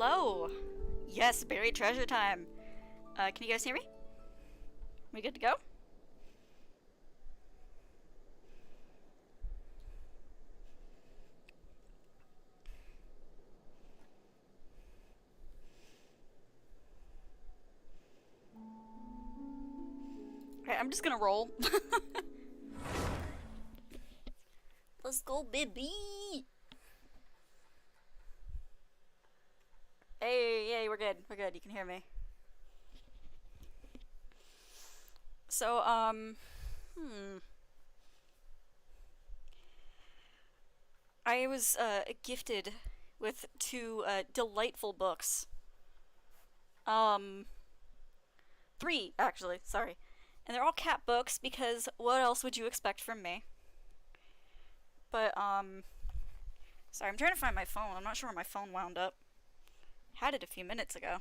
Hello! Yes, buried treasure time. Can you guys hear me? We good to go? Okay, I'm just gonna roll. Let's go, baby! Hey, we're good. We're good. You can hear me. So, I was, gifted with two, delightful books. Um, three, actually, sorry. And they're all cat books because what else would you expect from me? But, sorry, I'm trying to find my phone. I'm not sure where my phone wound up. Had it a few minutes ago.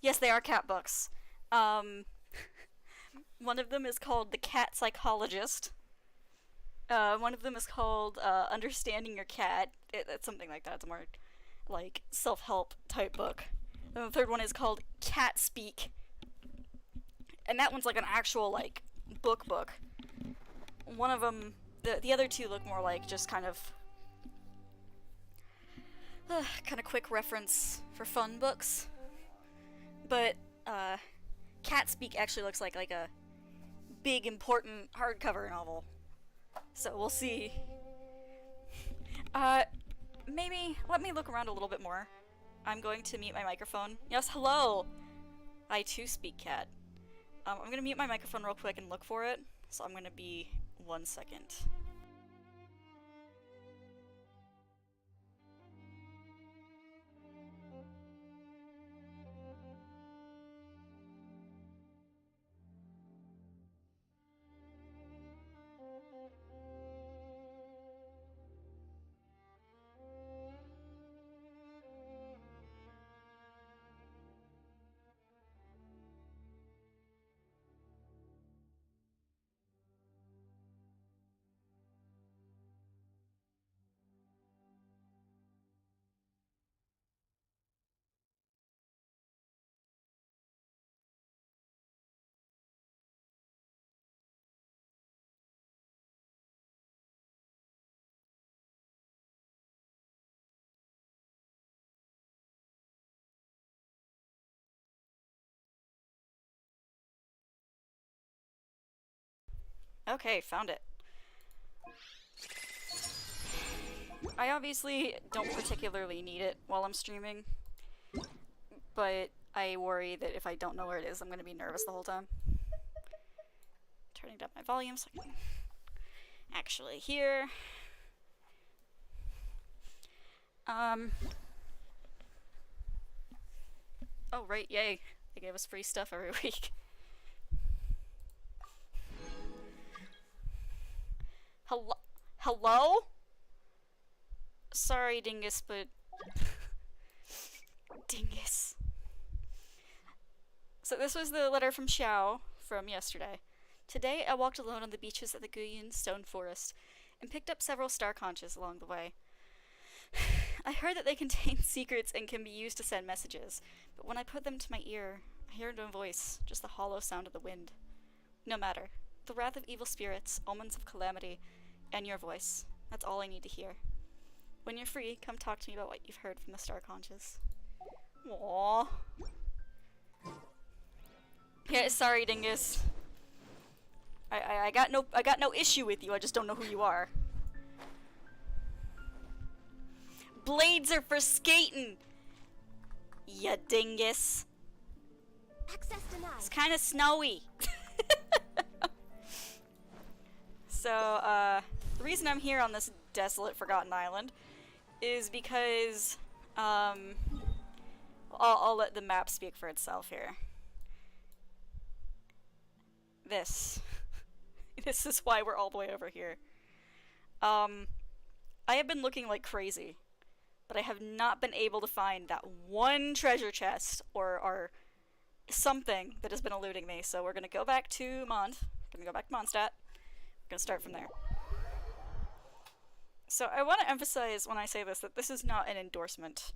Yes, they are cat books. Um, one of them is called The Cat Psychologist. One of them is called Understanding Your Cat. It's something like that. It's a more like self-help type book. And the third one is called Cat Speak, and that one's like an actual like book. One of them, the other two look more like just kind of quick reference for fun books. But Cat Speak actually looks like a big important hardcover novel. So we'll see. Maybe let me look around a little bit more. I'm going to mute my microphone. Yes, hello! I too speak cat. I'm gonna mute my microphone real quick and look for it. So I'm gonna be 1 second. Okay, found it. I obviously don't particularly need it while I'm streaming, but I worry that if I don't know where it is, I'm gonna be nervous the whole time. Turning up my volume so I can actually hear. Oh right, yay. They gave us free stuff every week. Hello? Hello? Sorry, Dingus, but... Dingus. So this was the letter from Xiao from yesterday. Today, I walked alone on the beaches of the Guyun Stone Forest and picked up several star conches along the way. I heard that they contain secrets and can be used to send messages, but when I put them to my ear, I heard no voice, just the hollow sound of the wind. No matter. The wrath of evil spirits, omens of calamity, and your voice. That's all I need to hear. When you're free, come talk to me about what you've heard from the star conches. Aww. Yeah, sorry, Dingus. I got no issue with you. I just don't know who you are. Blades are for skating. Ya dingus. Access denied. It's kind of snowy. So, the reason I'm here on this desolate, forgotten island is because, I'll let the map speak for itself here. This is why we're all the way over here. I have been looking like crazy, but I have not been able to find that one treasure chest, or something that has been eluding me. So we're gonna go back to Mond. Gonna go back to Mondstadt. Gonna start from there. So I want to emphasize when I say this that this is not an endorsement.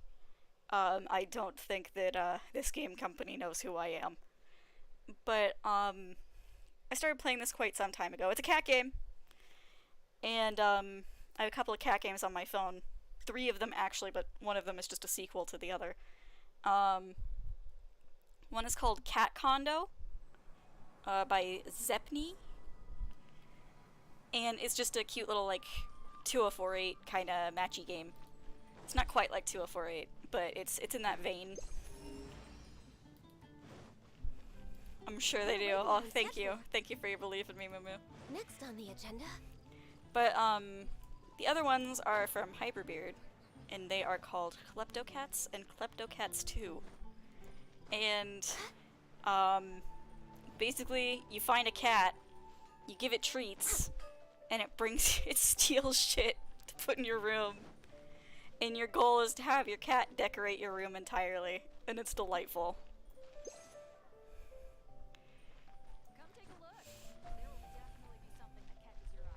I don't think that this game company knows who I am. But I started playing this quite some time ago. It's a cat game, and I have a couple of cat games on my phone. 3 of them actually, but one of them is just a sequel to the other. One is called Cat Condo by Zepni, and it's just a cute little like 2048 kind of matchy game. It's not quite like 2048, but it's in that vein. I'm sure they do. Oh, thank you. Thank you for your belief in me, Moo Moo. Next on the agenda. But the other ones are from Hyperbeard, and they are called Kleptocats and Kleptocats 2. And basically you find a cat, you give it treats, and it steals shit to put in your room. And your goal is to have your cat decorate your room entirely, and it's delightful. Come take a look. There will definitely be something that catches your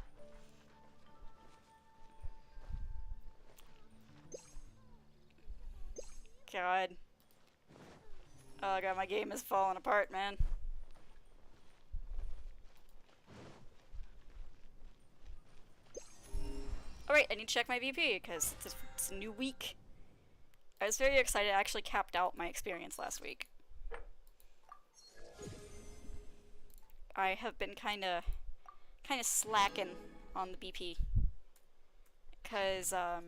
eye. God. Oh god, my game is falling apart, man. Alright, I need to check my VP, because it's a new week. I was very excited. I actually capped out my experience last week. I have been kinda slacking on the BP. Because, I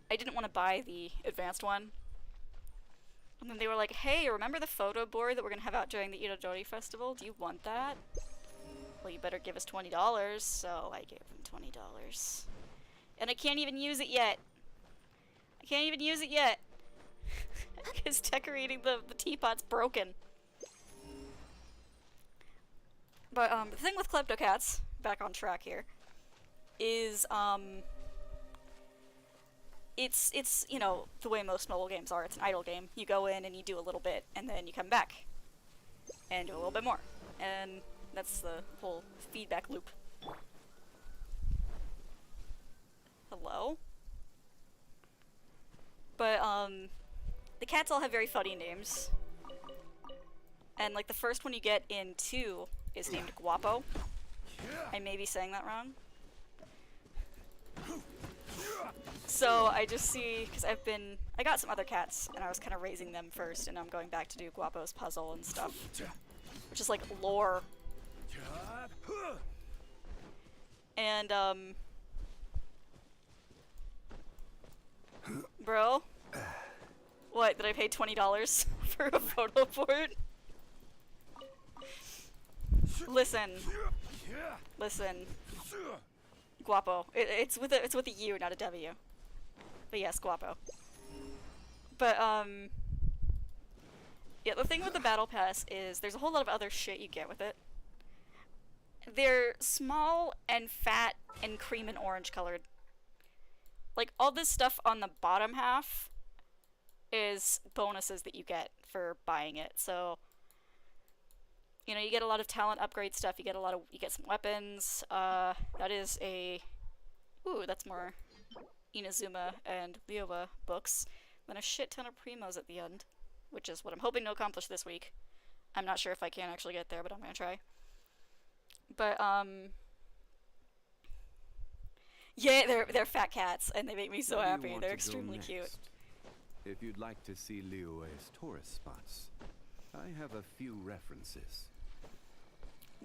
didn't want to buy the advanced one. And then they were like, hey, remember the photo board that we're gonna have out during the Itadori Festival? Do you want that? Well, you better give us $20, so I gave them $20. And I can't even use it yet! I can't even use it yet! Because decorating the teapot's broken. But, the thing with Kleptocats, back on track here, is, it's, you know, the way most mobile games are. It's an idle game. You go in and you do a little bit, and then you come back. And do a little bit more. And that's the whole feedback loop. Hello? But, the cats all have very funny names. And, like, the first one you get in 2 is named Guapo. I may be saying that wrong. So I just see, because I got some other cats, and I was kind of raising them first, and I'm going back to do Guapo's puzzle and stuff. Which is like lore. And, bro? What, did I pay $20 for a photo board? Listen. Guapo. It's with a U, not a W. But yes, Guapo. But, yeah, the thing with the Battle Pass is there's a whole lot of other shit you get with it. They're small and fat and cream and orange colored. Like, all this stuff on the bottom half is bonuses that you get for buying it. So, you know, you get a lot of talent upgrade stuff, you get some weapons, that is that's more Inazuma and Ryoba books, then a shit ton of primos at the end, which is what I'm hoping to accomplish this week. I'm not sure if I can actually get there, but I'm gonna try. But, yeah, they're fat cats, and they make me so happy. They're extremely cute. If you'd like to see Liyue's tourist spots, I have a few references.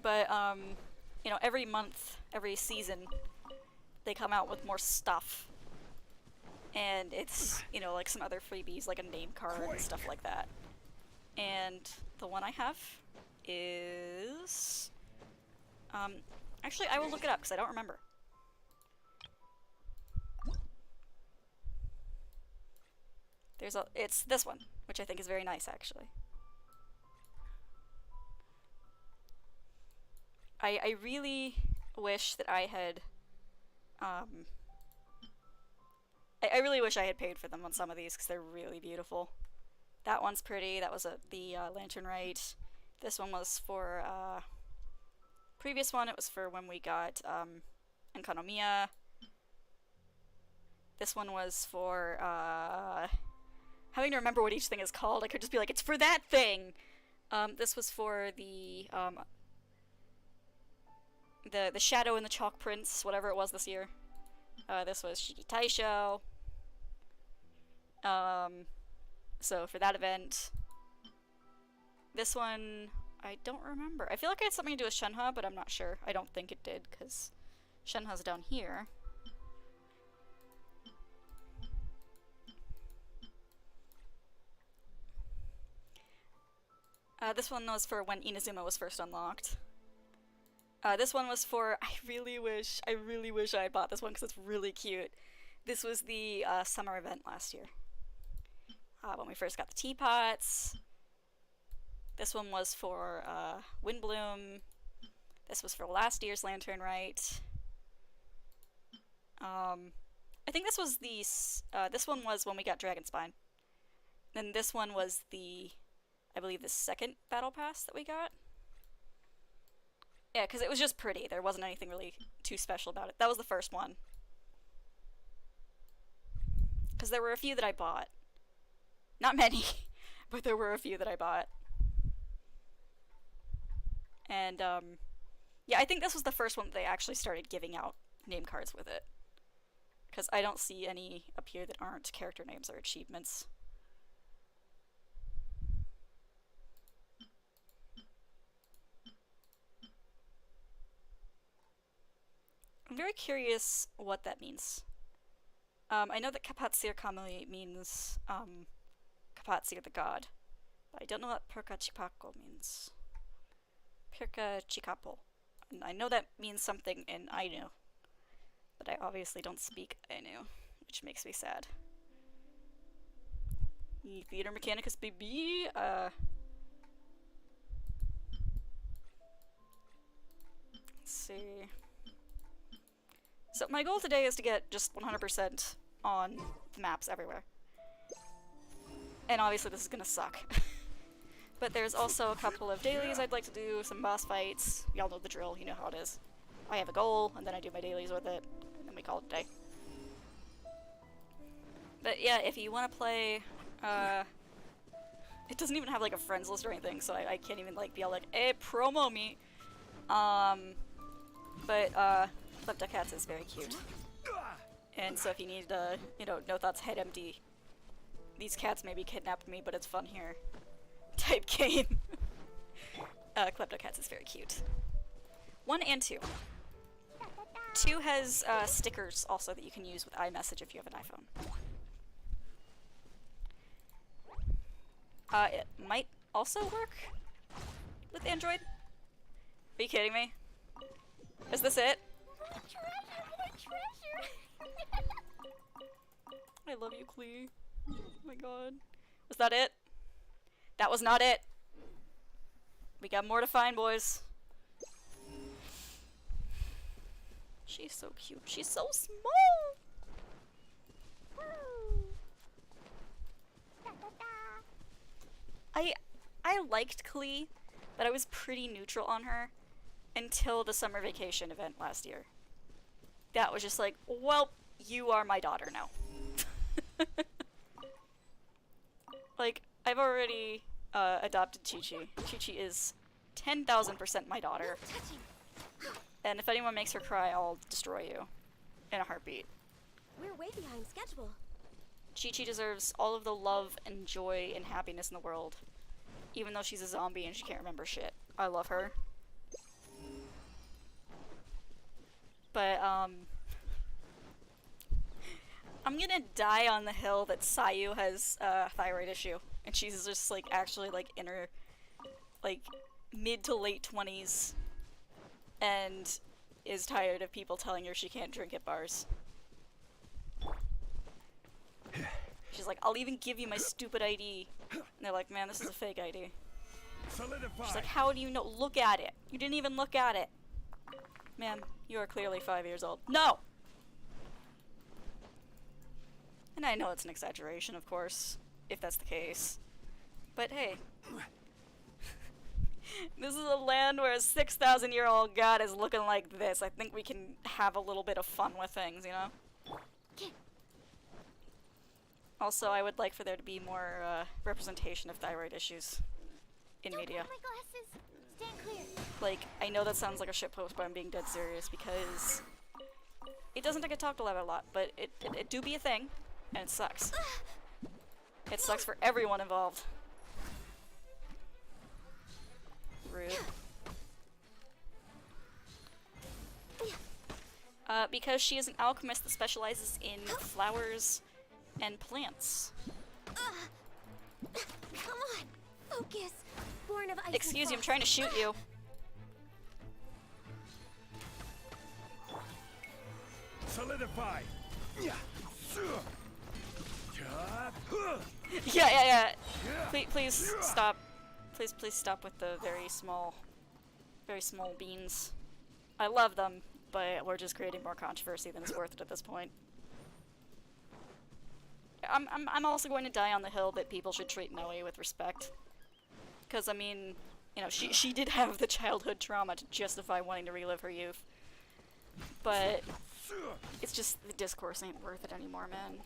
But, you know, every month, every season, they come out with more stuff. And it's, you know, like some other freebies, like a name card and stuff like that. And the one I have is... actually, I will look it up, because I don't remember. It's this one, which I think is very nice, actually. I really wish that I had, I really wish I had paid for them on some of these, because they're really beautiful. That one's pretty. That was the Lantern Rite. This one was for, previous one, it was for when we got, Enkanomiya. This one was for, having to remember what each thing is called. I could just be like, it's for that thing! This was for the Shadow and the Chalk Prince, whatever it was this year. This was Shiki Taisho. So for that event. This one, I don't remember. I feel like it had something to do with Shenhe, but I'm not sure. I don't think it did, because Shenhe's down here. This one was for when Inazuma was first unlocked. This one was for, I really wish I had bought this one because it's really cute. This was the summer event last year. When we first got the teapots. This one was for Windbloom. This was for last year's Lantern Rite. I think this was this one was when we got Dragonspine. Then this one was I believe the second Battle Pass that we got. Yeah, because it was just pretty. There wasn't anything really too special about it. That was the first one. Because there were a few that I bought. Not many, but there were a few that I bought. And, yeah, I think this was the first one that they actually started giving out name cards with it. Because I don't see any up here that aren't character names or achievements. I'm very curious what that means. I know that Kapatsir Kamui means, Kapatsir the god. But I don't know what Perka Chipako means. Perka Chikapo. And I know that means something in Ainu. But I obviously don't speak Ainu, which makes me sad. Theater Mechanicus baby, let's see. So my goal today is to get just 100% on the maps everywhere. And obviously this is gonna suck. But there's also a couple of dailies I'd like to do, some boss fights. Y'all know the drill, you know how it is. I have a goal, and then I do my dailies with it, and then we call it a day. But yeah, if you want to play, it doesn't even have like a friends list or anything, so I can't even like be all like, hey, promo me. But Kleptocats is very cute. And so if you need you know, no thoughts, head empty. These cats maybe kidnapped me, but it's fun here. Type game. Kleptocats is very cute. 1 and 2. 2 has stickers also that you can use with iMessage if you have an iPhone. It might also work with Android. Are you kidding me? Is this it? More treasure! I love you, Klee. Oh my god. Was that it? That was not it. We got more to find, boys. She's so cute. She's so small. I liked Klee, but I was pretty neutral on her until the summer vacation event last year. That was just like, well, you are my daughter now. Like, I've already adopted Chi-Chi. Chi-Chi is 10,000% my daughter. And if anyone makes her cry, I'll destroy you in a heartbeat. We're way behind schedule. Chi-Chi deserves all of the love and joy and happiness in the world. Even though she's a zombie and she can't remember shit. I love her. But, I'm gonna die on the hill that Sayu has a thyroid issue. And she's just, like, actually, like, in her, like, mid to late 20s. And is tired of people telling her she can't drink at bars. She's like, I'll even give you my stupid ID. And they're like, man, this is a fake ID. Solidify. She's like, how do you know? Look at it. You didn't even look at it. Ma'am, you are clearly 5 years old. No! And I know it's an exaggeration, of course, if that's the case. But hey, this is a land where a 6,000-year-old god is looking like this. I think we can have a little bit of fun with things, you know? Also, I would like for there to be more representation of thyroid issues in media. My glasses. Stand clear. Like, I know that sounds like a shitpost, but I'm being dead serious because it doesn't get talked about a lot, but it do be a thing, and it sucks. It sucks for everyone involved. Rude. Because she is an alchemist that specializes in flowers and plants. Come on. Focus. Born of ice. Excuse you, I'm trying to shoot you. Solidify. Yeah. Please stop. Please stop with the very small beans. I love them, but we're just creating more controversy than is worth it at this point. I'm also going to die on the hill that people should treat Noe with respect. Because, I mean, you know, she did have the childhood trauma to justify wanting to relive her youth. But it's just the discourse ain't worth it anymore, man.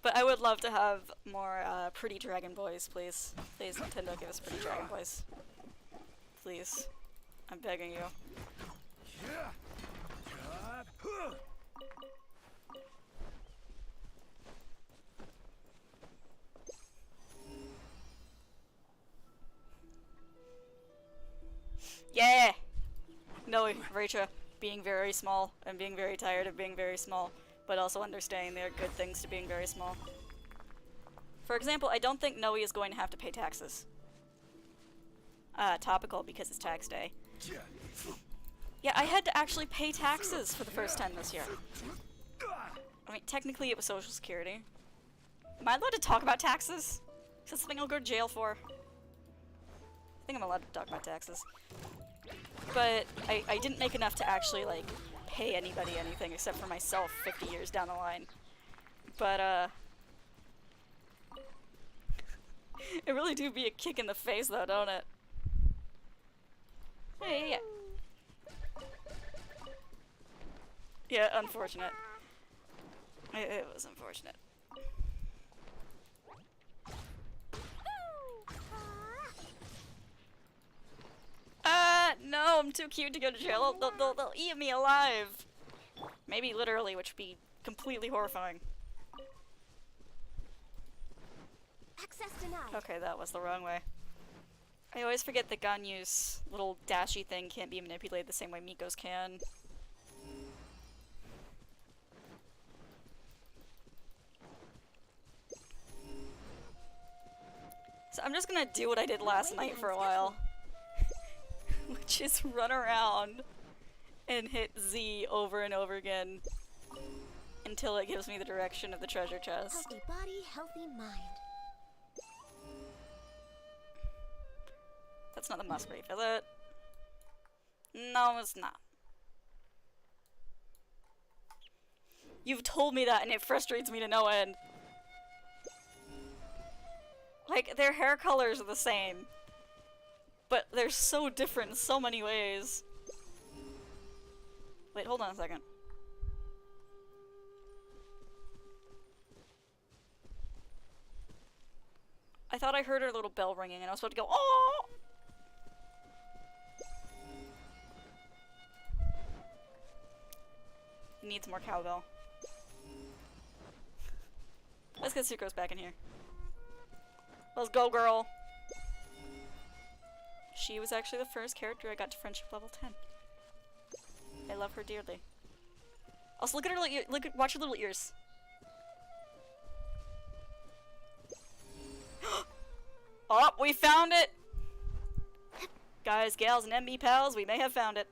But I would love to have more pretty dragon boys, please. Please, Nintendo, give us pretty dragon boys. Please. I'm begging you. Yeah! No, Rachel, being very small and being very tired of being very small, but also understanding there are good things to being very small. For example, I don't think Noe is going to have to pay taxes. Topical because it's tax day. Yeah, I had to actually pay taxes for the first time this year. I mean, technically it was Social Security. Am I allowed to talk about taxes? Is that something I'll go to jail for? I think I'm allowed to talk about taxes. But I didn't make enough to actually, like, pay anybody anything except for myself 50 years down the line. But, it really do be a kick in the face, though, don't it? Yeah. Yeah, unfortunate. It was unfortunate. No, I'm too cute to go to jail. They'll eat me alive. Maybe literally, which would be completely horrifying. Access denied. Okay, that was the wrong way. I always forget that Ganyu's little dashy thing can't be manipulated the same way Miko's can. So I'm just gonna do what I did last night for a while. Which is run around and hit Z over and over again until it gives me the direction of the treasure chest. Healthy body, healthy mind. That's not the Musgrave, is it? No, it's not. You've told me that and it frustrates me to no end. Like, their hair colors are the same. But they're so different in so many ways. Wait, hold on a second. I thought I heard her little bell ringing and I was about to go, oh! Needs more cowbell. Let's get Sucrose back in here. Let's go, girl! She was actually the first character I got to friendship level 10. I love her dearly. Also, look at her watch her little ears. Oh, we found it! Guys, gals, and MB pals, we may have found it.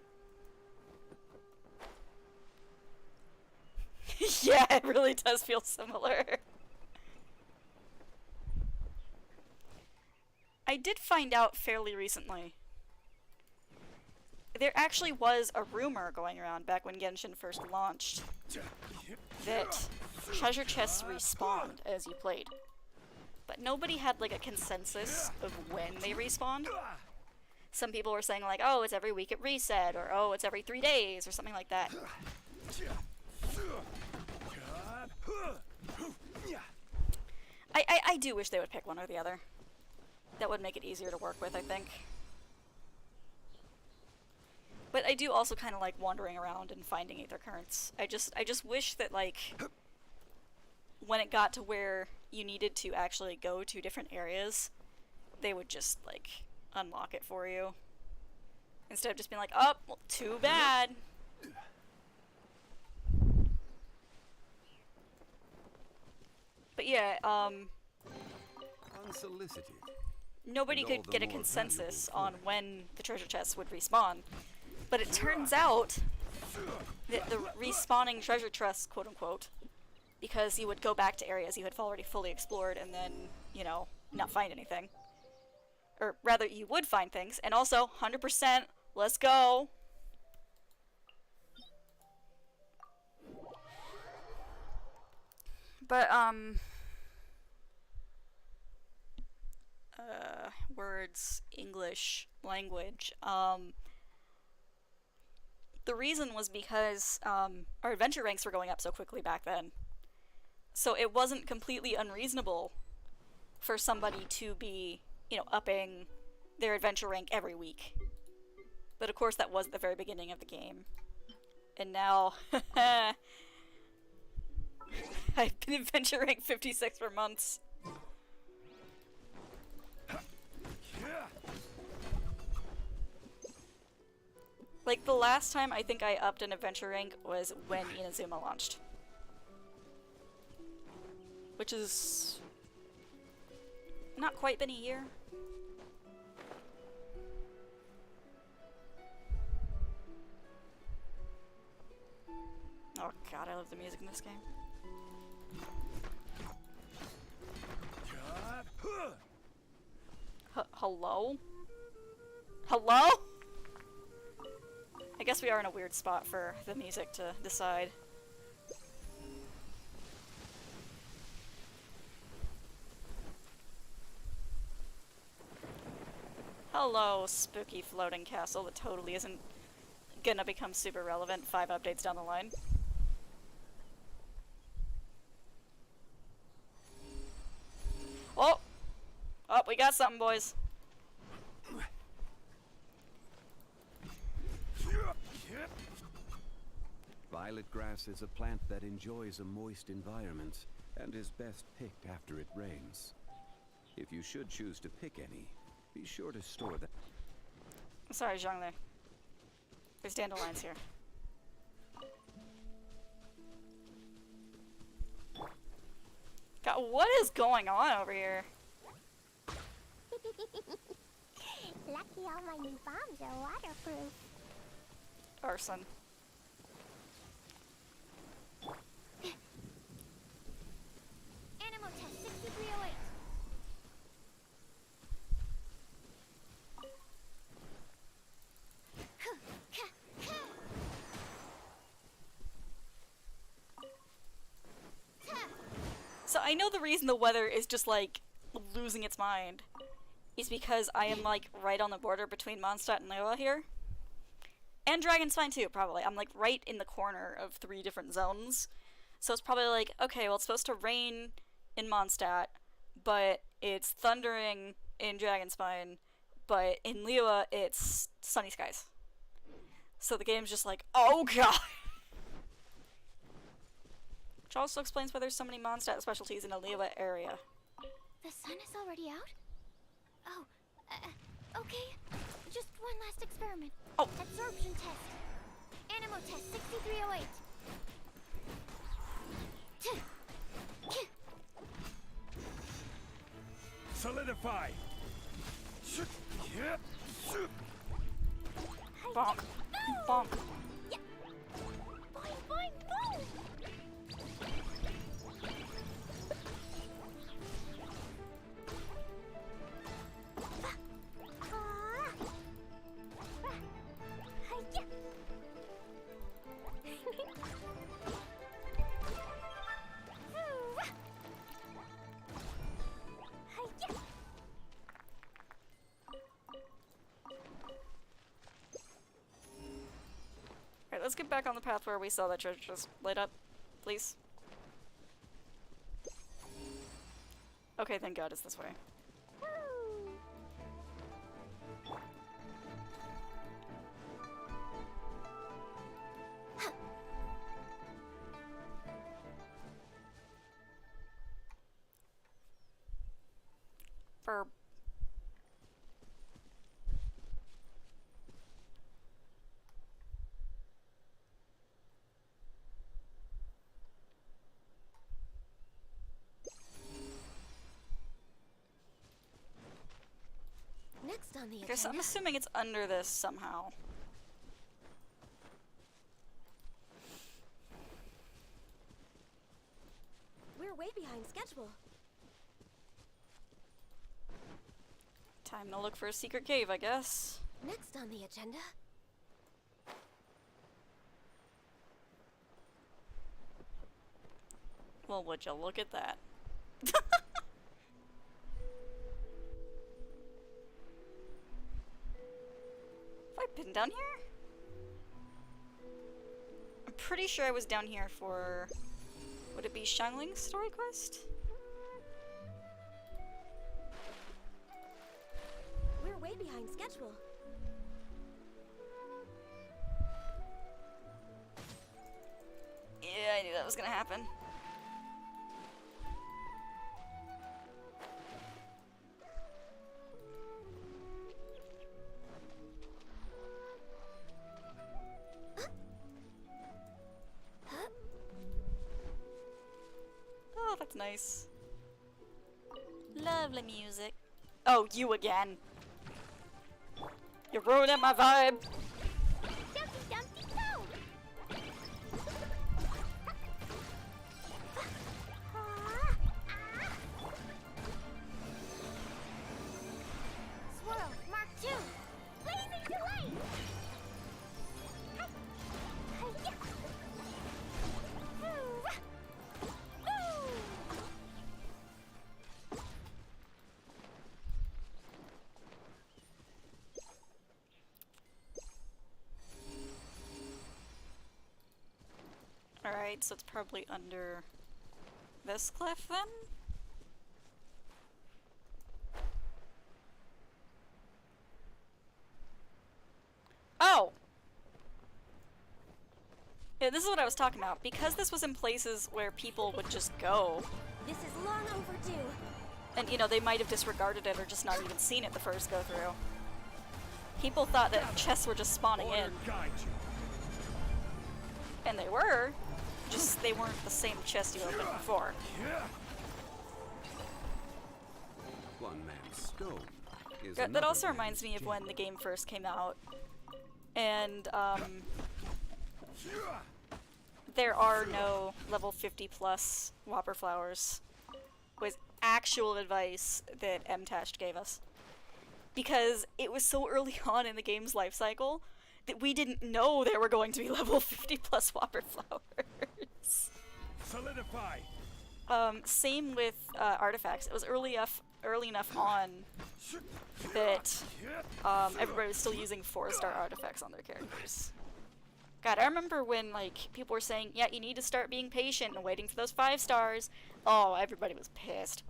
Yeah, it really does feel similar. I did find out fairly recently there actually was a rumor going around back when Genshin first launched that treasure chests respawned as you played. But nobody had like a consensus of when they respawned. Some people were saying like, oh, it's every week at reset, or oh, it's every 3 days, or something like that. I do wish they would pick one or the other. That would make it easier to work with, I think. But I do also kind of like wandering around and finding Aether Currents. I just wish that, like, when it got to where you needed to actually go to different areas, they would just, like, unlock it for you. Instead of just being like, oh, well, too bad. But yeah, Unsolicited. nobody And all could the get a more consensus valuable on when the treasure chests would respawn. But it turns out that the respawning treasure chests, quote unquote, because you would go back to areas you had already fully explored and then, you know, not find anything. Or rather, you would find things, and also, 100%, let's go! But, words, English, language, the reason was because, our adventure ranks were going up so quickly back then. So it wasn't completely unreasonable for somebody to be, you know, upping their adventure rank every week. But of course that was at the very beginning of the game. And now, I've been adventure rank 56 for months. Like, the last time I think I upped an adventure rank was when Inazuma launched. Which is not quite been a year. Oh god, I love the music in this game. Hello? Hello? I guess we are in a weird spot for the music to decide. Hello, spooky floating castle that totally isn't gonna become super relevant 5 updates down the line. Oh! Oh, we got something, boys. Violet grass is a plant that enjoys a moist environment and is best picked after it rains. If you should choose to pick any, be sure to store them. Sorry, Zhang there. There's dandelions here. God, what is going on over here? Lucky all my new bombs are waterproof. Arson. Animal test 6308. So I know the reason the weather is just like losing its mind is because I am like right on the border between Mondstadt and Liyue here. And Dragonspine too, probably. I'm like right in the corner of 3 different zones. So it's probably like, okay, well it's supposed to rain in Mondstadt, but it's thundering in Dragonspine, but in Liyue it's sunny skies. So the game's just like, oh god! Which also explains why there's so many Mondstadt specialties in the Liyue area. The sun is already out? Oh, okay. Just one last experiment. Oh. Absorption test. Animal test 6308. Solidify. Bonk. Bonk. Yeah. Boing, boing, boing. let's get back on the path where we saw that treasure just lit up, please. Okay, thank God it's this way. Burp. Next on the I guess I'm agenda. assuming it's under this somehow. We're way behind schedule. Time to look for a secret cave, I guess. Next on the agenda. Well, would you look at that? Have I been down here? I'm pretty sure I was down here for... Would it be Xiangling's story quest? We're way behind schedule. Yeah, I knew that was gonna happen. Oh, that's nice. Lovely music. Oh, you again. You're ruining my vibe. Dumpty Dumpty Go! Swirl, Mark 2! Blazing Delay! Alright, so it's probably under this cliff then? Oh! Yeah, this is what I was talking about. Because this was in places where people would just go, This is long overdue. and you know, they might have disregarded it or just not even seen it the first go through. People thought that chests were just spawning Order in, guide you. and they were, just they weren't the same chest you opened before. One man's stone is That another also man's reminds me of gem. when the game first came out, and there are no level 50 plus Whopper flowers, was actual advice that MTash gave us. Because it was so early on in the game's life cycle that we didn't know there were going to be level 50 plus Whopper flowers. Solidify. Same with artifacts. It was early enough on that everybody was still using 4-star artifacts on their characters. God, I remember when like people were saying, yeah, you need to start being patient and waiting for those 5 stars. Oh, everybody was pissed.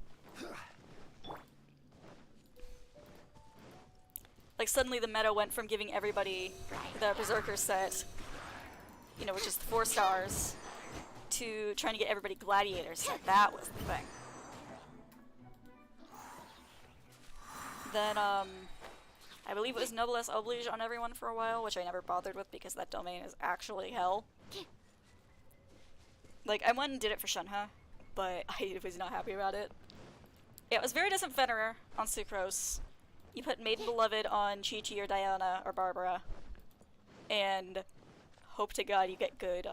Like suddenly the meta went from giving everybody the Berserker set, you know, which is the 4 stars, to trying to get everybody Gladiator set. That was the thing. Then, I believe it was Noblesse Oblige on everyone for a while, which I never bothered with because that domain is actually hell. Like, I went and did it for Shenhe, but I was not happy about it. Yeah, it was very Viridescent Fenrir on Sucrose. You put Maiden Beloved on Chi-Chi or Diana or Barbara, and hope to God you get good,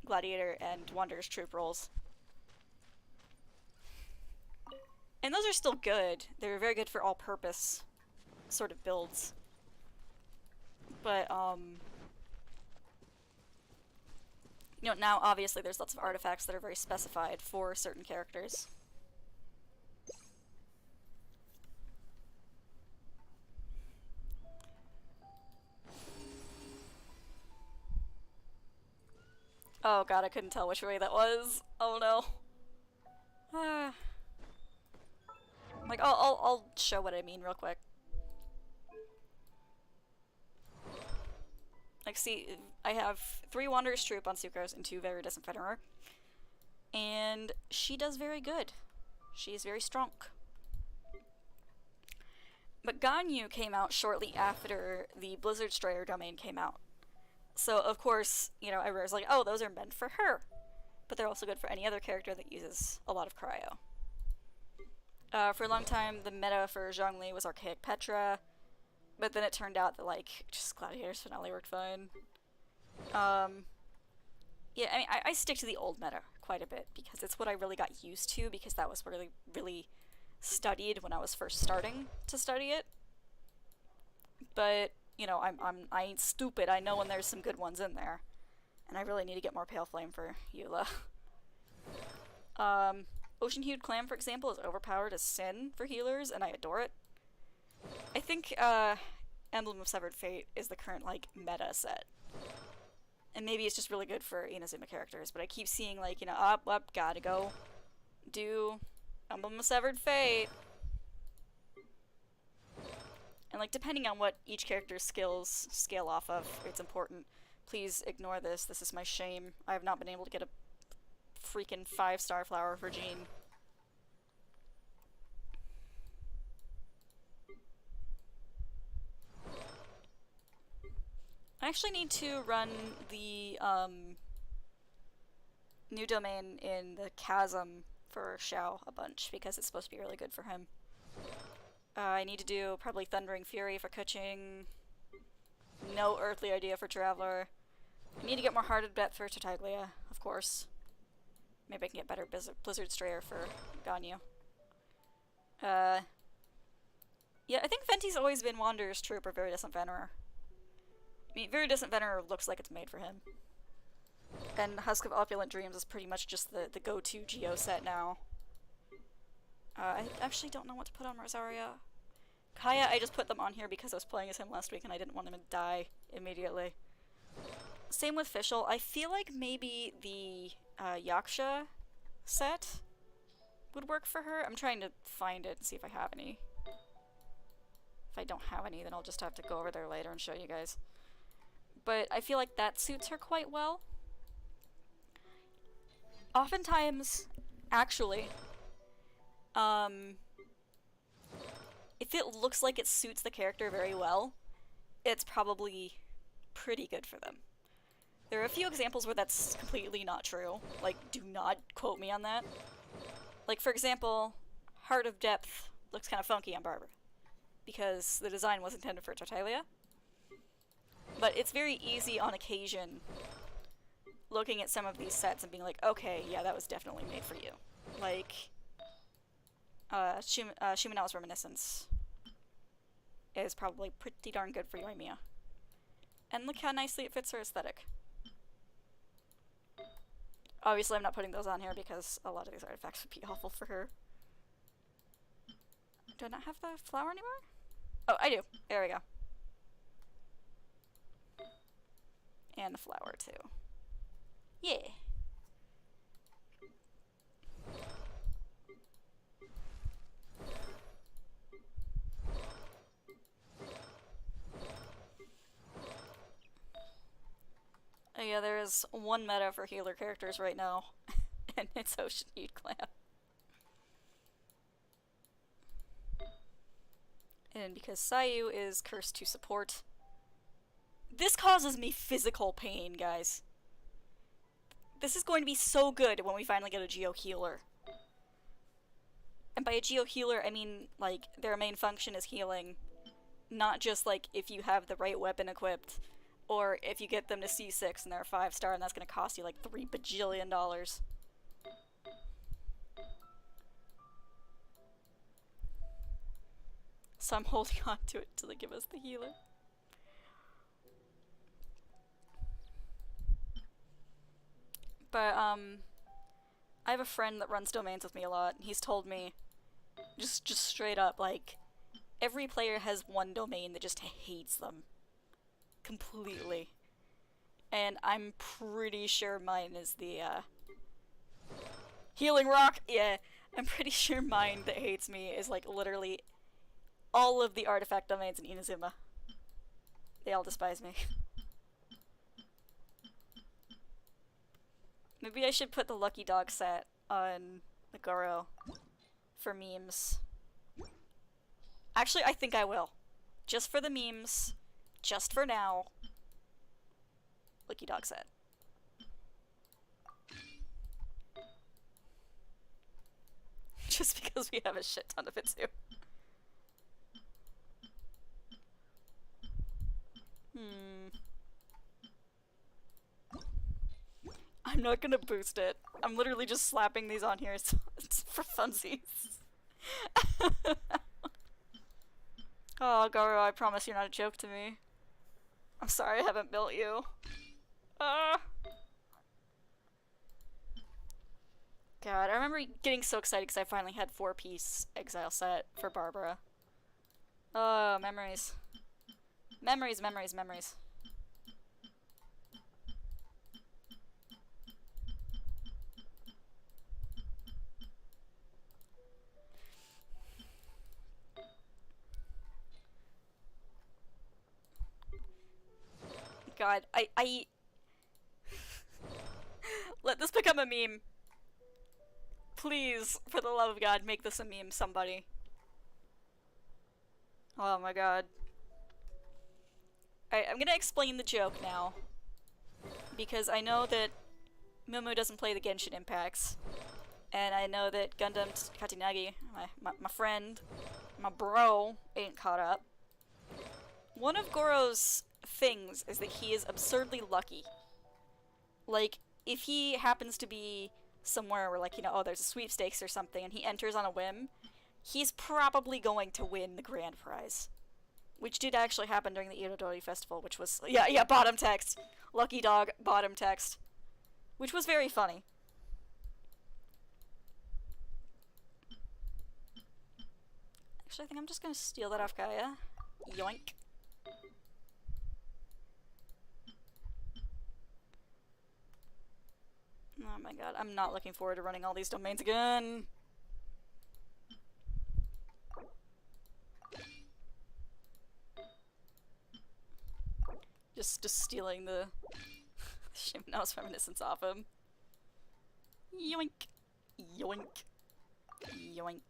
Gladiator and Wanderer's Troop rolls. And those are still good. They're very good for all-purpose sort of builds. But, you know, now obviously there's lots of artifacts that are very specified for certain characters. Oh god, I couldn't tell which way that was. Oh no. Like, I'll show what I mean real quick. Like, see, I have 3 Wanderer's Troop on Sucrose and 2 Viridescent Fenrir. And she does very good. She is very strong. But Ganyu came out shortly after the Blizzard Strayer domain came out. So, of course, you know, everyone's like, oh, those are meant for her. But they're also good for any other character that uses a lot of cryo. For a long time, the meta for Zhongli was Archaic Petra, but then it turned out that, like, just Gladiator's Finale worked fine. Yeah, I mean, I stick to the old meta quite a bit, because it's what I really got used to, because that was really, really studied when I was first starting to study it. But, you know, I ain't stupid, I know when there's some good ones in there. And I really need to get more Pale Flame for Eula. Ocean Hued Clam, for example, is overpowered as sin for healers, and I adore it. I think, Emblem of Severed Fate is the current, like, meta set. And maybe it's just really good for Inazuma characters, but I keep seeing, like, you know, up, gotta go do Emblem of Severed Fate. And, like, depending on what each character's skills scale off of, it's important. Please ignore this. This is my shame. I have not been able to get a freaking 5-star flower for Jean. I actually need to run the new domain in the Chasm for Xiao a bunch, because it's supposed to be really good for him. I need to do probably Thundering Fury for Kuching. No earthly idea for Traveler. I need to get more Hearted Depth for Tartaglia, of course. Maybe I can get better Blizzard Strayer for Ganyu. Yeah, I think Venti's always been Wanderer's Troop or Viridescent Venerer. I mean, Viridescent Venerer looks like it's made for him. And Husk of Opulent Dreams is pretty much just the go-to Geo set now. I actually don't know what to put on Rosaria. Kaya, I just put them on here because I was playing as him last week and I didn't want him to die immediately. Same with Fischl. I feel like maybe the Yaksha set would work for her. I'm trying to find it and see if I have any. If I don't have any, then I'll just have to go over there later and show you guys. But I feel like that suits her quite well. Oftentimes, actually, if it looks like it suits the character very well, it's probably pretty good for them. There are a few examples where that's completely not true. Like, do not quote me on that. Like, for example, Heart of Depth looks kind of funky on Barbara, because the design was intended for Tartaglia. But it's very easy on occasion looking at some of these sets and being like, okay, yeah, that was definitely made for you. Like, Shimenao's Reminiscence is probably pretty darn good for Yoimiya. And look how nicely it fits her aesthetic. Obviously, I'm not putting those on here because a lot of these artifacts would be awful for her. Do I not have the flower anymore? Oh, I do. There we go. And the flower, too. Yeah. Oh yeah, there is one meta for healer characters right now, and it's Ocean Hued Clam. And because Sayu is cursed to support, this causes me physical pain, guys. This is going to be so good when we finally get a Geo healer. And by a Geo healer, I mean, like, their main function is healing. Not just, like, if you have the right weapon equipped, or if you get them to C6 and they're a 5-star and that's gonna cost you, like, $3 bajillion. So I'm holding on to it till they give us the healer. But, I have a friend that runs domains with me a lot, and he's told me, just straight up, like, every player has one domain that just hates them. Completely. And I'm pretty sure mine is the, healing rock? Yeah, I'm pretty sure mine that hates me is, like, literally all of the artifact domains in Inazuma. They all despise me. Maybe I should put the Lucky Dog set on the Goro for memes. Actually, I think I will. Just for the memes. Just for now. Lucky Dog set. Just because we have a shit ton of it too. I'm not gonna boost it. I'm literally just slapping these on here so it's for funsies. Oh, Garo, I promise you're not a joke to me. I'm sorry I haven't built you. God, I remember getting so excited because I finally had 4-piece exile set for Barbara. Oh, memories. Memories, memories, memories. God, I let this become a meme. Please, for the love of God, make this a meme, somebody. Oh my god. Alright, I'm gonna explain the joke now. Because I know that Mumu doesn't play the Genshin Impacts. And I know that Gundam Katinagi, my friend, my bro, ain't caught up. One of Goro's things is that he is absurdly lucky. Like, if he happens to be somewhere where, like, you know, oh, there's a sweepstakes or something, and he enters on a whim, he's probably going to win the grand prize. Which did actually happen during the Irodori Festival, which was, yeah, bottom text. Lucky Dog, bottom text. Which was very funny. Actually, I think I'm just gonna steal that off Gaia. Yoink. Oh my god, I'm not looking forward to running all these domains again. Just stealing the Shimno's reminiscence off him. Yoink. Yoink. Yoink.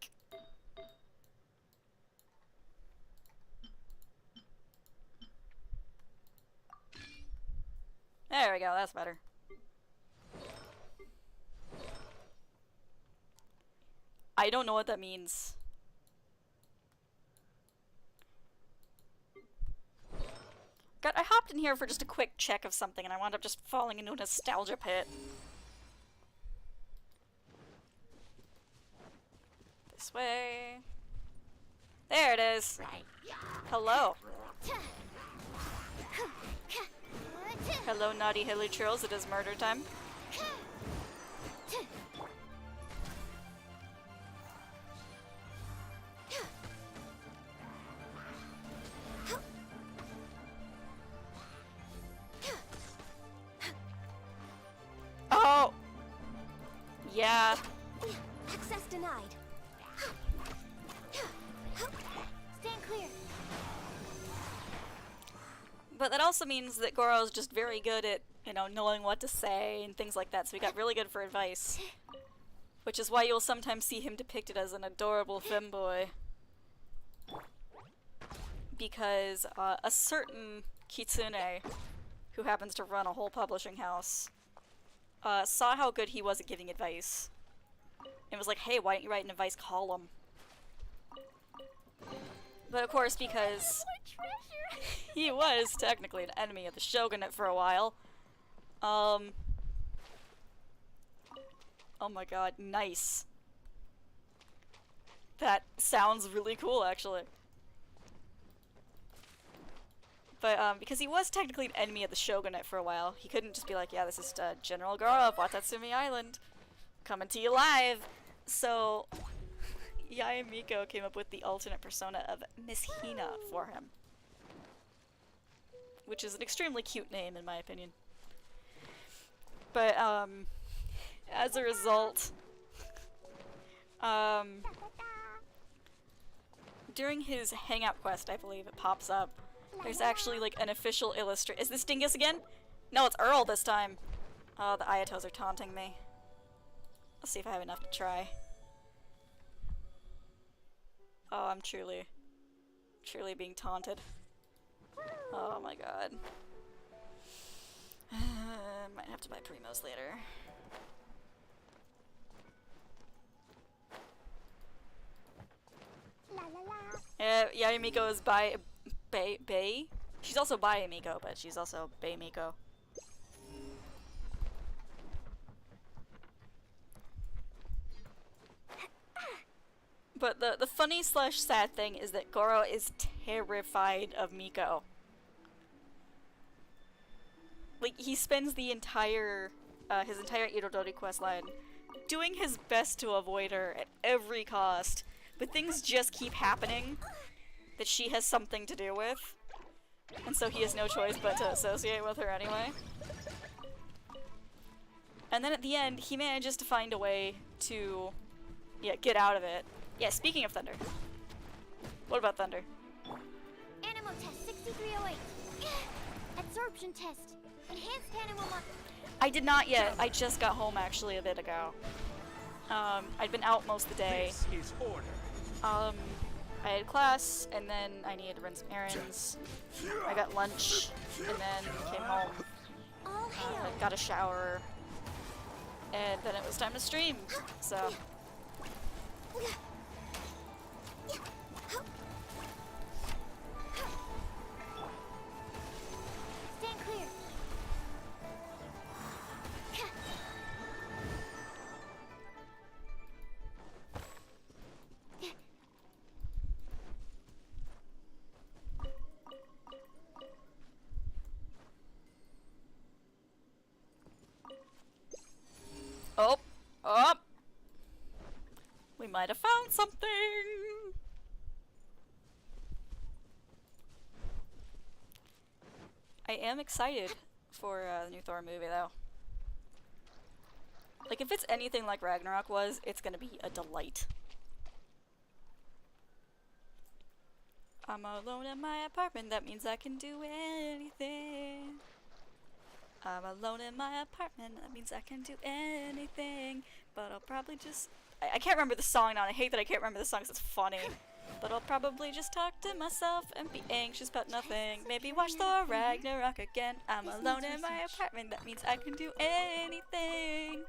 There we go, that's better. I don't know what that means. God, I hopped in here for just a quick check of something and I wound up just falling into a nostalgia pit. This way. There it is. Hello. Hello, naughty hilly trolls. It is murder time. Oh! Yeah. Access denied. Stand clear. But that also means that Goro's just very good at, you know, knowing what to say and things like that, so he got really good for advice. Which is why you'll sometimes see him depicted as an adorable femboy. Because a certain Kitsune, who happens to run a whole publishing house, saw how good he was at giving advice. And was like, hey, why don't you write an advice column? But of course, because he was technically an enemy of the shogunate for a while. Oh my god, nice. That sounds really cool, actually. But, because he was technically an enemy of the shogunate for a while, he couldn't just be like, yeah, this is General Goro of Watatsumi Island, coming to you live. So, Yae Miko came up with the alternate persona of Miss Hina for him. Which is an extremely cute name, in my opinion. But, as a result, during his hangout quest, I believe it pops up, there's actually, like, an official illustration. Is this Dingus again? No, it's Earl this time. Oh, the Ayatos are taunting me. Let's see if I have enough to try. Oh, I'm truly being taunted. Oh my god. Might have to buy Primos later. Yeah, Yumiko is by Bay. She's also by Yumiko, but she's also Bay Miko. But the funny slash sad thing is that Goro is terrified of Miko. Like, he spends the entire, his entire Itodori questline doing his best to avoid her at every cost, but things just keep happening that she has something to do with, and so he has no choice but to associate with her anyway. And then at the end, he manages to find a way to, yeah, get out of it. Yeah, speaking of Thunder. What about Thunder? Animo test 6308. Absorption test. Enhanced animo I did not yet. I just got home actually a bit ago. I'd been out most of the day. This is order. I had class, and then I needed to run some errands. I got lunch, and then came home. All hail. Got a shower, and then it was time to stream. So. Stand clear. Oh! Oh! We might have found something! I am excited for the new Thor movie, though. Like, if it's anything like Ragnarok was, it's gonna be a delight. I'm alone in my apartment, that means I can do anything. I'm alone in my apartment, that means I can do anything. But I'll probably just... I can't remember the song now, and I hate that I can't remember the song because it's funny. But I'll probably just talk to myself and be anxious about nothing. Maybe watch Thor Ragnarok again. I'm alone in my apartment, that means I can do anything.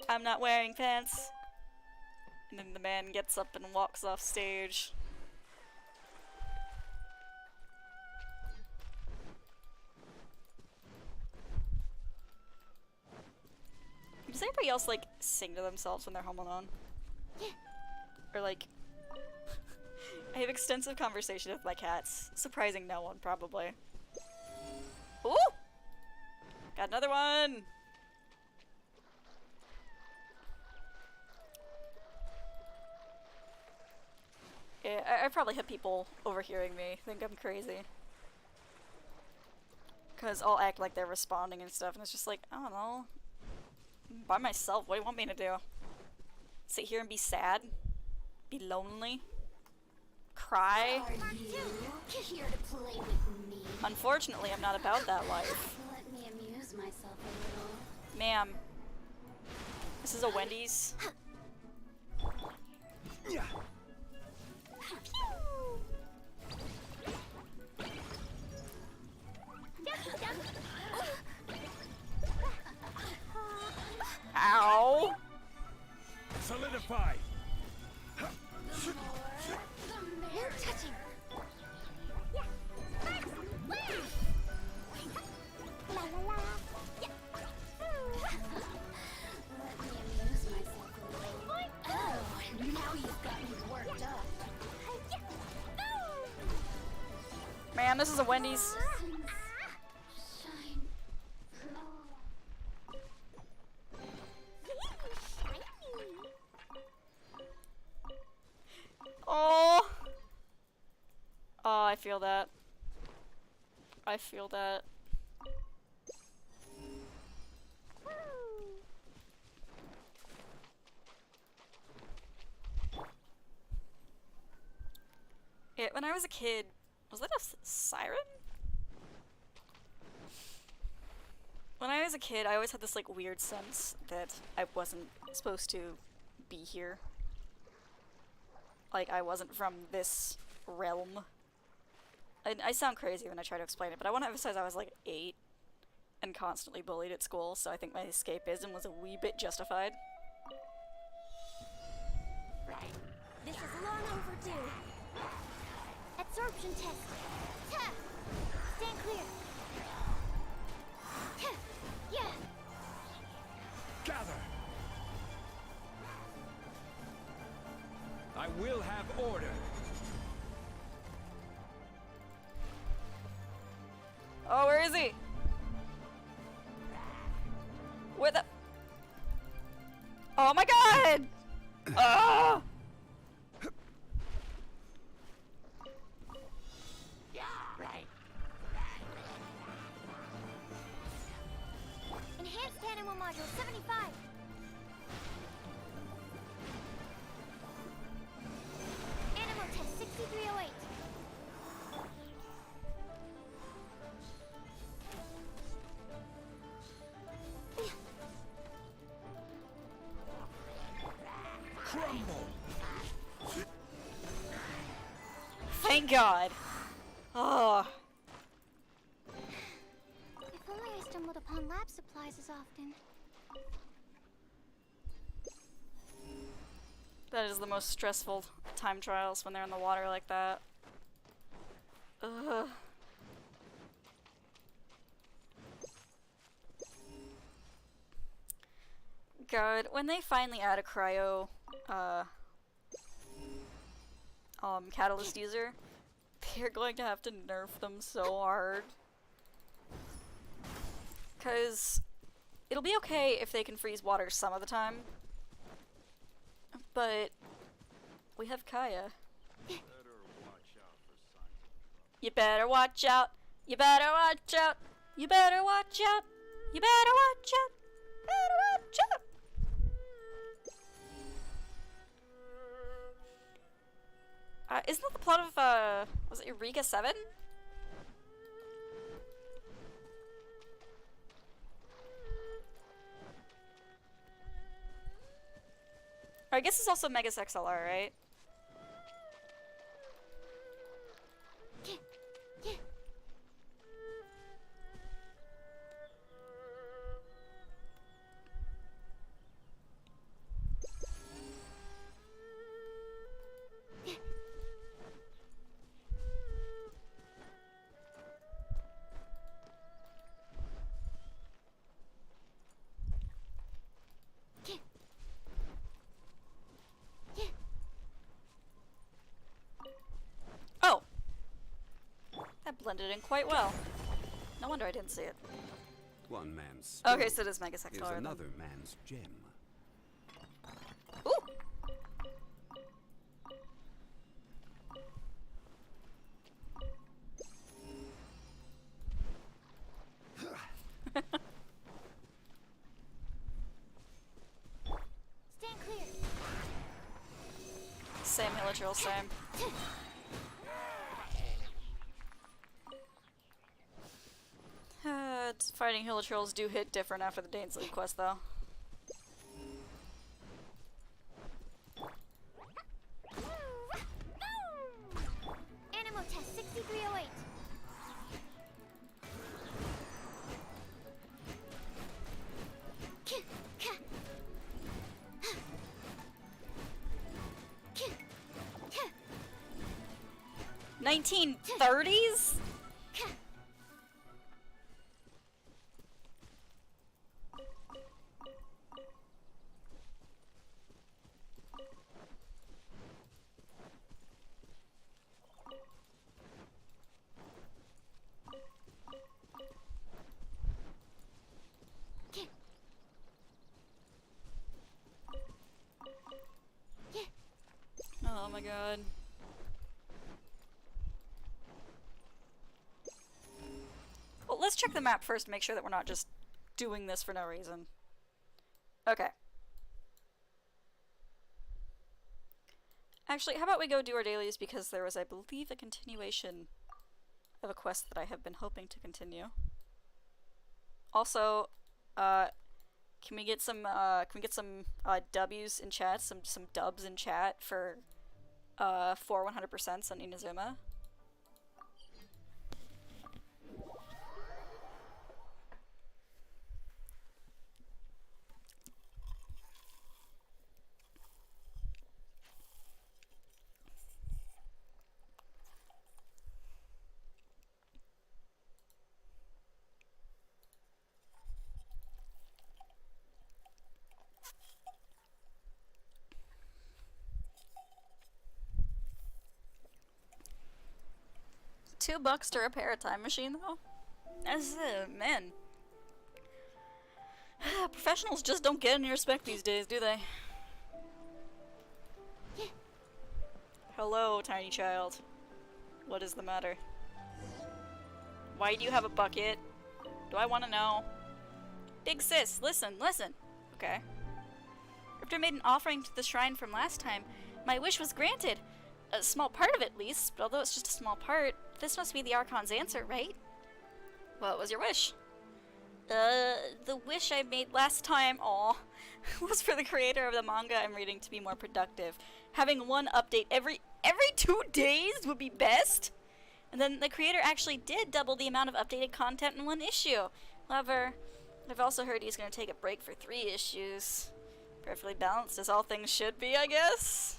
I'm not wearing pants. And then the man gets up and walks off stage. Does anybody else, like, sing to themselves when they're home alone? Or, like... I have extensive conversation with my cats. Surprising no one, probably. Ooh! Got another one! Yeah, I probably have people overhearing me think I'm crazy. Because I'll act like they're responding and stuff, and it's just like, I don't know. By myself, what do you want me to do? Sit here and be sad? Be lonely? Cry? Are you here to play with me? Unfortunately, I'm not about that life. Let me amuse myself a little. Ma'am. This is a Wendy's. Yeah. Ow! Solidify. You're touching. La la la. Let me amuse myself a little. Oh, now you've got me worked up. Man, this is a Wendy's. Shine. Oh! Oh, I feel that. I feel that. when I was a kid, was that a siren? When I was a kid, I always had this like weird sense that I wasn't supposed to be here. Like I wasn't from this realm. And I sound crazy when I try to explain it, but I want to emphasize I was like 8 and constantly bullied at school, so I think my escapism was a wee bit justified. This is long overdue. Absorption test. Ha! Stand clear. Ha! Yeah. Gather! I will have order. Oh, where is he? Where the... Oh my god! Ah! Enhanced animal module 75. Animal test 6308. Crumble! Thank God. Oh. If only I stumbled upon lab supplies as often. That is the most stressful time trials when they're in the water like that. Ugh. God, when they finally add a cryo, catalyst user, they're going to have to nerf them so hard. 'Cause it'll be okay if they can freeze water some of the time, but we have Kaya. You better watch out. You better watch out. You better watch out. You better watch out. Better watch out. Isn't that the plot of, was it Eureka 7? I guess it's also Megas XLR, right? Oh! That blended in quite well. No wonder I didn't see it. One man's Okay, skill so it is Megas is XLR then. another man's gem. Ooh! Stand clear. Same Hilichurl, same. Fighting Hilichurls do hit different after the Danesley quest, though. Animal test 6308. K- ka- 1930s? Oh my god. Well, let's check the map first to make sure that we're not just doing this for no reason. Okay. Actually, how about we go do our dailies, because there was, I believe, a continuation of a quest that I have been hoping to continue. Also, can we get some W's in chat, some dubs in chat for 100% on Inazuma? $2 to repair a time machine, though? That's, man. Professionals just don't get any respect these days, do they? Hello, tiny child. What is the matter? Why do you have a bucket? Do I want to know? Big sis, listen, listen. Okay. After I made an offering to the shrine from last time, my wish was granted. A small part of it, at least, but although it's just a small part, this must be the Archon's answer, right? What was your wish? The wish I made last time, was for the creator of the manga I'm reading to be more productive. Having one update every 2 days would be best? And then the creator actually did double the amount of updated content in one issue. However, I've also heard he's going to take a break for 3 issues. Perfectly balanced, as all things should be, I guess?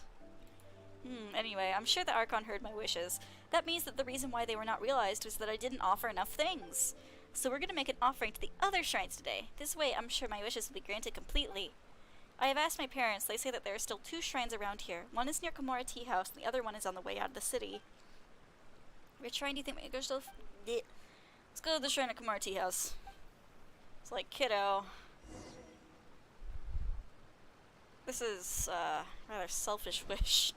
Anyway, I'm sure the Archon heard my wishes. That means that the reason why they were not realized was that I didn't offer enough things. So we're gonna make an offering to the other shrines today. This way, I'm sure my wishes will be granted completely. I have asked my parents. They say that there are still 2 shrines around here. One is near Komura Tea House, and the other one is on the way out of the city. Which shrine do you think we go to? Let's go to the shrine at Komura Tea House. It's like, kiddo. This is, rather selfish wish.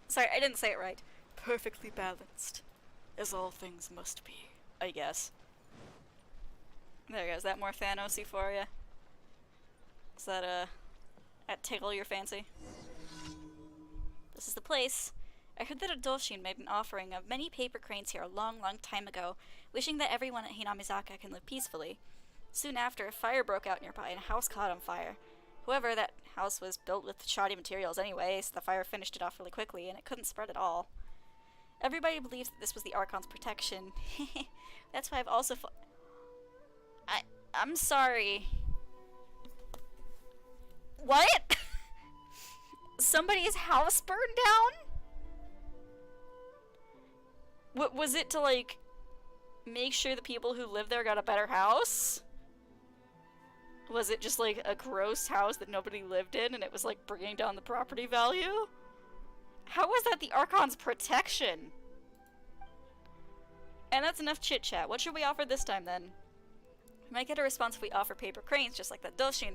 Sorry, I didn't say it right. Perfectly balanced, as all things must be, I guess. There you go. Is that more Thanos-y for you? Does that tickle your fancy? This is the place. I heard that Adolshin made an offering of many paper cranes here a long, long time ago, wishing that everyone at Hinamizaka can live peacefully. Soon after, a fire broke out nearby and a house caught on fire. However, that house was built with shoddy materials anyway, so the fire finished it off really quickly, and it couldn't spread at all. Everybody believes that this was the Archon's protection. That's why I've also I'm sorry. What? Somebody's house burned down? What was it, to like make sure the people who lived there got a better house? Was it just like a gross house that nobody lived in and it was like bringing down the property value? How was that the Archon's protection? And that's enough chit chat. What should we offer this time then? We might get a response if we offer paper cranes, just like that Doshin.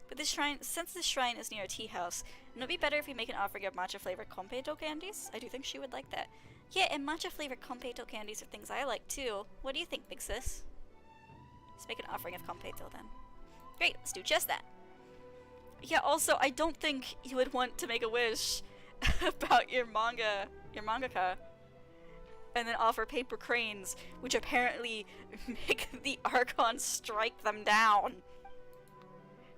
But since this shrine is near a tea house, wouldn't it be better if we make an offering of matcha-flavored Konpeito candies? I do think she would like that. Yeah, and matcha-flavored Konpeito candies are things I like too. What do you think, big sis? Let's make an offering of Konpeito then. Great, let's do just that. Yeah, also, I don't think you would want to make a wish about your mangaka, and then offer paper cranes, which apparently make the Archon strike them down.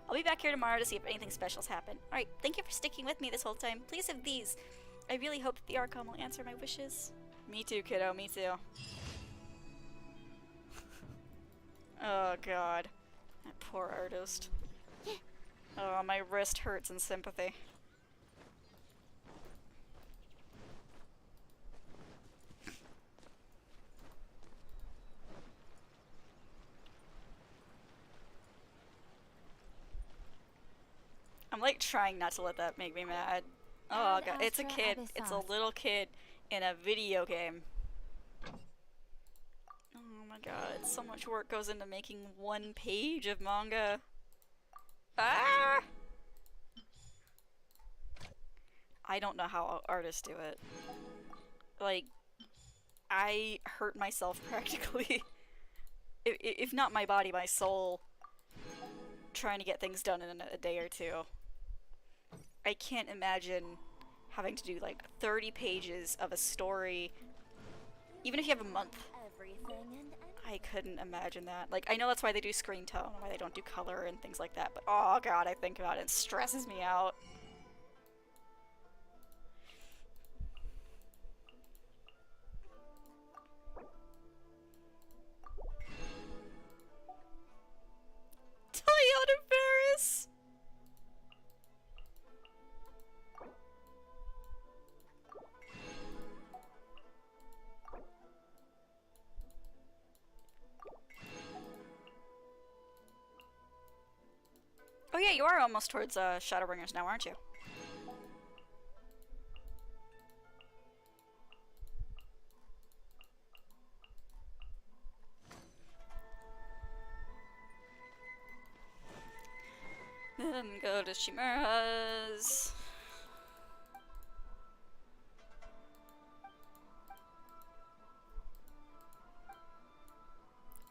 I'll be back here tomorrow to see if anything special's happened. Alright, thank you for sticking with me this whole time. Please have these. I really hope that the Archon will answer my wishes. Me too, kiddo, me too. Oh god. That poor artist. Oh, my wrist hurts in sympathy. I'm like trying not to let that make me mad. Oh god, it's a kid. It's a little kid in a video game. Oh my god, so much work goes into making 1 page of manga. Ah! I don't know how artists do it. Like, I hurt myself practically. If not my body, my soul, trying to get things done in a day or 2. I can't imagine having to do like 30 pages of a story, even if you have a month. Everything and I couldn't imagine that. Like, I know that's why they do screen tone, why they don't do color and things like that, but oh god, I think about it, it stresses me out. Toyota Paris! Oh yeah, you are almost towards Shadowbringers now, aren't you? Then go to Chimera's.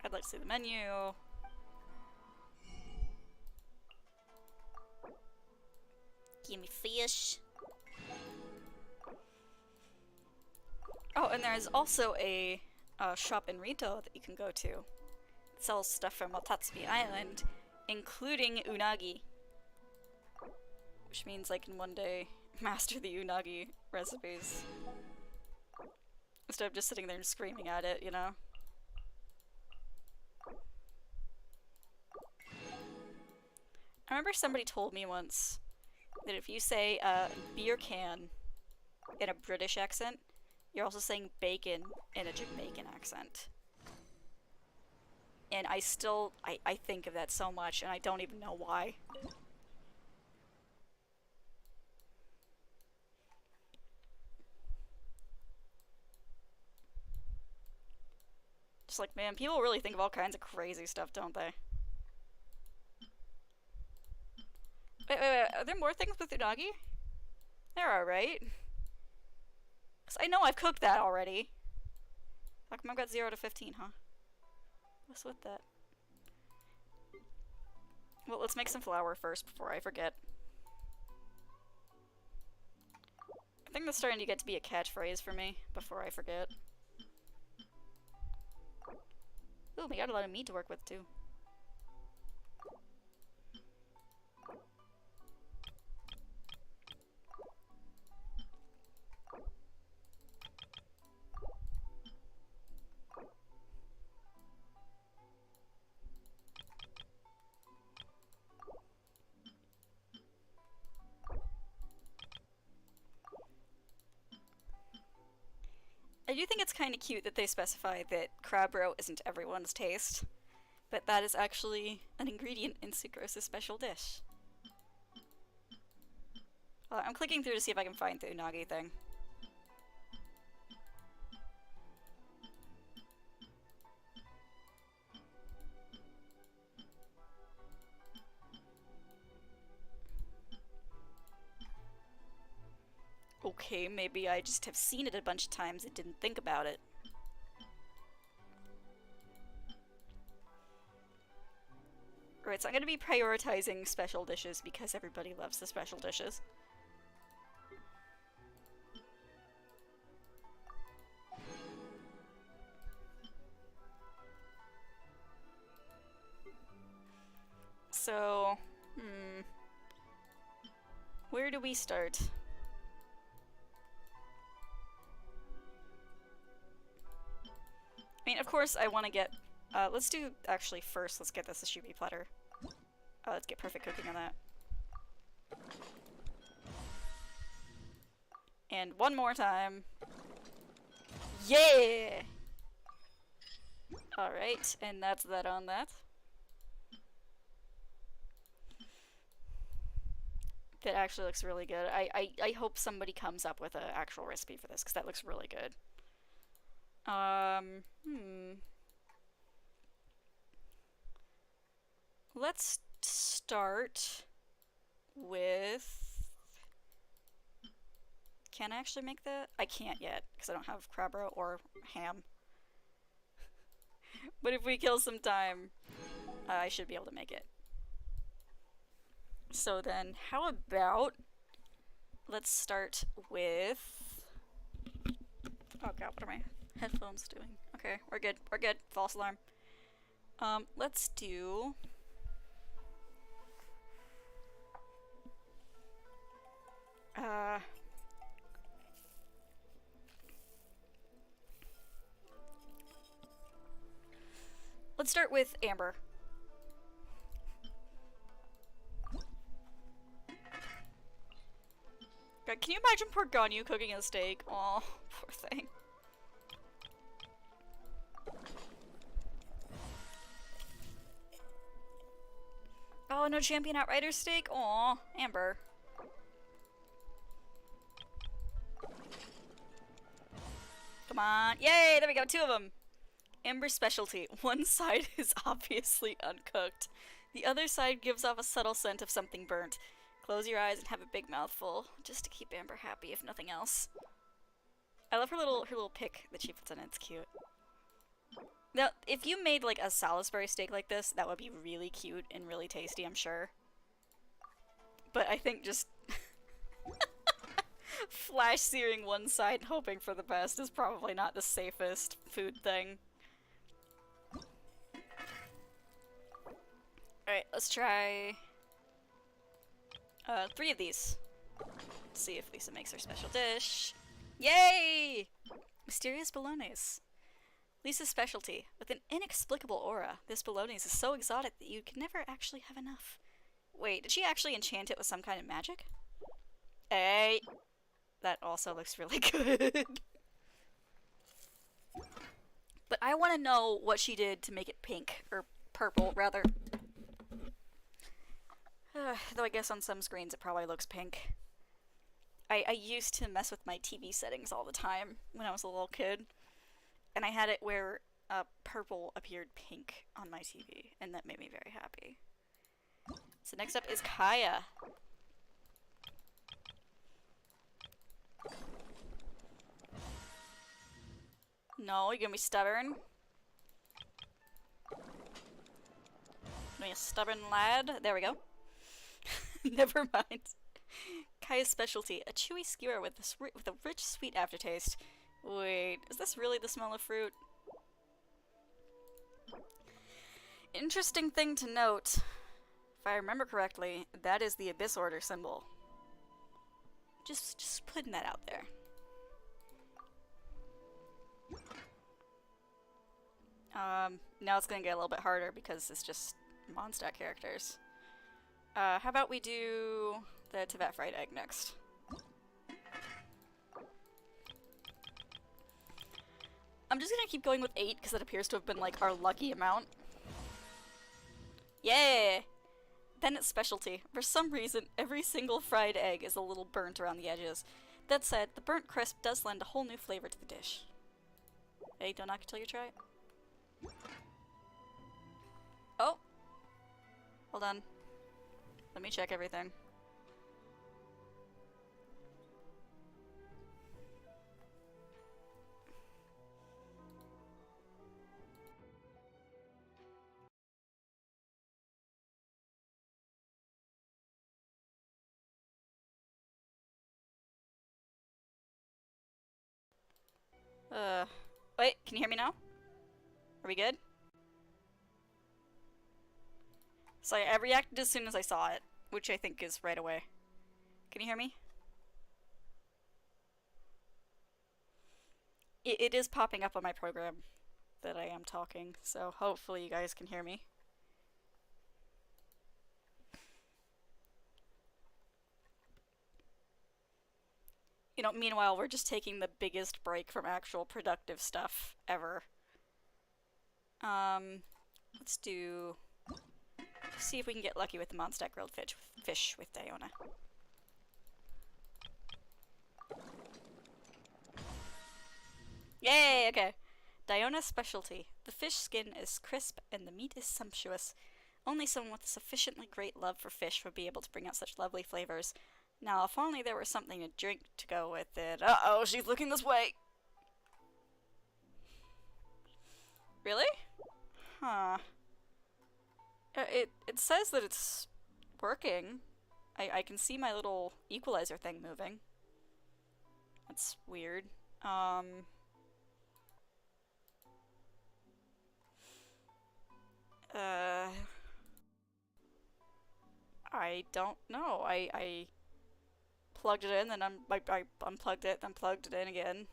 I'd like to see the menu. Give me fish. Oh, and there's also a shop in Rito that you can go to. It sells stuff from Watatsuki Island, including unagi. Which means I can one day master the unagi recipes. Instead of just sitting there and screaming at it, you know? I remember somebody told me once that if you say beer can in a British accent, you're also saying bacon in a Jamaican accent. And I still, I think of that so much, and I don't even know why. Just like, man, people really think of all kinds of crazy stuff, don't they? Wait, are there more things with unagi? There are, right? Cause I know I've cooked that already. How come I've got 0 to 15, huh? What's with that? Well, let's make some flour first before I forget. I think that's starting to get to be a catchphrase for me before I forget. Ooh, we got a lot of meat to work with, too. I do think it's kind of cute that they specify that crab roe isn't everyone's taste, but that is actually an ingredient in Sucrose's special dish. I'm clicking through to see if I can find the unagi thing. Okay, maybe I just have seen it a bunch of times and didn't think about it. Right, so I'm gonna be prioritizing special dishes because everybody loves the special dishes. So, where do we start? I mean, of course I want to get, let's do, actually first, let's get this sashimi platter. Let's get perfect cooking on that. And one more time. Yeah! Alright, and that's that on that. That actually looks really good. I hope somebody comes up with an actual recipe for this, because that looks really good. Let's start with... Can I actually make that? I can't yet, because I don't have crab roe or ham. But if we kill some time, I should be able to make it. So then, how about let's start with... Oh god, what are my headphones doing? Okay, we're good. We're good. False alarm. Let's do... Let's start with Amber. God, can you imagine poor Ganyu cooking a steak? Aw, poor thing. Oh, no champion outrider steak? Aw, Amber. Come on. Yay, there we go, 2 of them. Amber's specialty. One side is obviously uncooked. The other side gives off a subtle scent of something burnt. Close your eyes and have a big mouthful, just to keep Amber happy if nothing else. I love her little pick that she puts in it, it's cute. Now, if you made like a Salisbury steak like this, that would be really cute and really tasty, I'm sure. But I think just flash searing one side and hoping for the best is probably not the safest food thing. Alright, let's try 3 of these. Let's see if Lisa makes her special dish. Yay! Mysterious bolognese. Lisa's specialty. With an inexplicable aura, this bolognese is so exotic that you can never actually have enough. Wait, did she actually enchant it with some kind of magic? Hey! That also looks really good. But I want to know what she did to make it pink. Or purple, rather. Though I guess on some screens it probably looks pink. I used to mess with my TV settings all the time when I was a little kid. And I had it where purple appeared pink on my TV. And that made me very happy. So next up is Kaya. No, you're gonna be stubborn. Be a stubborn lad. There we go. Never mind. Kaya's specialty: a chewy skewer with a rich, sweet aftertaste. Wait, is this really the smell of fruit? Interesting thing to note. If I remember correctly, that is the Abyss Order symbol. Just putting that out there. Now it's gonna get a little bit harder because it's just Mondstadt characters. How about we do the Tibet fried egg next? I'm just gonna keep going with 8 because that appears to have been like our lucky amount. Yeah! Then it's specialty. For some reason, every single fried egg is a little burnt around the edges. That said, the burnt crisp does lend a whole new flavor to the dish. Hey, don't knock it till you try it. Oh! Hold on. Let me check everything. Wait, can you hear me now? Are we good? So I reacted as soon as I saw it, which I think is right away. Can you hear me? It is popping up on my program that I am talking, so hopefully you guys can hear me. You know, meanwhile, we're just taking the biggest break from actual productive stuff ever. Let's do... See if we can get lucky with the Mondstadt grilled fish with Diona. Yay! Okay. Diona's specialty. The fish skin is crisp and the meat is sumptuous. Only someone with a sufficiently great love for fish would be able to bring out such lovely flavors. Now, if only there was something to drink to go with it. Uh-oh, she's looking this way! Really? Huh. It says that it's working. I can see my little equalizer thing moving. That's weird. I don't know. I plugged it in, then I unplugged it, then plugged it in again.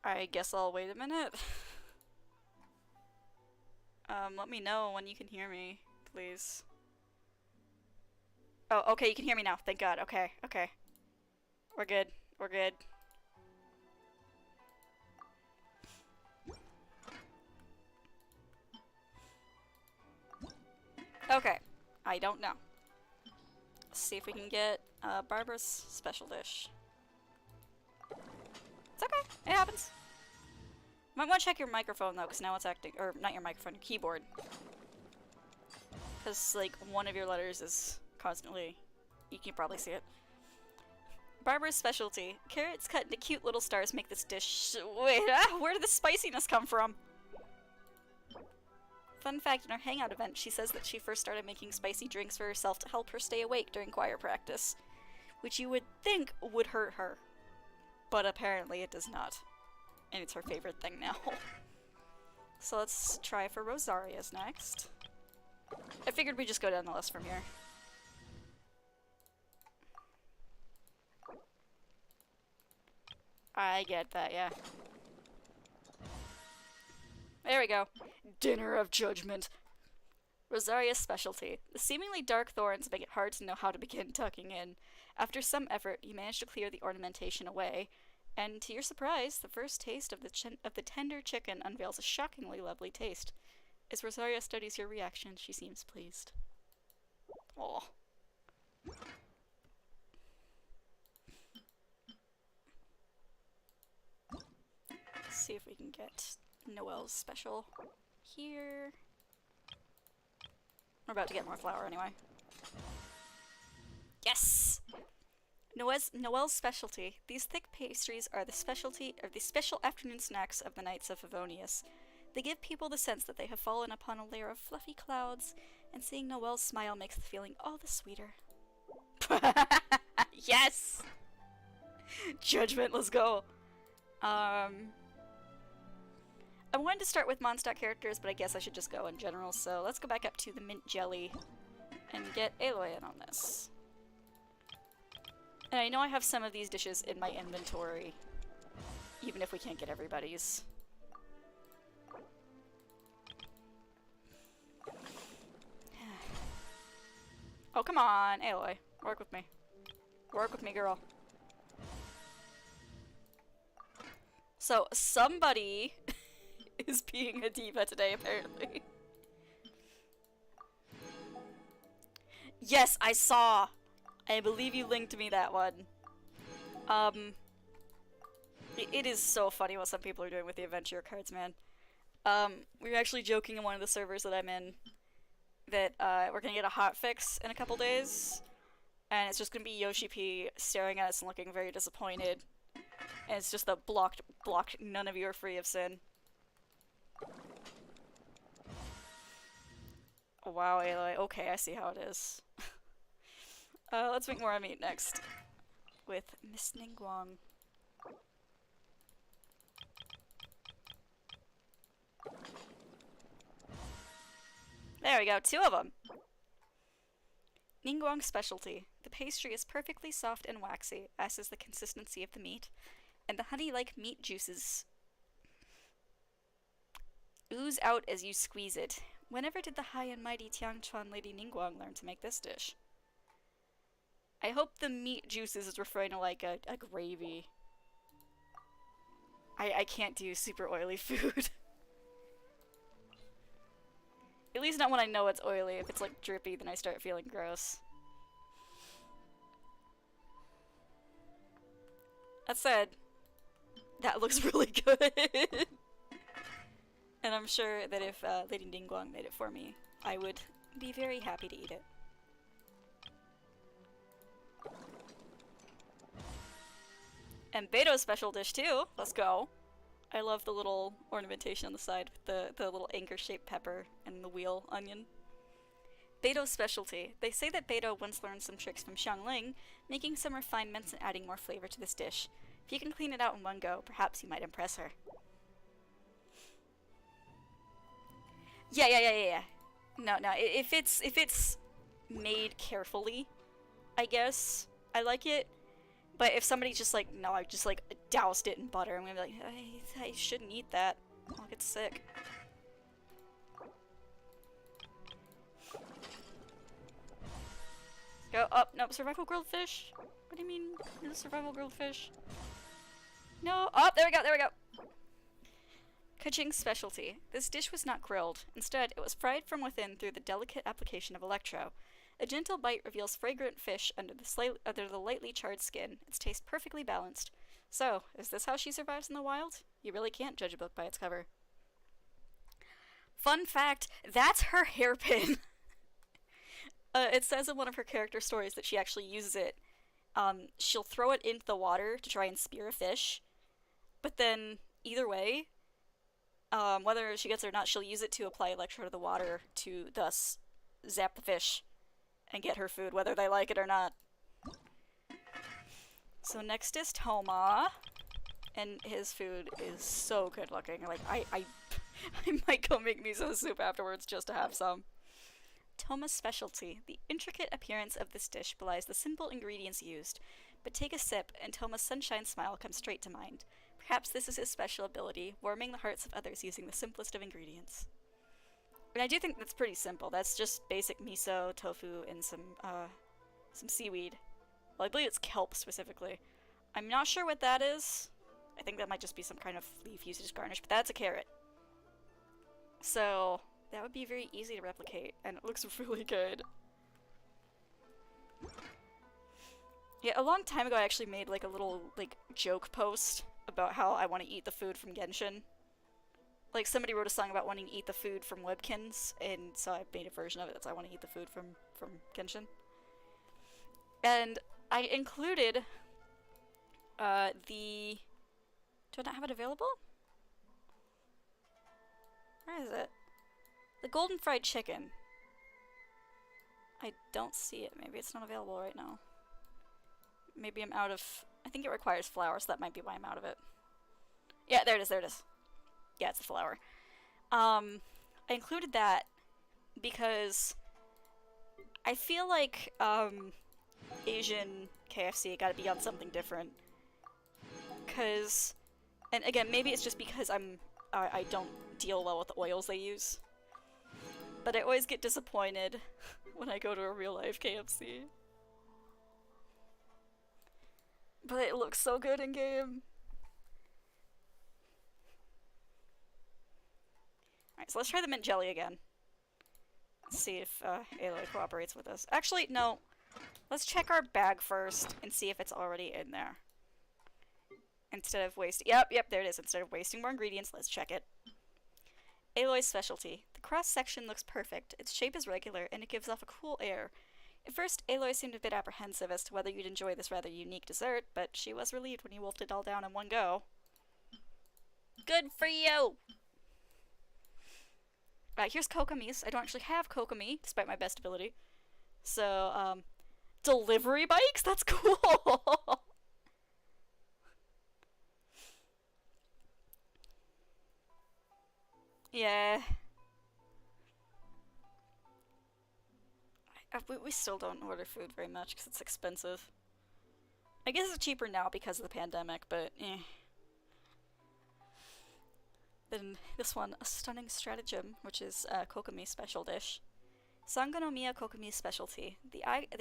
I guess I'll wait a minute. Let me know when you can hear me, please. Oh, okay, you can hear me now. Thank God. Okay, okay. We're good. We're good. Okay. I don't know. Let's see if we can get Barbara's special dish. It's okay. It happens. Might want to check your microphone though, because now it's acting, or not your microphone, your keyboard. Because, like, one of your letters is constantly, you can probably see it. Barbara's specialty. Carrots cut into cute little stars make this dish. Wait, where did the spiciness come from? Fun fact, in our hangout event, she says that she first started making spicy drinks for herself to help her stay awake during choir practice. Which you would think would hurt her. But apparently it does not. And it's her favorite thing now. So let's try for Rosaria's next. I figured we'd just go down the list from here. I get that, yeah. There we go. Dinner of Judgment. Rosaria's specialty. The seemingly dark thorns make it hard to know how to begin tucking in. After some effort, you manage to clear the ornamentation away, and to your surprise, the first taste of the tender chicken unveils a shockingly lovely taste. As Rosaria studies your reaction, she seems pleased. Aww. Let's see if we can get Noelle's special here. We're about to get more flour anyway. Yes! Noelle's specialty. These thick pastries are the special afternoon snacks of the Knights of Favonius. They give people the sense that they have fallen upon a layer of fluffy clouds, and seeing Noelle's smile makes the feeling all the sweeter. Yes! Judgment, let's go! I wanted to start with Mondstadt characters, but I guess I should just go in general, so let's go back up to the mint jelly and get Aloy in on this. And I know I have some of these dishes in my inventory, even if we can't get everybody's. Oh, come on, Aloy. Work with me. Work with me, girl. So, somebody is being a diva today, apparently. Yes, I saw! I believe you linked me that one. It is so funny what some people are doing with the adventure cards, man. We were actually joking in one of the servers that I'm in that we're gonna get a hotfix in a couple days, and it's just gonna be Yoshi P staring at us and looking very disappointed. And it's just the blocked, none of you are free of sin. Oh, wow, Aloy. Okay, I see how it is. Let's make more meat next. With Miss Ningguang. There we go, 2 of them! Ningguang's specialty. The pastry is perfectly soft and waxy, as is the consistency of the meat, and the honey-like meat juices ooze out as you squeeze it. Whenever did the high and mighty Tiangchuan Lady Ningguang learn to make this dish? I hope the meat juices is referring to like a gravy. I can't do super oily food. At least not when I know it's oily. If it's like drippy, then I start feeling gross. That said, that looks really good. And I'm sure that if Lady Ningguang made it for me, I would be very happy to eat it. And Beto's special dish too. Let's go. I love the little ornamentation on the side with the little anchor-shaped pepper and the wheel onion. Beto's specialty. They say that Beto once learned some tricks from Xiangling, making some refinements and adding more flavor to this dish. If you can clean it out in one go, perhaps you might impress her. Yeah. No. If it's made carefully, I guess I like it. But if somebody just like, no, I just like doused it in butter, I'm gonna be like, I shouldn't eat that. I'll get sick. Go up. Nope, survival grilled fish. What do you mean? Survival grilled fish? No. Oh, there we go. Kaching's specialty. This dish was not grilled. Instead, it was fried from within through the delicate application of electro. A gentle bite reveals fragrant fish under the lightly charred skin, its taste perfectly balanced. So, is this how she survives in the wild? You really can't judge a book by its cover. Fun fact, that's her hairpin! It says in one of her character stories that she actually uses it. She'll throw it into the water to try and spear a fish, but then, either way, whether she gets it or not, she'll use it to apply electro to the water to thus zap the fish and get her food, whether they like it or not. So next is Toma, and his food is so good looking. Like, I might go make miso soup afterwards just to have some. Toma's specialty. The intricate appearance of this dish belies the simple ingredients used, but take a sip and Toma's sunshine smile comes straight to mind. Perhaps this is his special ability, warming the hearts of others using the simplest of ingredients. And I do think that's pretty simple. That's just basic miso, tofu, and some seaweed. Well, I believe it's kelp specifically. I'm not sure what that is. I think that might just be some kind of leaf used as garnish, but that's a carrot. So that would be very easy to replicate, and it looks really good. Yeah, a long time ago I actually made like a little like joke post about how I want to eat the food from Genshin. Like somebody wrote a song about wanting to eat the food from Webkins, and so I made a version of it that's I want to eat the food from Genshin. And I included the... Do I not have it available? Where is it? The golden fried chicken. I don't see it. Maybe it's not available right now. Maybe I'm out of... I think it requires flour, so that might be why I'm out of it. Yeah, there it is, Yeah, it's the flour. I included that because I feel like Asian KFC gotta be on something different. Cause, and again, maybe it's just because I don't deal well with the oils they use. But I always get disappointed when I go to a real life KFC. But it looks so good in game. Alright, so let's try the mint jelly again. Let's see if Aloy cooperates with us. Actually, no. Let's check our bag first and see if it's already in there. Instead of wasting... Yep, there it is. Instead of wasting more ingredients, let's check it. Aloy's specialty. The cross-section looks perfect. Its shape is regular, and it gives off a cool air. At first, Aloy seemed a bit apprehensive as to whether you'd enjoy this rather unique dessert, but she was relieved when you wolfed it all down in one go. Good for you! Right, here's Kokomi's. I don't actually have Kokomi, despite my best ability. So, delivery bikes? That's cool! Yeah. We still don't order food very much because it's expensive. I guess it's cheaper now because of the pandemic, but eh. Then this one, a stunning stratagem, which is Kokomi's special dish. Sangonomiya Kokomi's specialty. The egg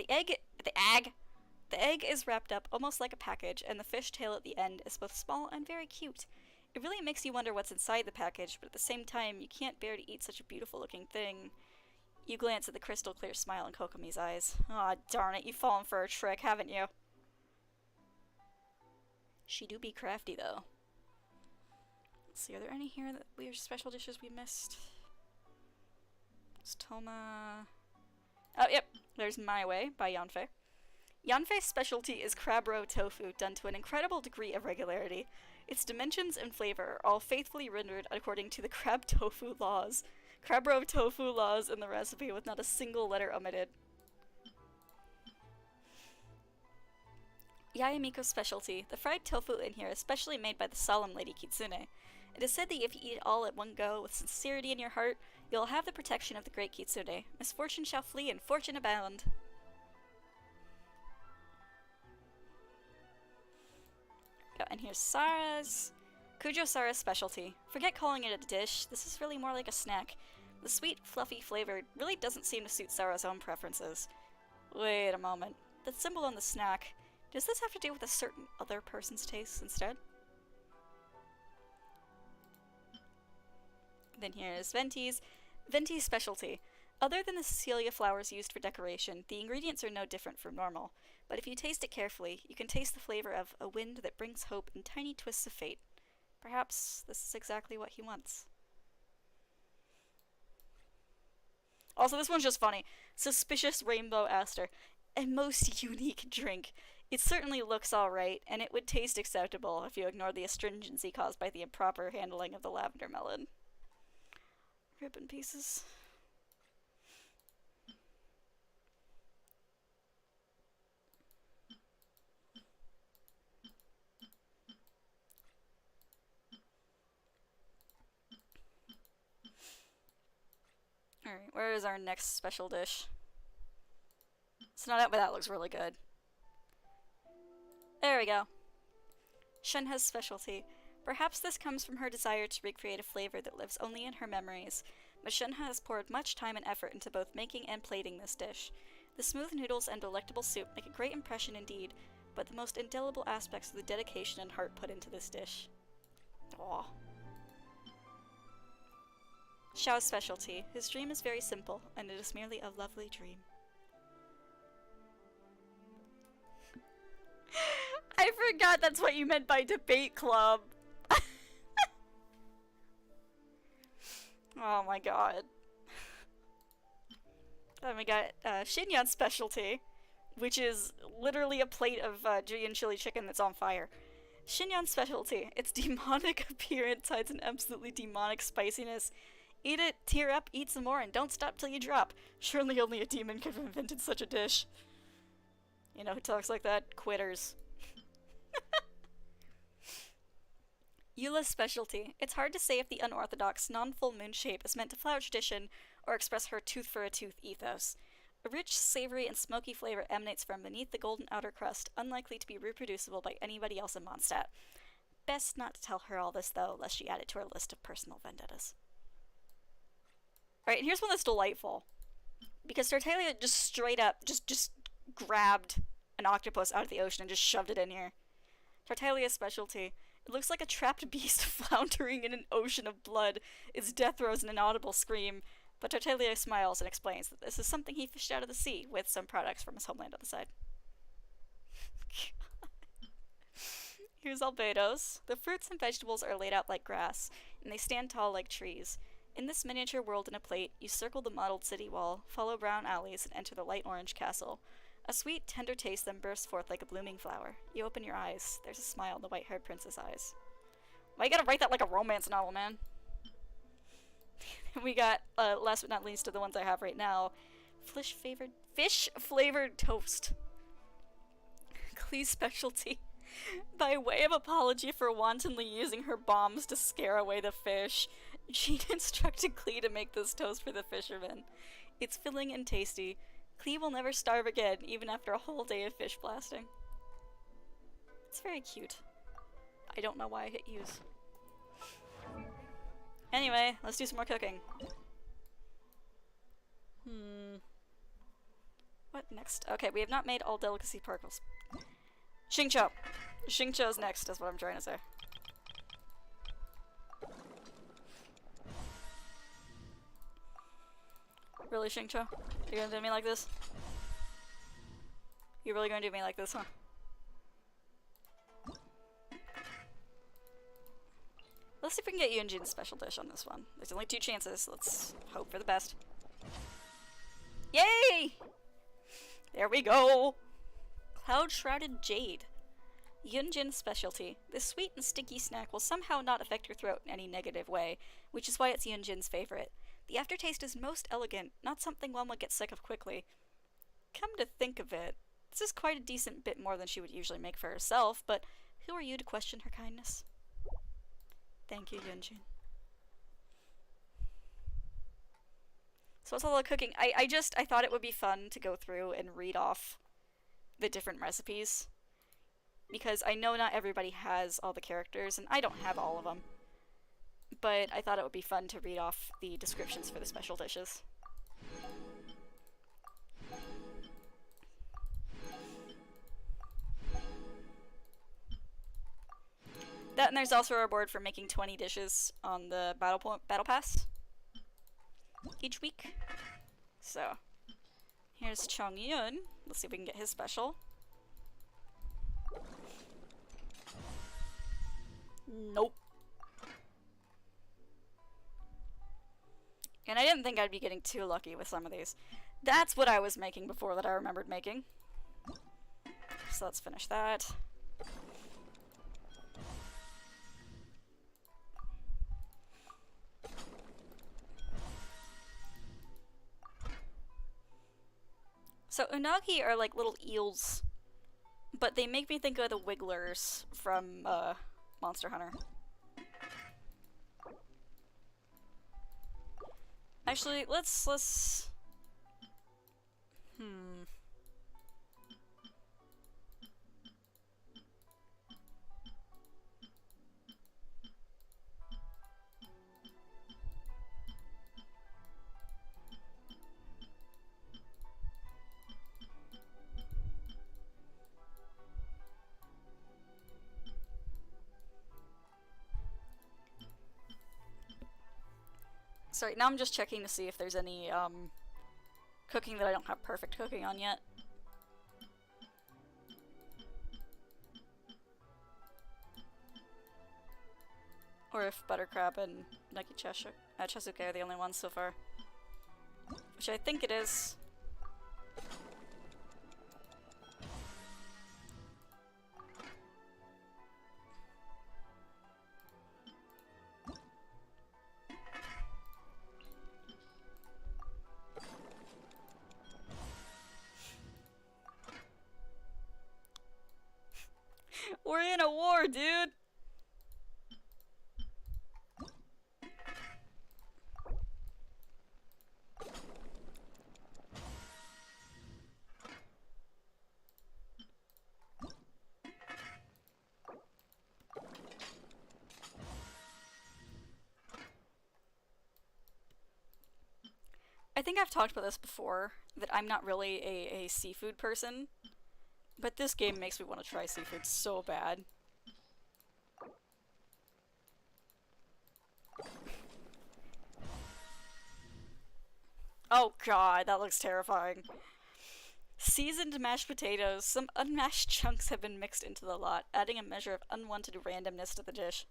is wrapped up almost like a package, and the fish tail at the end is both small and very cute. It really makes you wonder what's inside the package, but at the same time, you can't bear to eat such a beautiful looking thing. You glance at the crystal clear smile in Kokomi's eyes. Aw, darn it, you've fallen for a trick, haven't you? She do be crafty, though. Let's see, are there any here that weird special dishes we missed? It's Toma... Oh, yep, there's My Way by Yanfei. Yanfei's specialty is crab roe tofu, done to an incredible degree of regularity. Its dimensions and flavor are all faithfully rendered according to the crab roe tofu laws in the recipe, with not a single letter omitted. Yayamiko's specialty. The fried tofu in here is specially made by the solemn Lady Kitsune. It is said that if you eat it all at one go with sincerity in your heart, you'll have the protection of the great Kitsune. Misfortune shall flee and fortune abound. And here's Sara's. Kujo Sara's specialty. Forget calling it a dish, this is really more like a snack. The sweet, fluffy flavor really doesn't seem to suit Sara's own preferences. Wait a moment. The symbol on the snack, does this have to do with a certain other person's tastes instead? Then here's Venti's. Venti's specialty. Other than the Cecilia flowers used for decoration, the ingredients are no different from normal. But if you taste it carefully, you can taste the flavor of a wind that brings hope in tiny twists of fate. Perhaps this is exactly what he wants. Also, this one's just funny. Suspicious rainbow aster. A most unique drink. It certainly looks alright, and it would taste acceptable if you ignore the astringency caused by the improper handling of the lavender melon. Ribbon pieces. Alright, where is our next special dish? It's not out, but that looks really good. There we go. Shunha's specialty. Perhaps this comes from her desire to recreate a flavor that lives only in her memories, but Shunha has poured much time and effort into both making and plating this dish. The smooth noodles and delectable soup make a great impression indeed, but the most indelible aspects of the dedication and heart put into this dish. Aww. Xiao's specialty. His dream is very simple, and it is merely a lovely dream. I forgot that's what you meant by debate club. Oh my god. Then we got Shinyan's specialty, which is literally a plate of Julian chili chicken that's on fire. Shinyan's specialty. Its demonic appearance hides an absolutely demonic spiciness. Eat it, tear up, eat some more, and don't stop till you drop. Surely only a demon could have invented such a dish. You know who talks like that? Quitters. Eula's specialty. It's hard to say if the unorthodox, non-full moon shape is meant to flower tradition or express her tooth-for-a-tooth ethos. A rich, savory, and smoky flavor emanates from beneath the golden outer crust, unlikely to be reproducible by anybody else in Mondstadt. Best not to tell her all this, though, lest she add it to her list of personal vendettas. Alright, and here's one that's delightful. Because Tartaglia just straight up just grabbed an octopus out of the ocean and just shoved it in here. Tartaglia's specialty. It looks like a trapped beast floundering in an ocean of blood. Its death throws an inaudible scream, but Tartaglia smiles and explains that this is something he fished out of the sea, with some products from his homeland on the side. Here's Albedo's. The fruits and vegetables are laid out like grass, and they stand tall like trees. In this miniature world in a plate, you circle the mottled city wall, follow brown alleys, and enter the light orange castle. A sweet, tender taste then bursts forth like a blooming flower. You open your eyes. There's a smile in the white-haired prince's eyes. Why you gotta write that like a romance novel, man? We got, last but not least, of the ones I have right now, fish-flavored toast. Klee's specialty. By way of apology for wantonly using her bombs to scare away the fish, Jean instructed Klee to make this toast for the fishermen. It's filling and tasty. Klee will never starve again, even after a whole day of fish blasting. It's very cute. I don't know why I hit use. Anyway, let's do some more cooking. What next? Okay, we have not made all delicacy parcels. Xingqiu. Xingqiu's next, is what I'm trying to say. Really, Xingqiu? You're gonna do me like this? You're really gonna do me like this, huh? Let's see if we can get Yunjin's special dish on this one. There's only 2 chances. Let's hope for the best. Yay! There we go! Cloud-shrouded jade. Yunjin's specialty. This sweet and sticky snack will somehow not affect your throat in any negative way, which is why it's Yunjin's favorite. The aftertaste is most elegant, not something one would get sick of quickly. Come to think of it, this is quite a decent bit more than she would usually make for herself, but who are you to question her kindness? Thank you, Yunjin. So it's all the cooking. I thought it would be fun to go through and read off the different recipes. Because I know not everybody has all the characters, and I don't have all of them. But I thought it would be fun to read off the descriptions for the special dishes. That, and there's also a reward for making 20 dishes on the battle pass each week. So, here's Chong Yun. Let's see if we can get his special. Nope. And I didn't think I'd be getting too lucky with some of these. That's what I was making before that I remembered making. So let's finish that. So unagi are like little eels, but they make me think of the wigglers from Monster Hunter. Actually, let's sorry, now I'm just checking to see if there's any cooking that I don't have perfect cooking on yet. Or if Buttercrab and Nucky Chasuke are the only ones so far. Which I think it is. We're in a war, dude! I think I've talked about this before, that I'm not really a seafood person. But this game makes me want to try seafood so bad. Oh god, that looks terrifying. Seasoned mashed potatoes. Some unmashed chunks have been mixed into the lot, adding a measure of unwanted randomness to the dish.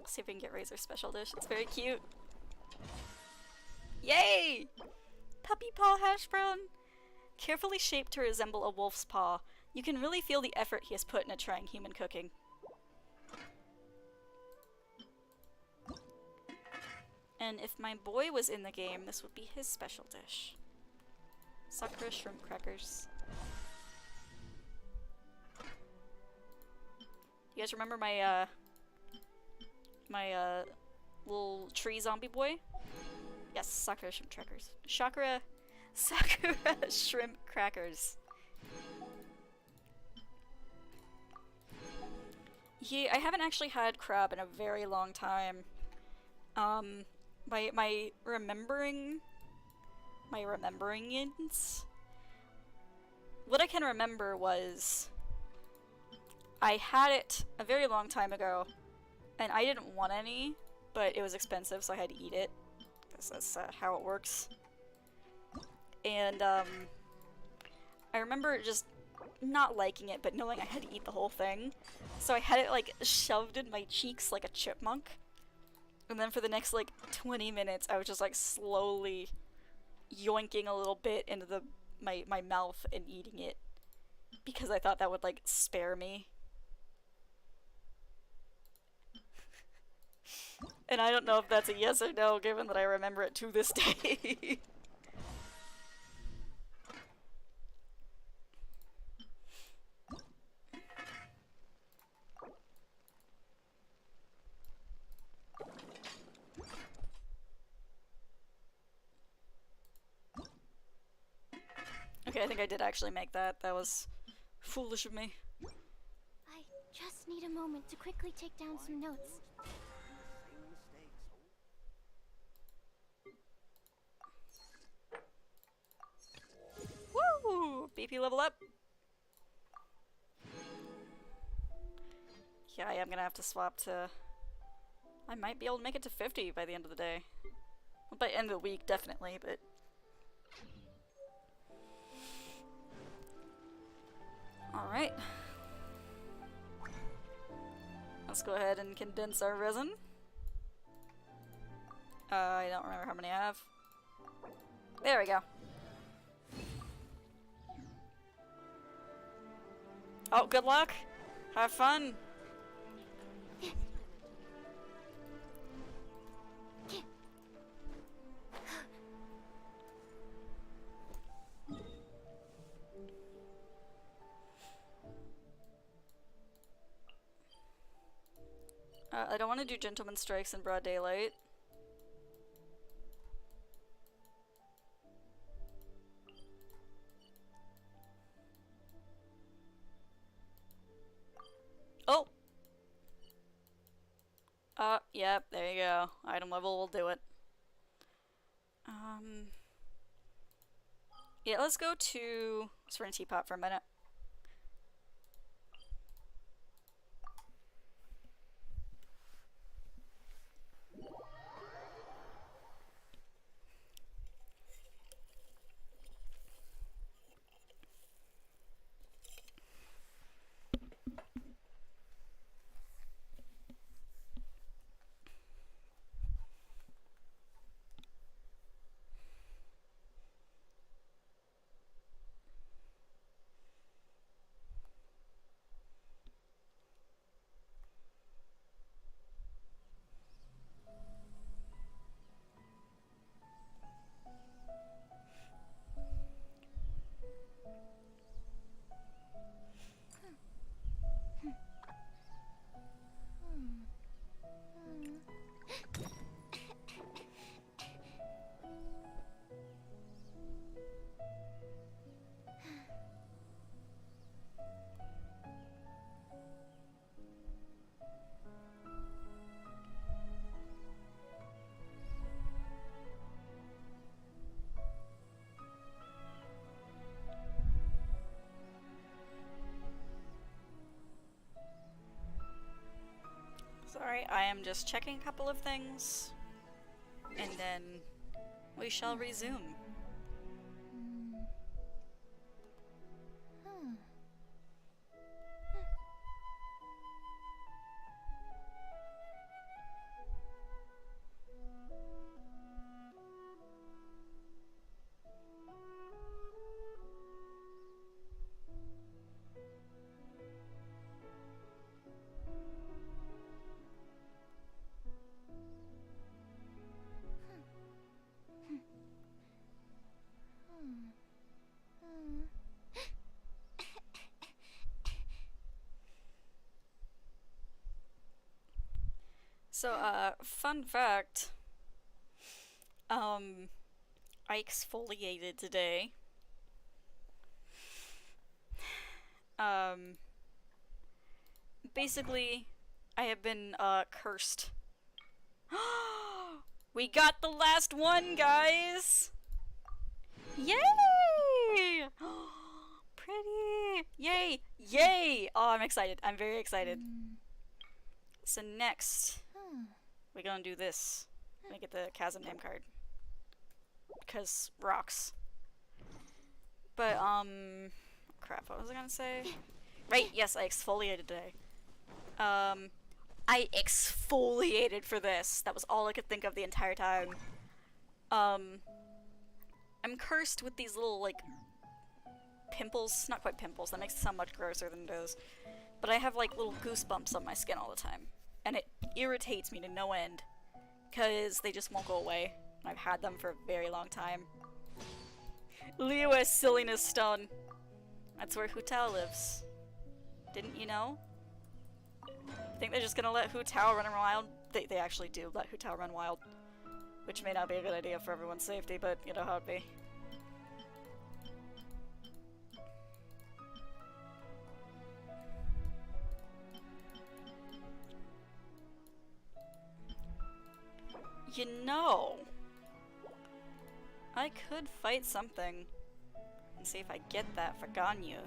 See if we can get Razor's special dish. It's very cute. Yay! Puppy paw hash brown. Carefully shaped to resemble a wolf's paw. You can really feel the effort he has put into trying human cooking. And if my boy was in the game, this would be his special dish. Sakura shrimp crackers. You guys remember my little tree zombie boy? Yes, Sakura shrimp crackers. Sakura shrimp crackers. I haven't actually had crab in a very long time. My rememberingins. What I can remember was I had it a very long time ago, and I didn't want any, but it was expensive, so I had to eat it. Because that's how it works. And I remember just not liking it, but knowing I had to eat the whole thing. So I had it like shoved in my cheeks like a chipmunk. And then for the next like 20 minutes I was just like slowly yoinking a little bit into my mouth and eating it. Because I thought that would like spare me. And I don't know if that's a yes or no, given that I remember it to this day. Okay, I think I did actually make that. That was foolish of me. I just need a moment to quickly take down some notes. Woo! BP level up. Yeah, I am gonna have to swap to... I might be able to make it to 50 by the end of the day. Well, by the end of the week, definitely, but... Alright. Let's go ahead and condense our resin. I don't remember how many I have. There we go. Oh, good luck! Have fun! I don't want to do gentleman strikes in broad daylight. Oh! Yep, there you go. Item level will do it. Yeah, let's go to Serenity Teapot for a minute. Sorry, I am just checking a couple of things, and then we shall resume. So, fun fact, I exfoliated today. Basically, I have been, cursed. We got the last one, guys! Yay! Pretty! Yay! Yay! Oh, I'm excited. I'm very excited. So next, we're gonna do this. Let me get the Chasm name card. Because rocks. But, crap, what was I gonna say? Right, yes, I exfoliated today. I exfoliated for this. That was all I could think of the entire time. I'm cursed with these little, like, pimples. Not quite pimples, that makes it sound much grosser than it is. But I have, like, little goosebumps on my skin all the time. And it irritates me to no end. Because they just won't go away. I've had them for a very long time. Liyue's Silliness Stone. That's where Hu Tao lives. Didn't you know? Think they're just gonna let Hu Tao run wild? They actually do let Hu Tao run wild. Which may not be a good idea for everyone's safety, but you know how it be. You know, I could fight something and see if I get that for Ganyu.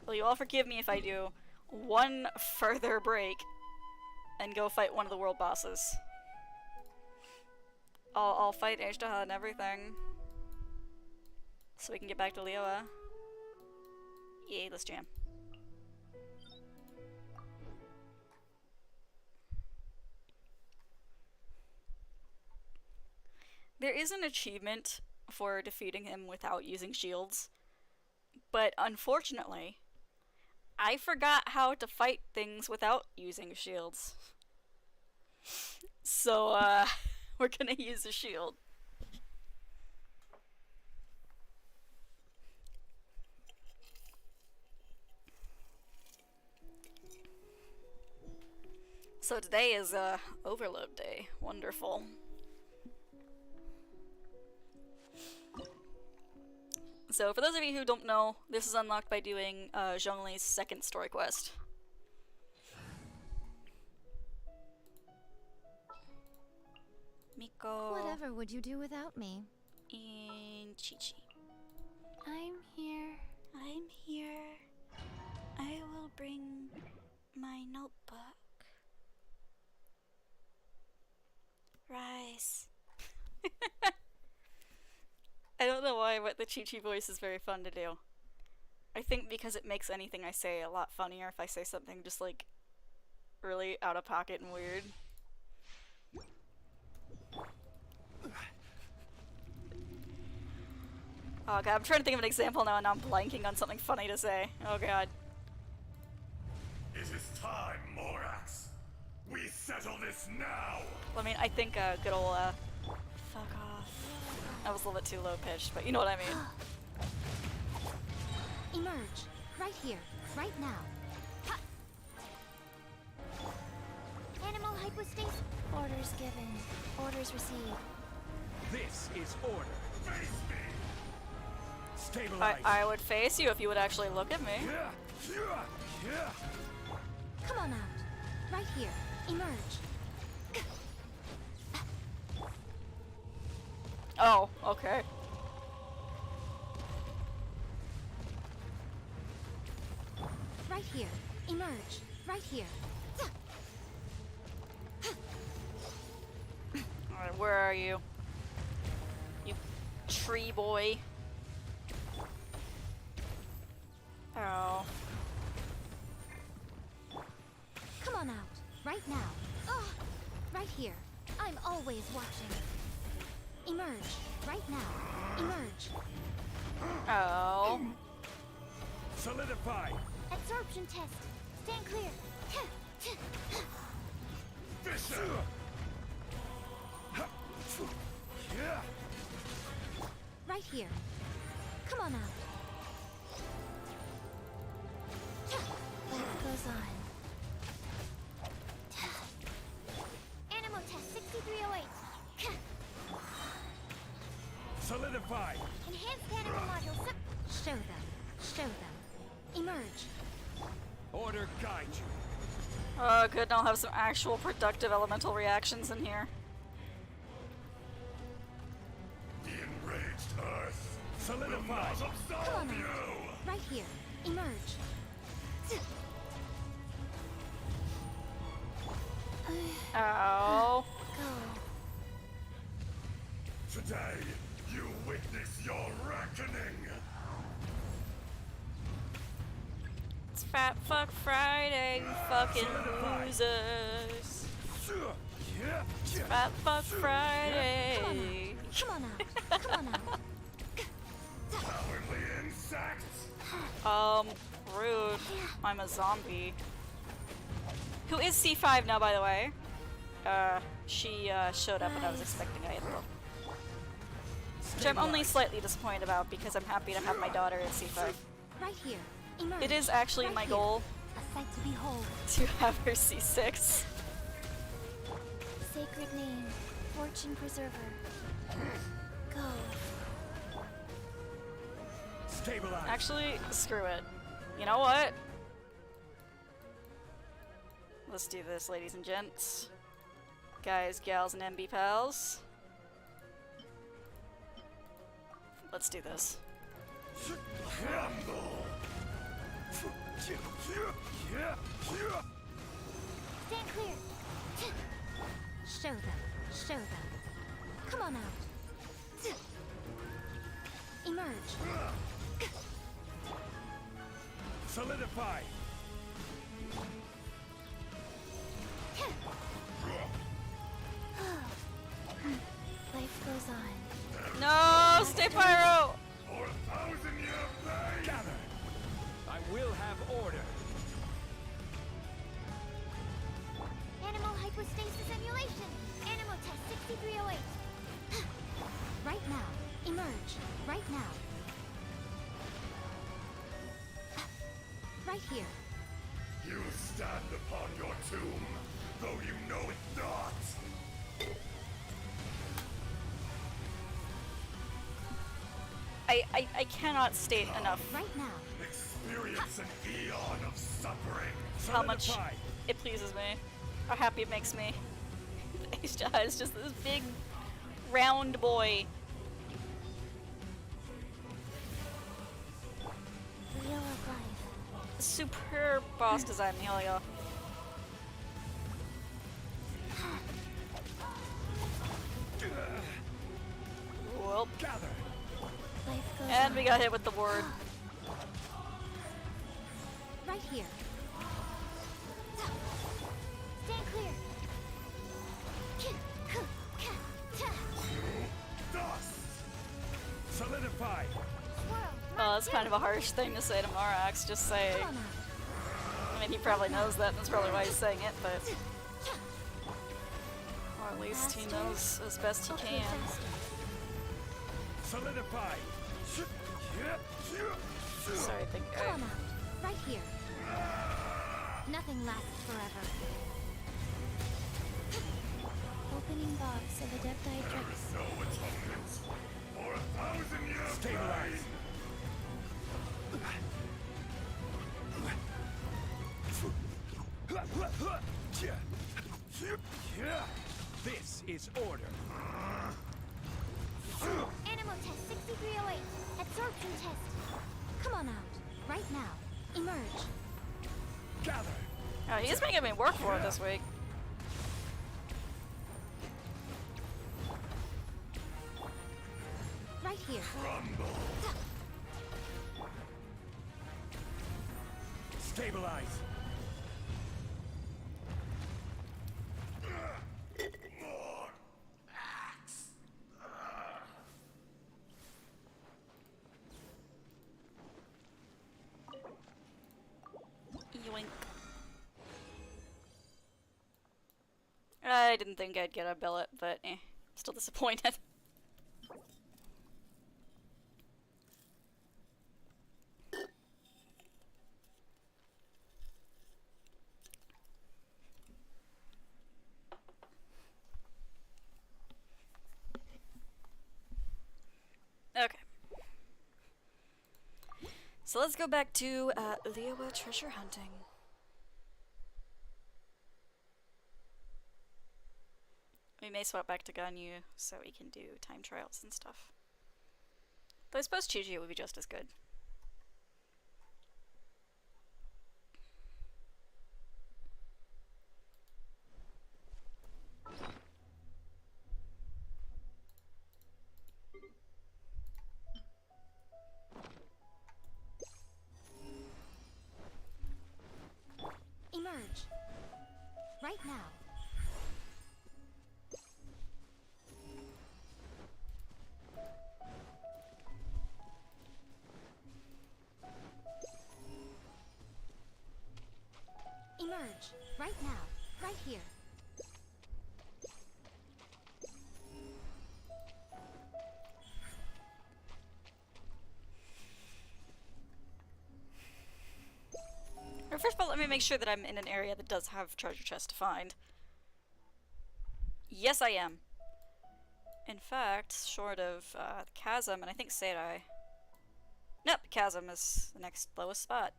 Will you all forgive me if I do one further break and go fight one of the world bosses? I'll fight Ashtaha and everything so we can get back to Liyue. Yay, let's jam. There is an achievement for defeating him without using shields, but unfortunately, I forgot how to fight things without using shields. So, we're gonna use a shield. So today is, Overload Day. Wonderful. So, for those of you who don't know, this is unlocked by doing Zhongli's second story quest. Miko Whatever would you do without me? and Chi-Chi. I'm here. I'm here. I will bring my notebook. Rice. I don't know why, but the Chi-Chi voice is very fun to do. I think because it makes anything I say a lot funnier if I say something just, like, really out of pocket and weird. Oh god, I'm trying to think of an example now and I'm blanking on something funny to say. Oh god. It is time, Morax. We settle this now. Well, I mean, I think good ol' fuck off. That was a little bit too low pitched, but you know what I mean. Emerge. Right here. Right now. Ha! Animal hypostasis. Orders given. Orders received. This is order. Face me. Stabilize. I would face you if you would actually look at me. Come on out. Right here. Emerge. Oh, okay. Right here. Emerge. Right here. Alright, where are you? You tree boy. Oh. Come on out. Right now. Oh, right here. I'm always watching. Emerge. Right now. Emerge. Oh. Solidify. Absorption test. Stand clear. Fisher. Right here. Come on out. Life goes on. Animal test 6308. Solidify. Enhanced animal module. Show them. Show them. Emerge. Order guide you. Oh, good, and I'll have some actual productive elemental reactions in here. The enraged earth. Solidify. Come on out. Right here. Emerge. Oh. Go. Today, you witness your reckoning. Fat fuck Friday, you fucking losers. Fat fuck Friday. Come on out. Come on out. Cowardly insects! Rude. I'm a zombie. Who is C5 now, by the way? She showed up and I was expecting a little. Which I'm only slightly disappointed about because I'm happy to have my daughter at C5. Right here. Emerge. It is actually Right my here. goal A sight to behold. to have her C6. Sacred name. Fortune preserver. Go. Stabilize! Actually, screw it. You know what? Let's do this, ladies and gents. Guys, gals, and MB pals. Let's do this. Crumble! Stand clear. Show them. Show them. Come on out. Emerge. Solidify! Life goes on. No! Stay pyro! For 1,000-year pain! Gather! I will have order. Animal hypostasis emulation. Animal test 6308. Right now. Emerge. Right now. Right here. You stand upon your tomb, though you know it not. I cannot state enough Right now. Experience an eon of suffering. how much Solidify. it pleases me. How happy it makes me. Aisha is just this big, round boy. Wheel of life. Superb boss design, Helio. Well, Gather. Life goes and on. we got hit with the ward. Right here. Stand clear. Dust. Solidify. Oh, that's kind of a harsh thing to say to Marax. Just say. Come on out. I mean, he probably knows that, and that's probably why he's saying it, but. Or at least he knows as best he Okay, can. faster. Solidify. Sorry, I think. Come on out. Right here. Nothing lasts forever. Opening box of Adepti Drex. No atonement. For 1,000 years. Stabilize. This is order. Animal test 6308. Absorption test. Come on out. Right now. Emerge. Gather. Oh, he's making me work for it this week. Right here. Rumble. Stabilize. More axe. Yoink. I didn't think I'd get a billet, but still disappointed. Okay. So let's go back to Liyue treasure hunting. We may swap back to Ganyu so we can do time trials and stuff. Though I suppose Chiji would be just as good. right now. Emerge, right now, right here. Or first of all, let me make sure that I'm in an area that does have treasure chests to find. Yes, I am. In fact, short of the chasm, and I think Serai. Nope, chasm is the next lowest spot.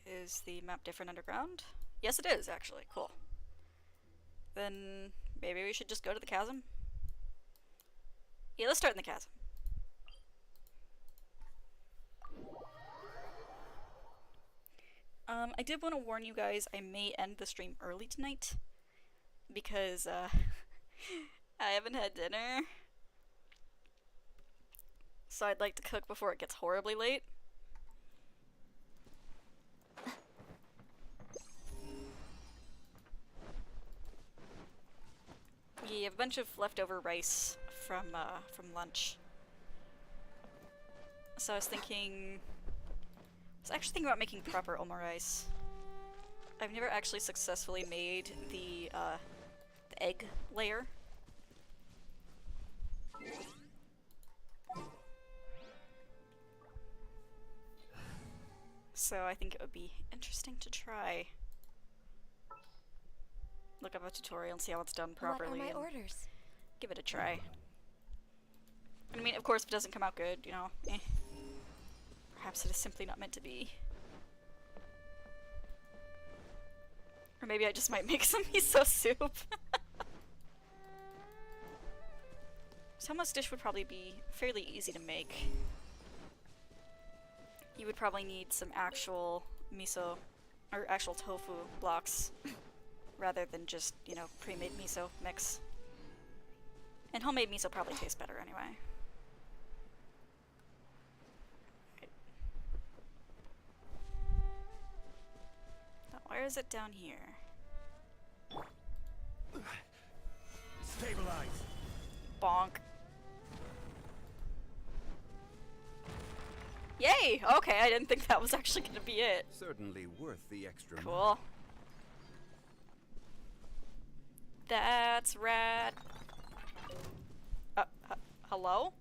Is the map different underground? Yes, it is, actually. Cool. Then maybe we should just go to the chasm? Yeah, let's start in the chasm. I did want to warn you guys, I may end the stream early tonight. Because, I haven't had dinner. So I'd like to cook before it gets horribly late. We have a bunch of leftover rice from lunch. So I was actually thinking about making proper omurice. I've never actually successfully made the egg layer. So I think it would be interesting to try. Look up a tutorial and see how it's done properly. What are my orders? Give it a try. I mean, of course, if it doesn't come out good, you know, eh. Perhaps it is simply not meant to be. Or maybe I just might make some miso soup. Soma's dish would probably be fairly easy to make. You would probably need some actual miso, or actual tofu blocks, rather than just, you know, pre-made miso mix. And homemade miso probably tastes better anyway. Now, where is it down here? Stabilize. Bonk. Yay! Okay, I didn't think that was actually gonna be it. Certainly worth the extra money. Cool. That's rad. Hello?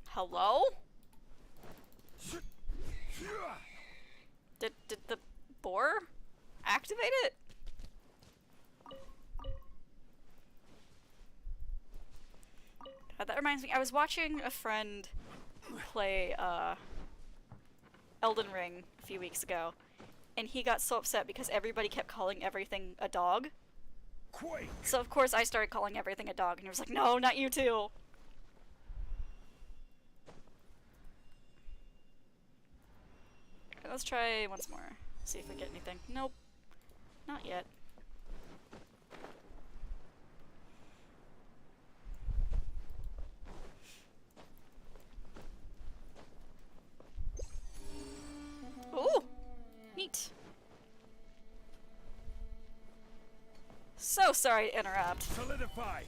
Hello? Did the boar activate it? That reminds me, I was watching a friend play Elden Ring a few weeks ago, and he got so upset because everybody kept calling everything a dog. Quake. So of course I started calling everything a dog, and he was like, no, not you too. Okay, let's try once more. See if we get anything. Nope. Not yet. Ooh! Neat. So sorry to interrupt. Solidify.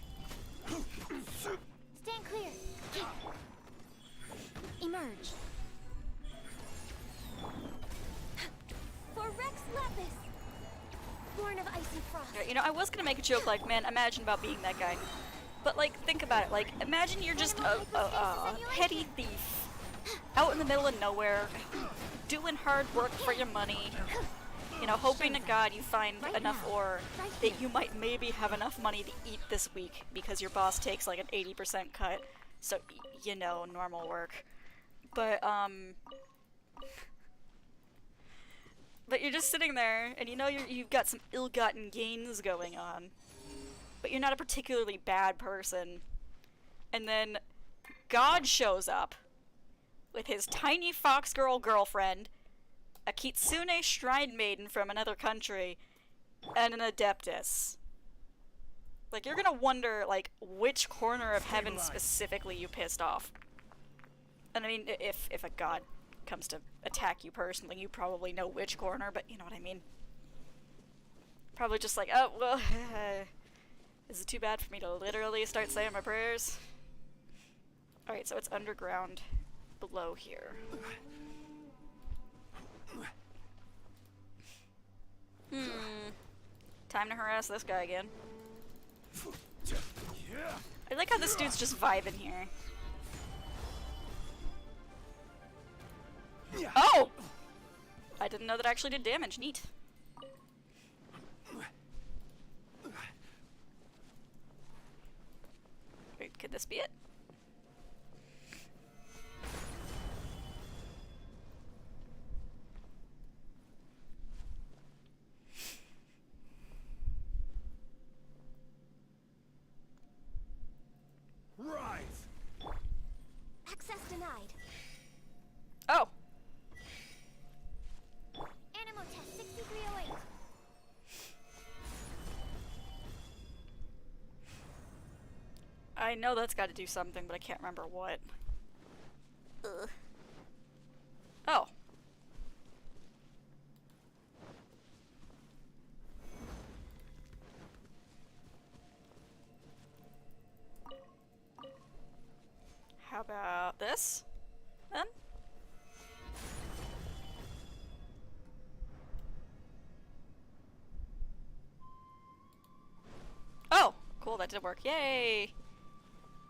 Stand clear. Emerge. For Rex Lapis. Born of icy frost. Yeah, you know, I was gonna make a joke like, man, imagine about being that guy. But, like, think about it. Like, imagine you're just a petty thief out in the middle of nowhere, doing hard work for your money, you know, hoping to God you find enough ore that you might maybe have enough money to eat this week because your boss takes like an 80% cut. So, you know, normal work. But you're just sitting there and you know you've got some ill-gotten gains going on. But you're not a particularly bad person. And then God shows up with his tiny fox girl girlfriend, a kitsune shrine maiden from another country, and an adeptus. Like, you're gonna wonder, like, which corner of heaven specifically you pissed off. And I mean, if a god comes to attack you personally, you probably know which corner, but you know what I mean. Probably just like, oh, well, is it too bad for me to literally start saying my prayers? Alright, so it's underground below here. Time to harass this guy again. I like how this dude's just vibing here. Oh! I didn't know that actually did damage. Neat. Wait, could this be it? Rise! Access denied. Oh! Animal test 6308. I know that's got to do something, but I can't remember what. Ugh. Oh. How about this, then? Oh, cool, that did work. Yay!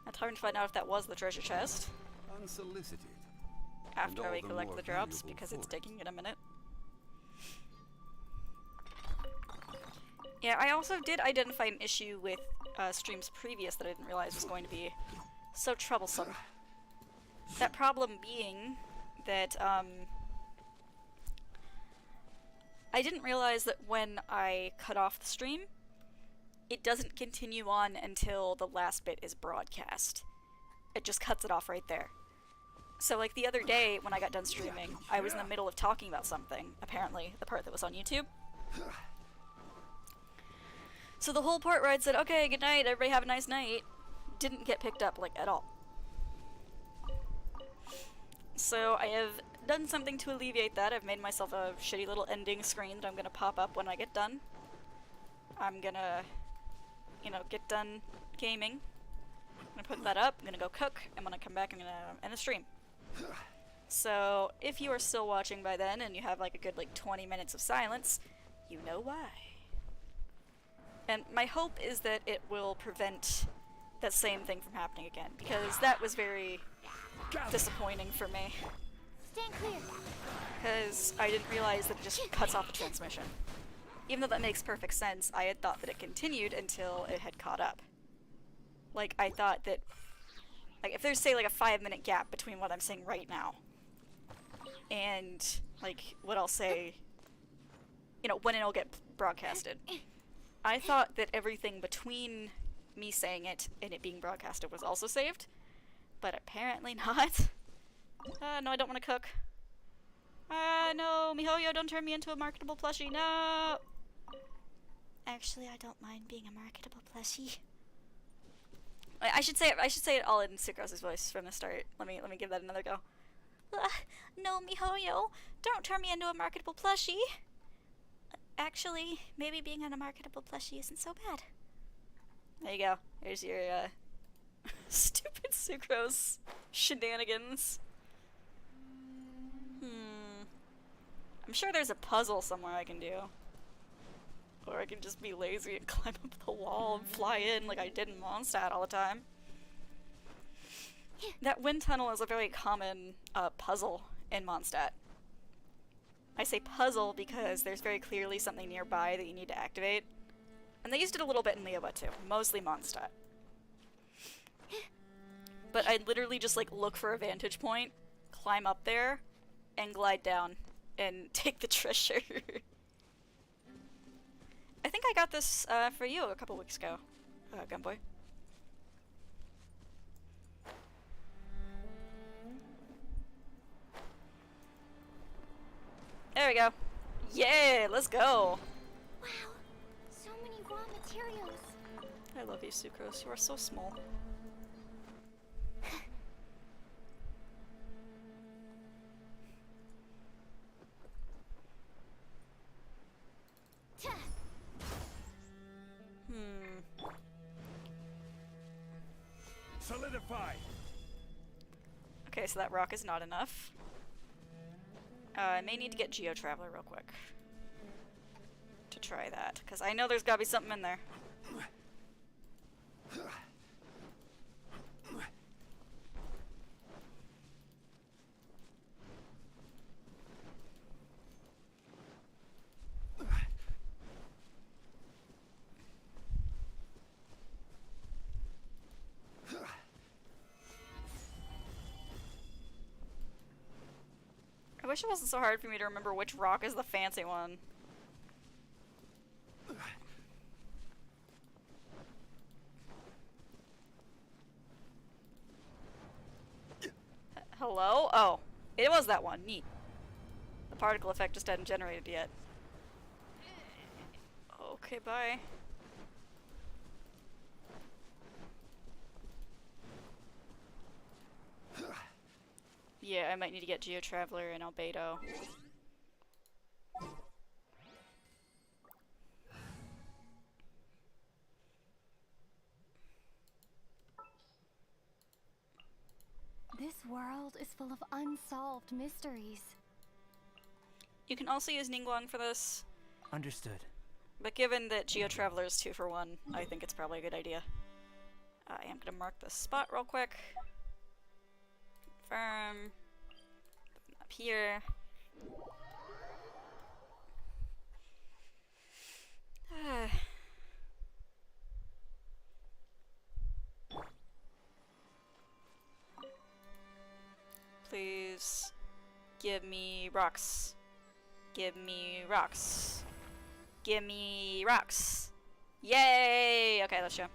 Now time to find out if that was the treasure chest. Unsolicited. After all we the collect more the drops, valuable because it's for it. taking it a minute. Yeah, I also did identify an issue with streams previous that I didn't realize was going to be so troublesome. That problem being that, I didn't realize that when I cut off the stream, it doesn't continue on until the last bit is broadcast. It just cuts it off right there. So, like, the other day, when I got done streaming, I was in the middle of talking about something, apparently, the part that was on YouTube. So the whole part where I'd said, okay, good night, everybody have a nice night, didn't get picked up, like, at all. So I have done something to alleviate that. I've made myself a shitty little ending screen that I'm gonna pop up when I get done. I'm gonna, you know, get done gaming. I'm gonna put that up, I'm gonna go cook, and when I come back I'm gonna end a stream. So, if you are still watching by then, and you have like a good like 20 minutes of silence, you know why. And my hope is that it will prevent that same thing from happening again, because that was very disappointing for me. Stand clear. Because I didn't realize that it just cuts off the transmission. Even though that makes perfect sense, I had thought that it continued until it had caught up. Like, I thought that, like, if there's, say, like a 5-minute gap between what I'm saying right now and, like, what I'll say, you know, when it'll get broadcasted, I thought that everything between me saying it and it being broadcasted was also saved, but apparently not. No, I don't want to cook. No, MiHoYo, don't turn me into a marketable plushie, no! Actually, I don't mind being a marketable plushie. I should say it all in Sucrose's voice from the start. Let me give that another go. No, MiHoYo, don't turn me into a marketable plushie. Actually, maybe being on a marketable plushie isn't so bad. There you go. Here's your stupid Sucrose shenanigans. I'm sure there's a puzzle somewhere I can do. Or I can just be lazy and climb up the wall and fly in like I did in Mondstadt all the time. That wind tunnel is a very common puzzle in Mondstadt. I say puzzle because there's very clearly something nearby that you need to activate. And they used it a little bit in Leoba too, mostly Mondstadt. But I'd literally just like look for a vantage point, climb up there, and glide down, and take the treasure. I think I got this for you a couple weeks ago, Gunboy. There we go. Yeah, let's go. Wow, so many raw materials. I love you, Sucrose. You are so small. Solidify. Okay, so that rock is not enough. I may need to get Geo Traveler real quick to try that, because I know there's gotta be something in there. I wish it wasn't so hard for me to remember which rock is the fancy one. Hello? Oh, it was that one. Neat. The particle effect just hadn't generated yet. Okay, bye. Yeah, I might need to get Geo Traveler and Albedo. This world is full of unsolved mysteries. You can also use Ningguang for this, Understood. but given that Geo Traveler is 2 for 1, I think it's probably a good idea. I am gonna mark this spot real quick. Confirm. Up here. Please give me rocks. Give me rocks. Give me rocks. Yay! Okay, let's show.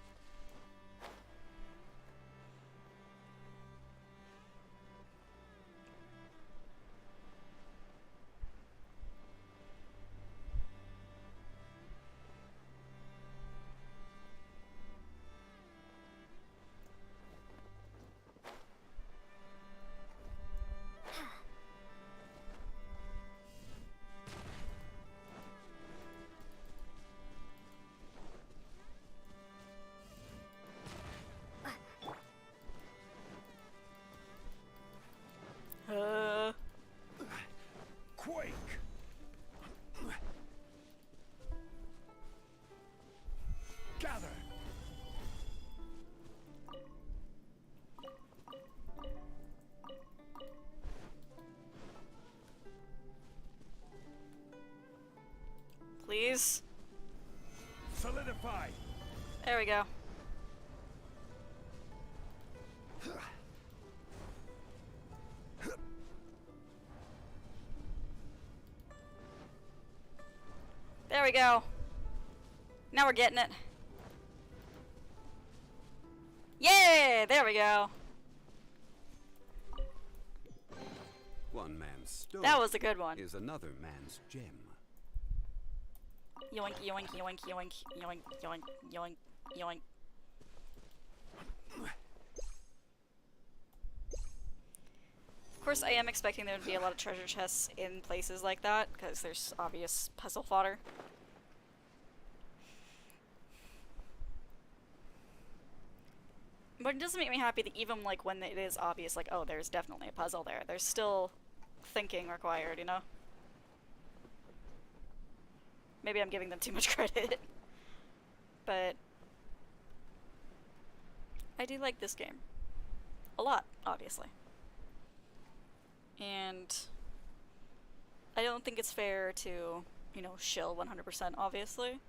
Quake. Gather. Please. Solidify. There we go. There we go. Now we're getting it. Yay! There we go. One man's stone That was a good one. is another man's gem. Yoink, yoink, yoink, yoink, yoink, yoink, yoink, yoink. Of course, I am expecting there to be a lot of treasure chests in places like that, because there's obvious puzzle fodder. But it doesn't make me happy that even like when it is obvious, like, oh, there's definitely a puzzle there, there's still thinking required, you know? Maybe I'm giving them too much credit. But I do like this game. A lot, obviously. And I don't think it's fair to, you know, shill 100%, obviously.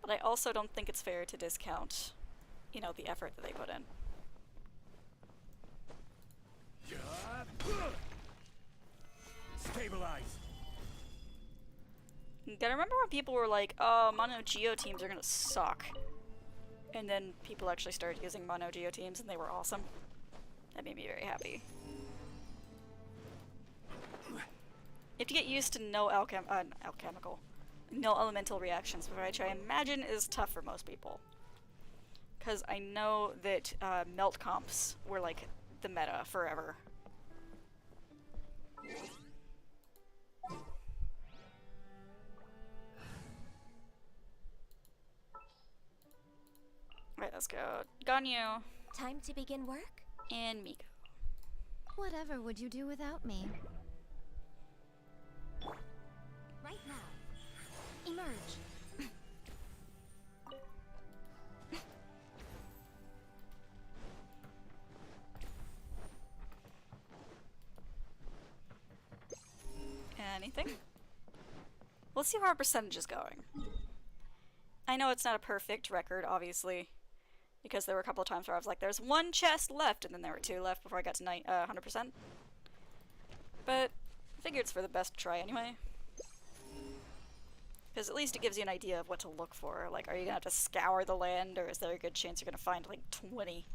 But I also don't think it's fair to discount, you know, the effort that they put in. Stabilize. Gotta remember when people were like, oh, mono geo teams are gonna suck. And then people actually started using mono geo teams and they were awesome. That made me very happy. You have to get used to no no elemental reactions, which I imagine is tough for most people. Because I know that melt comps were like the meta forever. Right, let's go. Ganyu. Time to begin work? And Miko. Whatever would you do without me? Right now. Emerge. Anything? Let's see how our percentage is going. I know it's not a perfect record, obviously, because there were a couple of times where I was like, there's one chest left, and then there were two left before I got to 100%. But I figure it's for the best try anyway. Because at least it gives you an idea of what to look for. Like, are you gonna have to scour the land, or is there a good chance you're gonna find, like, 20?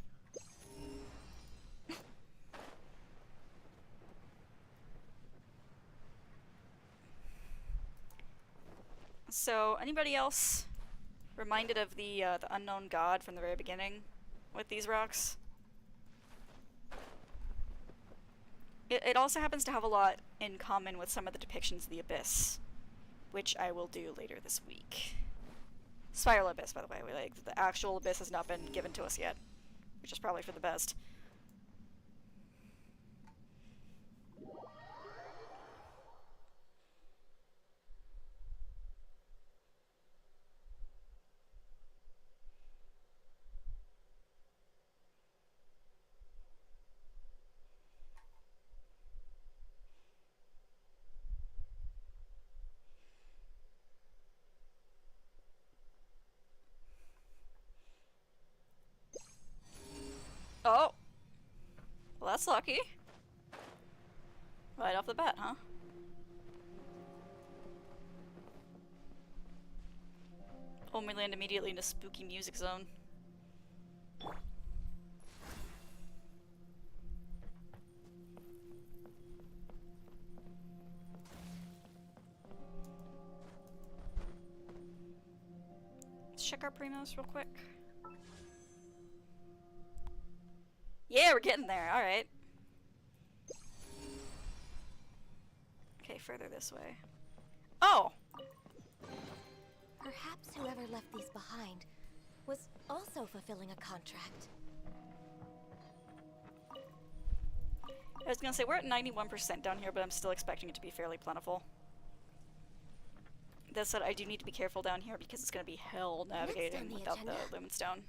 So, anybody else reminded of the unknown god from the very beginning with these rocks? It also happens to have a lot in common with some of the depictions of the Abyss, which I will do later this week. Spiral Abyss, by the way. Like, the actual Abyss has not been given to us yet, which is probably for the best. Oh! Well, that's lucky. Right off the bat, huh? Oh, we land immediately in a spooky music zone. Let's check our primos real quick. Yeah, we're getting there. Alright. Okay, further this way. Oh! Perhaps whoever left these behind was also fulfilling a contract. I was gonna say, we're at 91% down here, but I'm still expecting it to be fairly plentiful. That said, I do need to be careful down here because it's gonna be hell navigating without the Lumenstone.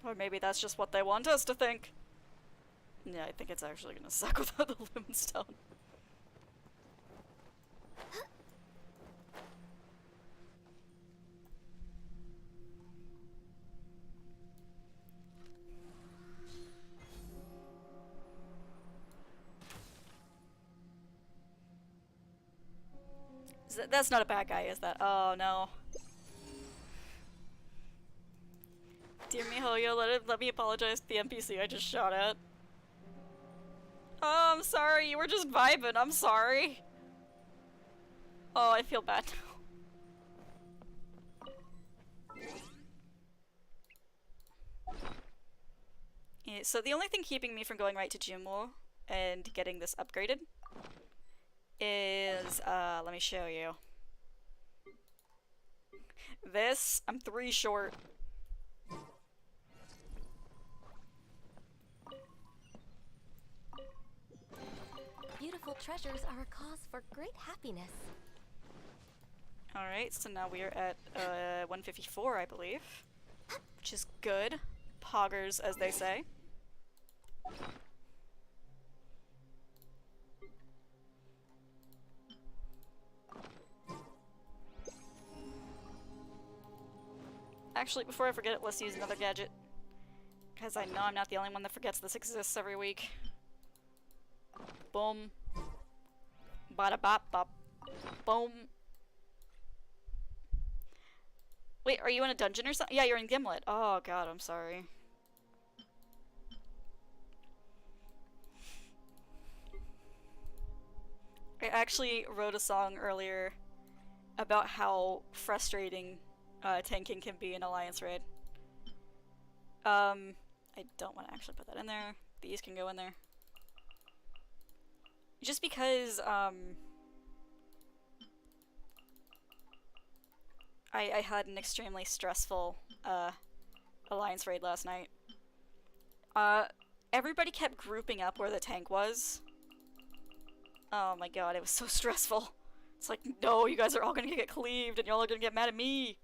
Or maybe that's just what they want us to think. Yeah, I think it's actually gonna suck without the Lumenstone. That's not a bad guy, is that? Oh no. Dear Mihoyo, let me apologize to the NPC I just shot at. Oh, I'm sorry, you were just vibing, I'm sorry. Oh, I feel bad now. Yeah, so the only thing keeping me from going right to Jumo and getting this upgraded is, let me show you. This, I'm 3 short. Beautiful treasures are a cause for great happiness. Alright, so now we are at 154, I believe. Which is good. Poggers, as they say. Actually, before I forget it, let's use another gadget. Because I know I'm not the only one that forgets this exists every week. Boom. Bada bop bop. Boom. Wait, are you in a dungeon or something? Yeah, you're in Gimlet. Oh god, I'm sorry. I actually wrote a song earlier about how frustrating tanking can be in Alliance Raid. I don't want to actually put that in there. These can go in there. just because, I had an extremely stressful, Alliance raid last night. Everybody kept grouping up where the tank was. Oh my god, it was so stressful. It's like, no, you guys are all gonna get cleaved and y'all are gonna get mad at me.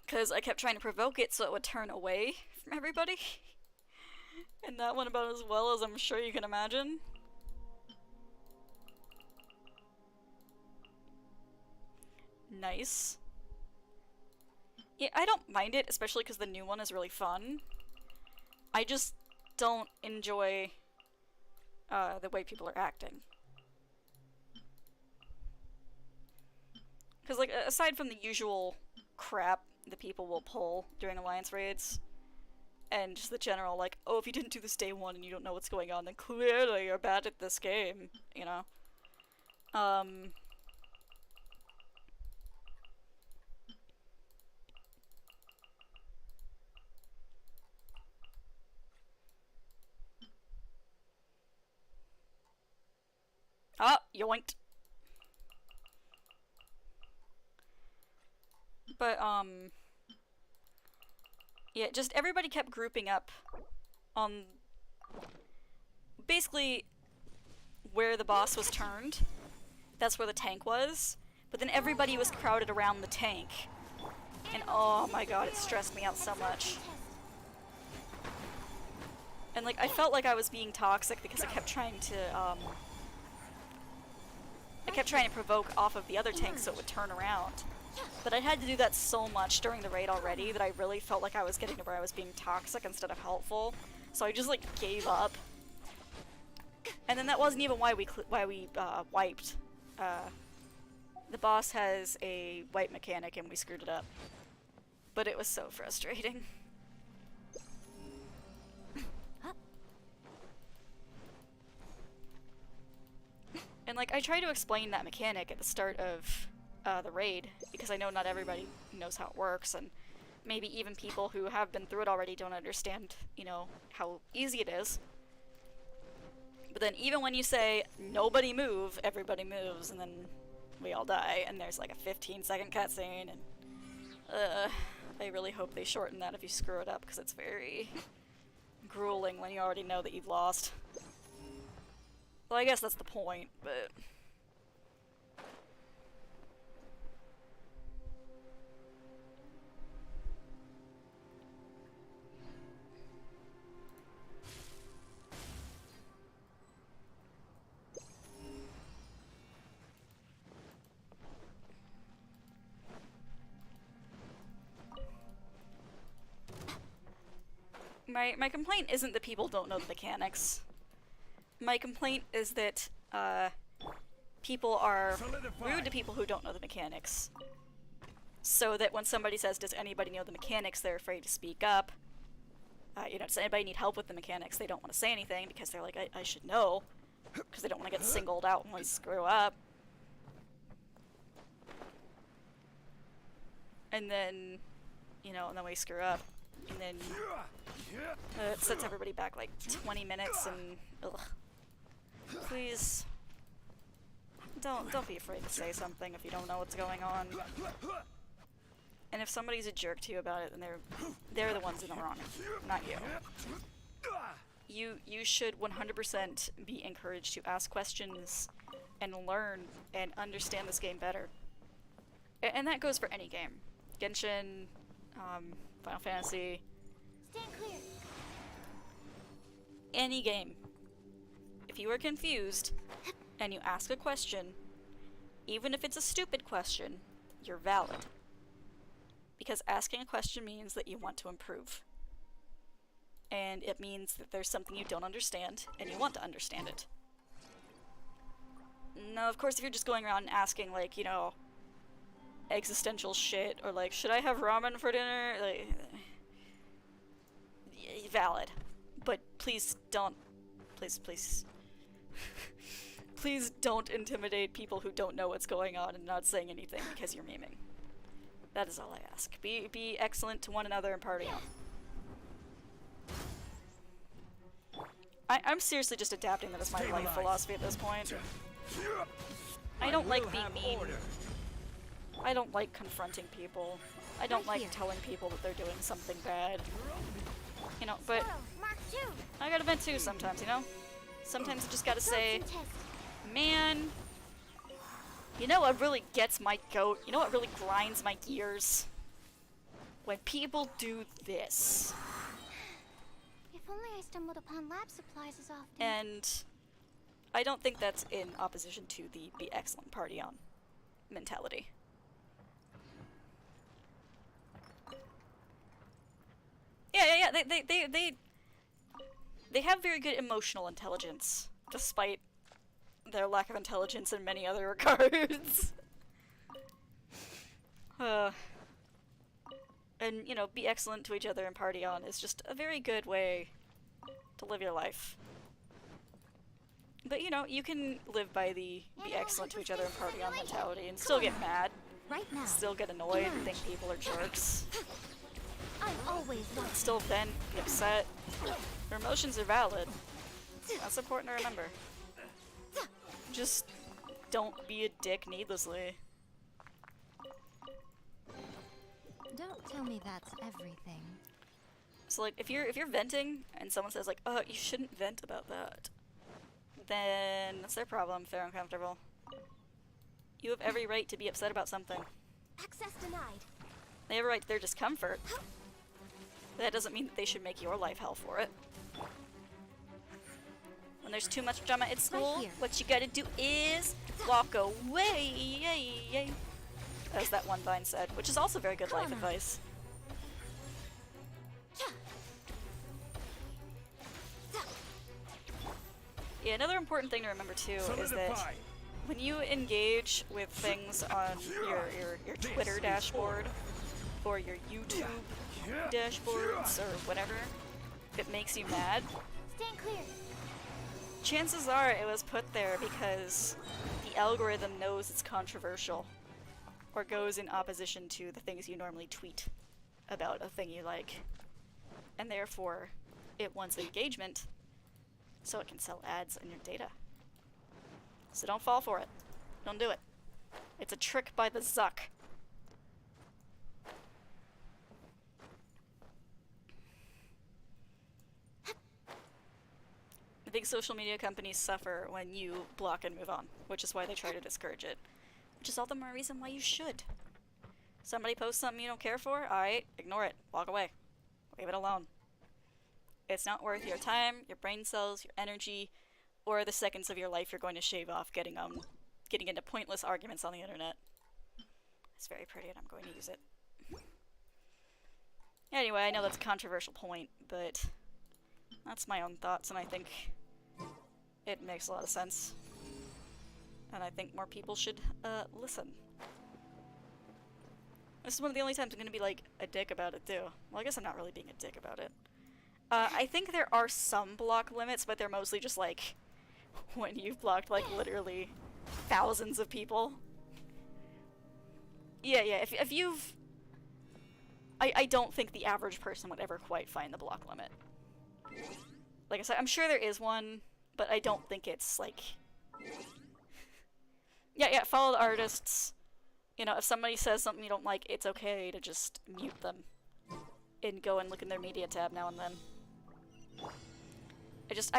Because I kept trying to provoke it so it would turn away from everybody. And that went about as well as I'm sure you can imagine. Nice. Yeah, I don't mind it, especially because the new one is really fun. I just don't enjoy the way people are acting. Because, like, aside from the usual crap that people will pull during Alliance raids, and just the general, like, oh, if you didn't do this day one and you don't know what's going on, then clearly you're bad at this game, you know? Ah, yoinked. But, yeah, just everybody kept grouping up on basically where the boss was turned. That's where the tank was. But then everybody was crowded around the tank. And oh my god, it stressed me out so much. And like, I felt like I was being toxic because I kept trying to, provoke off of the other tank so it would turn around. But I had to do that so much during the raid already that I really felt like I was getting to where I was being toxic instead of helpful. So I just like gave up. And then that wasn't even why we wiped. The boss has a wipe mechanic and we screwed it up. But it was so frustrating. And like, I try to explain that mechanic at the start of the raid, because I know not everybody knows how it works, and maybe even people who have been through it already don't understand, you know, how easy it is. But then even when you say, nobody move, everybody moves, and then we all die, and there's like a 15-second cutscene, and I really hope they shorten that if you screw it up, because it's very grueling when you already know that you've lost. Well, I guess that's the point, but... My complaint isn't that people don't know the mechanics. My complaint is that, people are rude to people who don't know the mechanics. So that when somebody says, does anybody know the mechanics, they're afraid to speak up. You know, does anybody need help with the mechanics? They don't want to say anything because they're like, I should know. Because they don't want to get singled out when we screw up. And then, you know, and then we screw up. And then it sets everybody back like 20 minutes and ugh. Please don't be afraid to say something if you don't know what's going on. And if somebody's a jerk to you about it, then they're the ones in the wrong, not you. You should 100% be encouraged to ask questions and learn and understand this game better. And that goes for any game. Genshin, Final Fantasy, Stand clear. any game. If you are confused and you ask a question, even if it's a stupid question, you're valid. Because asking a question means that you want to improve. And it means that there's something you don't understand and you want to understand it. Now, of course, if you're just going around and asking, like, you know, existential shit, or like, should I have ramen for dinner? Like, valid. But please don't, please don't intimidate people who don't know what's going on and not saying anything because you're memeing. That is all I ask. Be excellent to one another and party on. I'm seriously just adapting that as my life philosophy at this point. I don't like being mean. I don't like confronting people. I don't like telling people that they're doing something bad. You know, but Squirrel, Mark 2. I gotta vent too sometimes, you know? Sometimes I just gotta say, Absorption test. man, you know what really gets my goat? You know what really grinds my gears? When people do this. If only I stumbled upon lab supplies as often. And I don't think that's in opposition to the be excellent party on mentality. Yeah. They have very good emotional intelligence, despite their lack of intelligence in many other regards. And, you know, be excellent to each other and party on is just a very good way to live your life. But, you know, you can live by the be excellent to each other and party on mentality and still get mad, Right now. still get annoyed and think people are jerks, I'm always watching. still vent, be upset. Your emotions are valid. That's important to remember. Just don't be a dick needlessly. Don't tell me that's everything. So like if you're venting and someone says like, "Oh, you shouldn't vent about that," then that's their problem if they're uncomfortable. You have every right to be upset about something. Access denied. They have a right to their discomfort. That doesn't mean that they should make your life hell for it. When there's too much drama at school, here. what you gotta do is walk away. As that one vine said, which is also very good life advice. Yeah, another important thing to remember too is that when you engage with things on your Twitter dashboard or your YouTube dashboards or whatever, if it makes you mad, Stand clear. chances are it was put there because the algorithm knows it's controversial or goes in opposition to the things you normally tweet about a thing you like. And therefore, it wants engagement so it can sell ads on your data. So don't fall for it. Don't do it. It's a trick by the Zuck. I think social media companies suffer when you block and move on, which is why they try to discourage it. Which is all the more reason why you should. Somebody posts something you don't care for, alright, ignore it, walk away. Leave it alone. It's not worth your time, your brain cells, your energy, or the seconds of your life you're going to shave off getting into pointless arguments on the internet. It's very pretty and I'm going to use it. Anyway, I know that's a controversial point, but that's my own thoughts and I think it makes a lot of sense. And I think more people should listen. This is one of the only times I'm going to be like a dick about it too. Well, I guess I'm not really being a dick about it. I think there are some block limits, but they're mostly just like when you've blocked like literally thousands of people. Yeah, if you've... I don't think the average person would ever quite find the block limit. Like I said, I'm sure there is one, but I don't think it's like... Yeah, follow the artists. You know, if somebody says something you don't like, it's okay to just mute them. And go and look in their media tab now and then.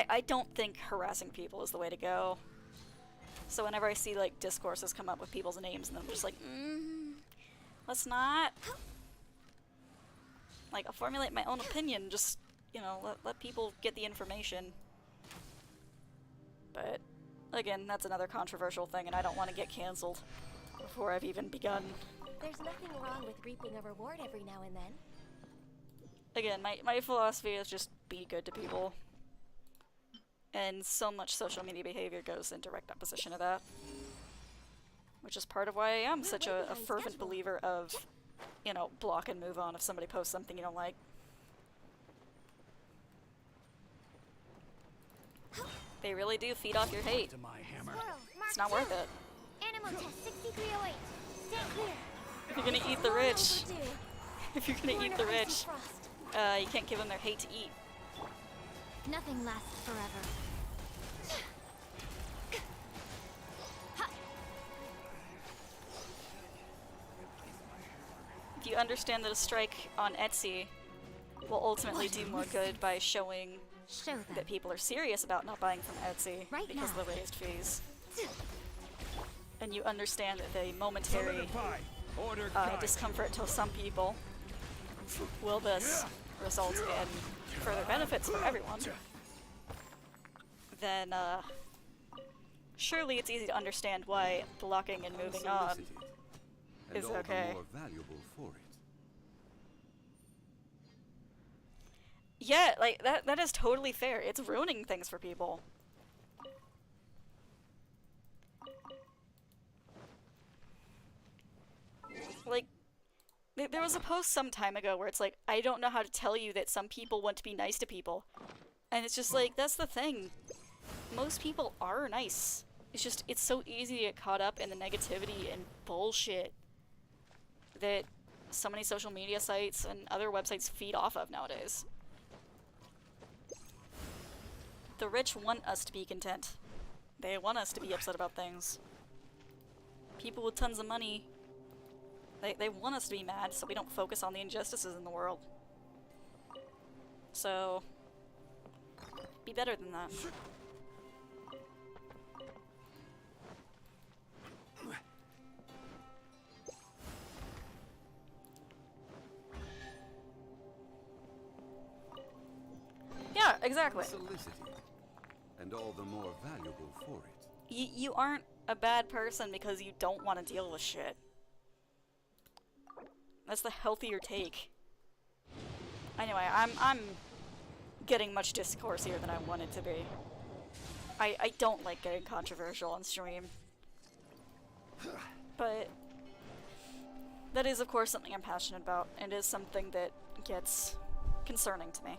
I don't think harassing people is the way to go. So whenever I see, like, discourses come up with people's names, and I'm just like, let's not. Like, I'll formulate my own opinion, just, you know, let people get the information. But, again, that's another controversial thing, and I don't want to get cancelled before I've even begun. There's nothing wrong with reaping a reward every now and then. Again, my philosophy is just be good to people. And so much social media behavior goes in direct opposition to that. Which is part of why I am such a fervent believer of, you know, block and move on if somebody posts something you don't like. They really do feed off your hate. To my hammer. Squirrel, Mark It's not worth 2. it. Animal test 6308. Stand clear. If you're gonna eat the Long rich, overdue. if you're gonna eat the Warner rich, Icy Frost. you can't give them their hate to eat. Nothing lasts forever. If you understand that a strike on Etsy will ultimately do more good by showing Show them. that people are serious about not buying from Etsy Right because now. of the raised fees, and you understand that the momentary Solidify. Order discomfort to some people will this result in further benefits for everyone, then surely it's easy to understand why blocking and moving on Unsolicited, and is all okay. the more valuable for it. Yeah, like, that is totally fair. It's ruining things for people. Like, there was a post some time ago where it's like, I don't know how to tell you that some people want to be nice to people. And it's just like, that's the thing. Most people are nice. It's just, it's so easy to get caught up in the negativity and bullshit that so many social media sites and other websites feed off of nowadays. The rich want us to be content. They want us to be upset about things. People with tons of money, they want us to be mad so we don't focus on the injustices in the world. So, be better than that. Yeah, exactly. Unsolicited, and all the more valuable for it. You aren't a bad person because you don't want to deal with shit. That's the healthier take. Anyway, I'm getting much discourse here than I wanted to be. I don't like getting controversial on stream. But that is, of course, something I'm passionate about, and is something that gets concerning to me.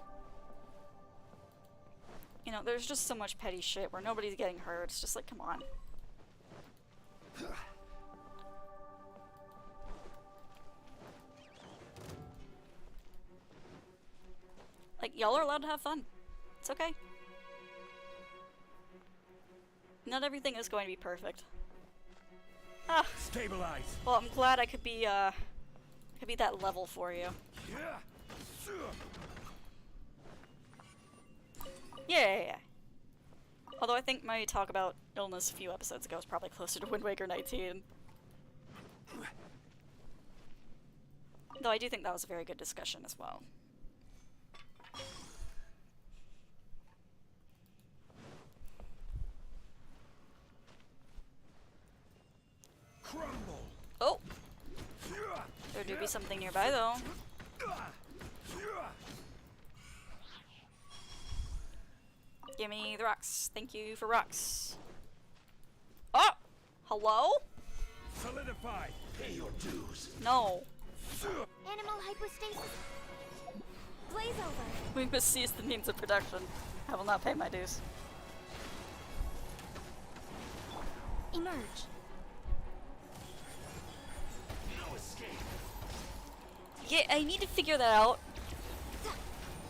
You know, there's just so much petty shit where nobody's getting hurt. It's just like, come on. Like, y'all are allowed to have fun. It's okay. Not everything is going to be perfect. Ah, Stabilize. well, I'm glad I could be that level for you. Yeah. Although I think my talk about illness a few episodes ago was probably closer to Wind Waker 19. Though I do think that was a very good discussion as well. Crumble. Oh! There do be something nearby though. Give me the rocks. Thank you for rocks. Oh! Hello? Solidify. Pay your dues. No. Animal hypostasis. Blaze over. We must cease the means of production. I will not pay my dues. Emerge. No escape. Yeah, I need to figure that out.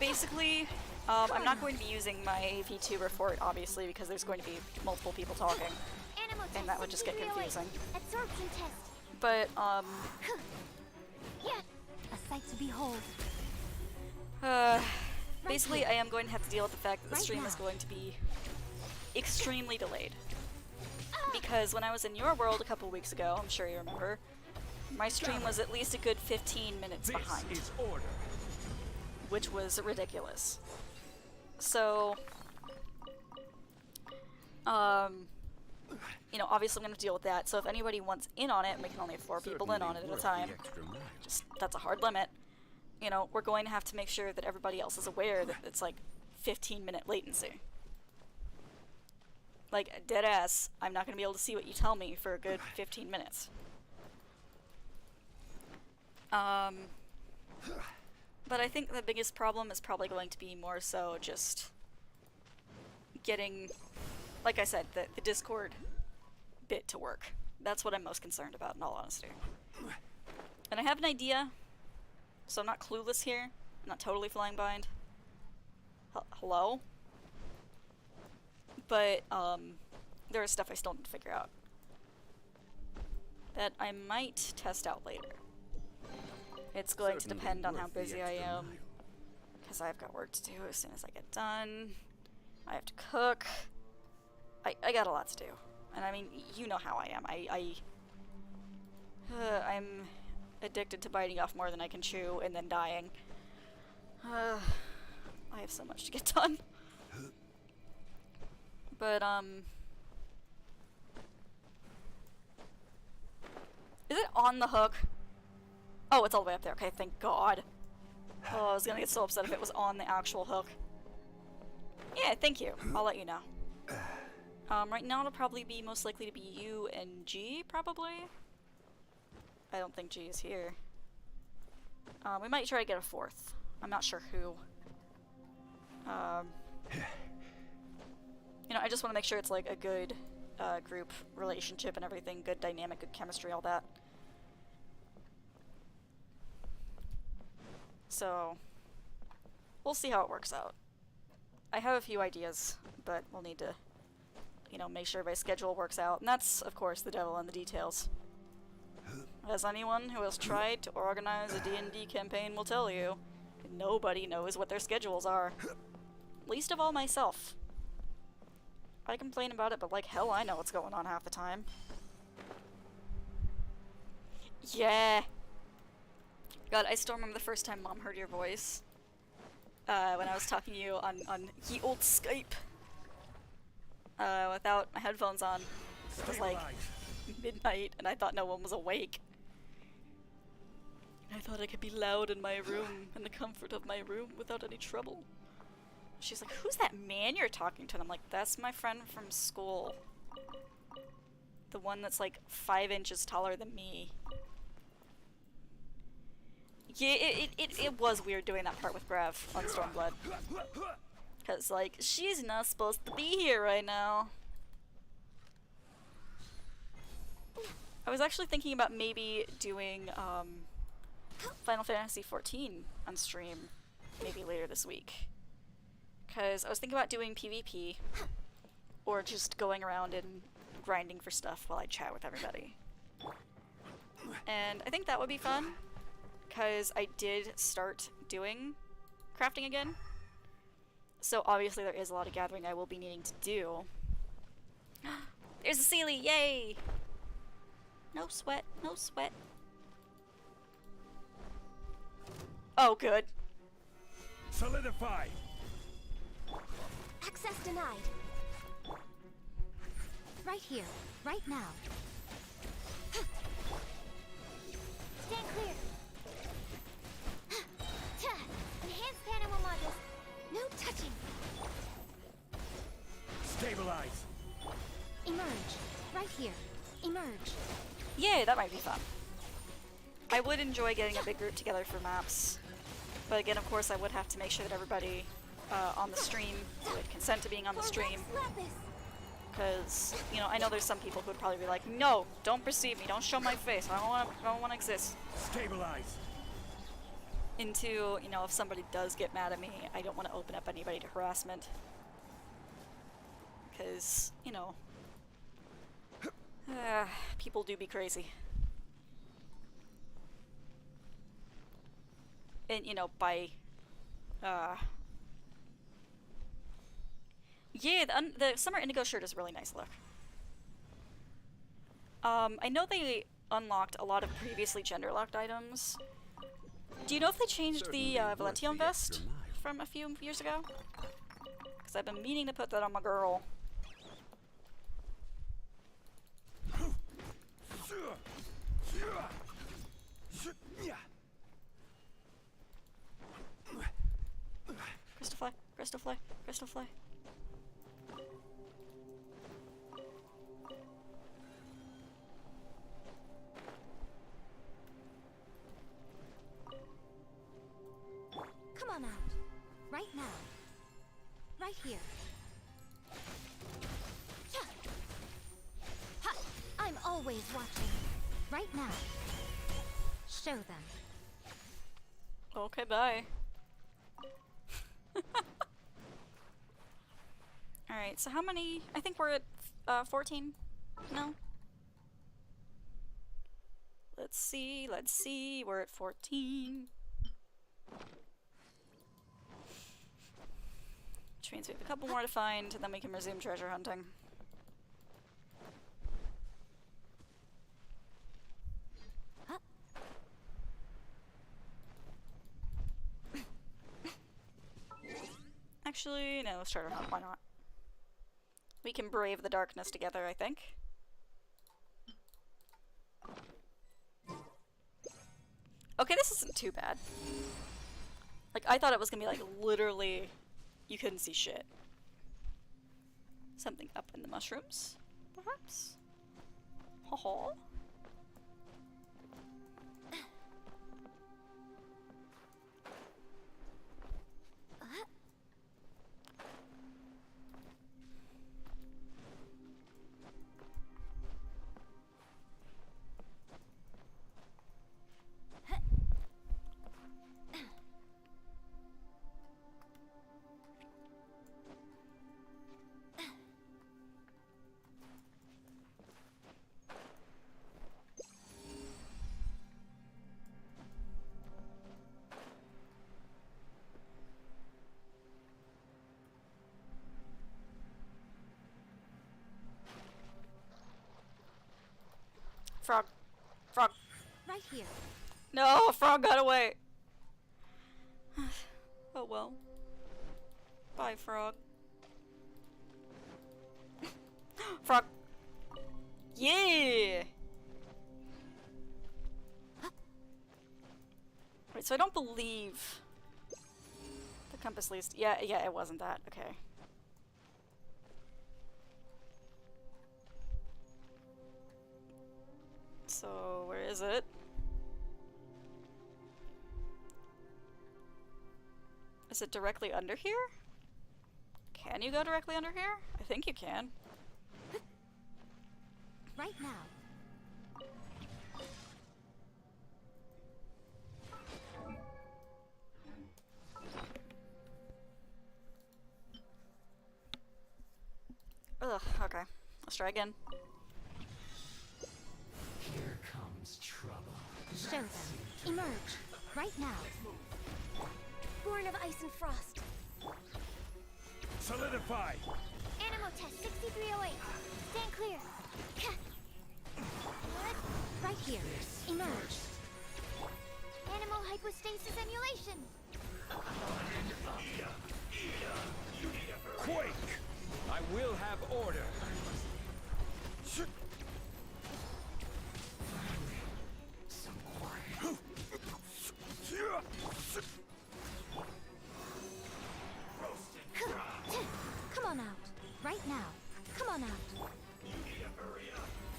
Basically, I'm not going to be using my VTuber for it, obviously, because there's going to be multiple people talking. Animal And that would just get confusing. Absorption test. But, Yeah. A sight to behold. basically I am going to have to deal with the fact that the Right stream is now. going to be extremely delayed. Because when I was in your world a couple weeks ago, I'm sure you remember, my stream was at least a good 15 minutes This behind, is order. which was ridiculous. So, you know, obviously I'm going to deal with that, so if anybody wants in on it, and we can only have 4 people in on it at a Worth time, the extra mile. just, that's a hard limit. You know, we're going to have to make sure that everybody else is aware that it's like 15-minute latency. Like, dead ass, I'm not going to be able to see what you tell me for a good 15 minutes. But I think the biggest problem is probably going to be more so just getting, like I said, the Discord bit to work. That's what I'm most concerned about, in all honesty. And I have an idea, so I'm not clueless here. I'm not totally flying blind. Hello? But, there is stuff I still need to figure out. That I might test out later. It's going to Certainly depend on how worth the busy I extra am. mile. Because I've got work to do as soon as I get done. I have to cook. I got a lot to do. And I mean, you know how I am. I'm addicted to biting off more than I can chew and then dying. I have so much to get done. But, is it on the hook? Oh, it's all the way up there. Okay, thank God. Oh, I was gonna get so upset if it was on the actual hook. Yeah, thank you. I'll let you know. Right now it'll probably be most likely to be U and G, probably. I don't think G is here. We might try to get a fourth. I'm not sure who. You know, I just want to make sure it's like a good group relationship and everything, good dynamic, good chemistry, all that. So, we'll see how it works out. I have a few ideas, but we'll need to, you know, make sure my schedule works out. And that's, of course, the devil in the details. As anyone who has tried to organize a D&D campaign will tell you, nobody knows what their schedules are. Least of all myself. I complain about it, but like hell I know what's going on half the time. Yeah! God, I still remember the first time Mom heard your voice. When I was talking to you on ye old Skype. Without my headphones on. It was like midnight and I thought no one was awake. I thought I could be loud in my room, in the comfort of my room, without any trouble. She's like, who's that man you're talking to? And I'm like, that's my friend from school. The one that's like 5 inches taller than me. Yeah, it was weird doing that part with Grav on Stormblood. Cause like, she's not supposed to be here right now. I was actually thinking about maybe doing Final Fantasy XIV on stream maybe later this week. Because I was thinking about doing PvP, or just going around and grinding for stuff while I chat with everybody. And I think that would be fun, because I did start doing crafting again. So obviously there is a lot of gathering I will be needing to do. There's a Sealy, yay! No sweat, no sweat. Oh, good. Solidify! Access denied. Right here, right now. Stand clear. Enhanced animal modules. No touching. Stabilize! Emerge. Right here. Emerge. Yay, that might be fun. I would enjoy getting a big group together for maps. But again, of course, I would have to make sure that everybody on the stream would consent to being on the stream. Because, you know, I know there's some people who would probably be like, no, don't perceive me, don't show my face, I don't want to exist. Stabilize! Into, you know, if somebody does get mad at me, I don't want to open up anybody to harassment. Because, you know, people do be crazy. And, you know, by, yeah, the Summer Indigo shirt is a really nice look. I know they unlocked a lot of previously gender-locked items. Do you know if they changed Certainly the worth Valentian the vest extra mile. from a few years ago? Because I've been meaning to put that on my girl. Crystal fly, crystal fly, crystal fly. Come on out. Right now. Right here. Ha! I'm always watching. Right now. Show them. Okay, bye. Alright, so how many? I think we're at 14? No? Let's see, we're at 14. Which means we have a couple more to find, and then we can resume treasure hunting. Actually, no, let's treasure hunt, why not? We can brave the darkness together, I think. Okay, this isn't too bad. Like, I thought it was gonna be like literally you couldn't see shit. Something up in the mushrooms, perhaps? Ho ho. Frog. Frog. Right here. No, frog got away. Oh well. Bye, frog. Frog. Yeah! Wait, so I don't believe the compass leads. Yeah, it wasn't that. Okay. So, where is it? Is it directly under here? Can you go directly under here? I think you can. Right now. Ugh, okay. Let's try again. Here comes trouble. Show them. Emerge. Right now. Born of ice and frost. Solidify! Animal test 6308. Stand clear. What? Right here. Emerge. Animal hypostasis emulation. Quake! I will have order. Come on out. Right now. Come on out.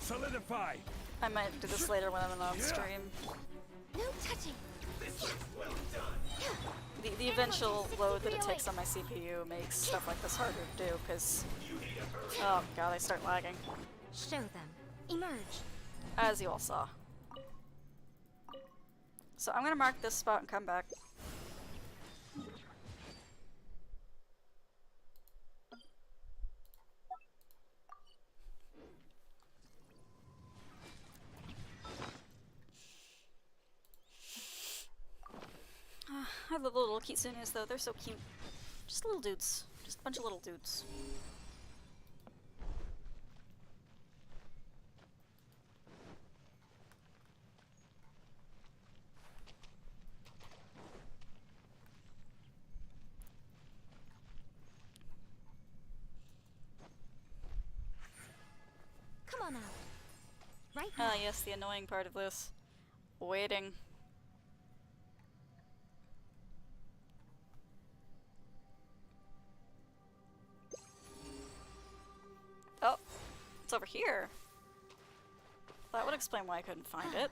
Solidify! I might do this later when I'm on stream. No touching. The eventual load that it takes on my CPU makes stuff like this harder to do, because... Oh god, I start lagging. Show them. Emerge. As you all saw. So I'm gonna mark this spot and come back. I love the little kitsunes though, they're so cute. Just little dudes. Just a bunch of little dudes. Come on out. Right now. Ah yes, the annoying part of this. Waiting. Oh, it's over here. That would explain why I couldn't find it.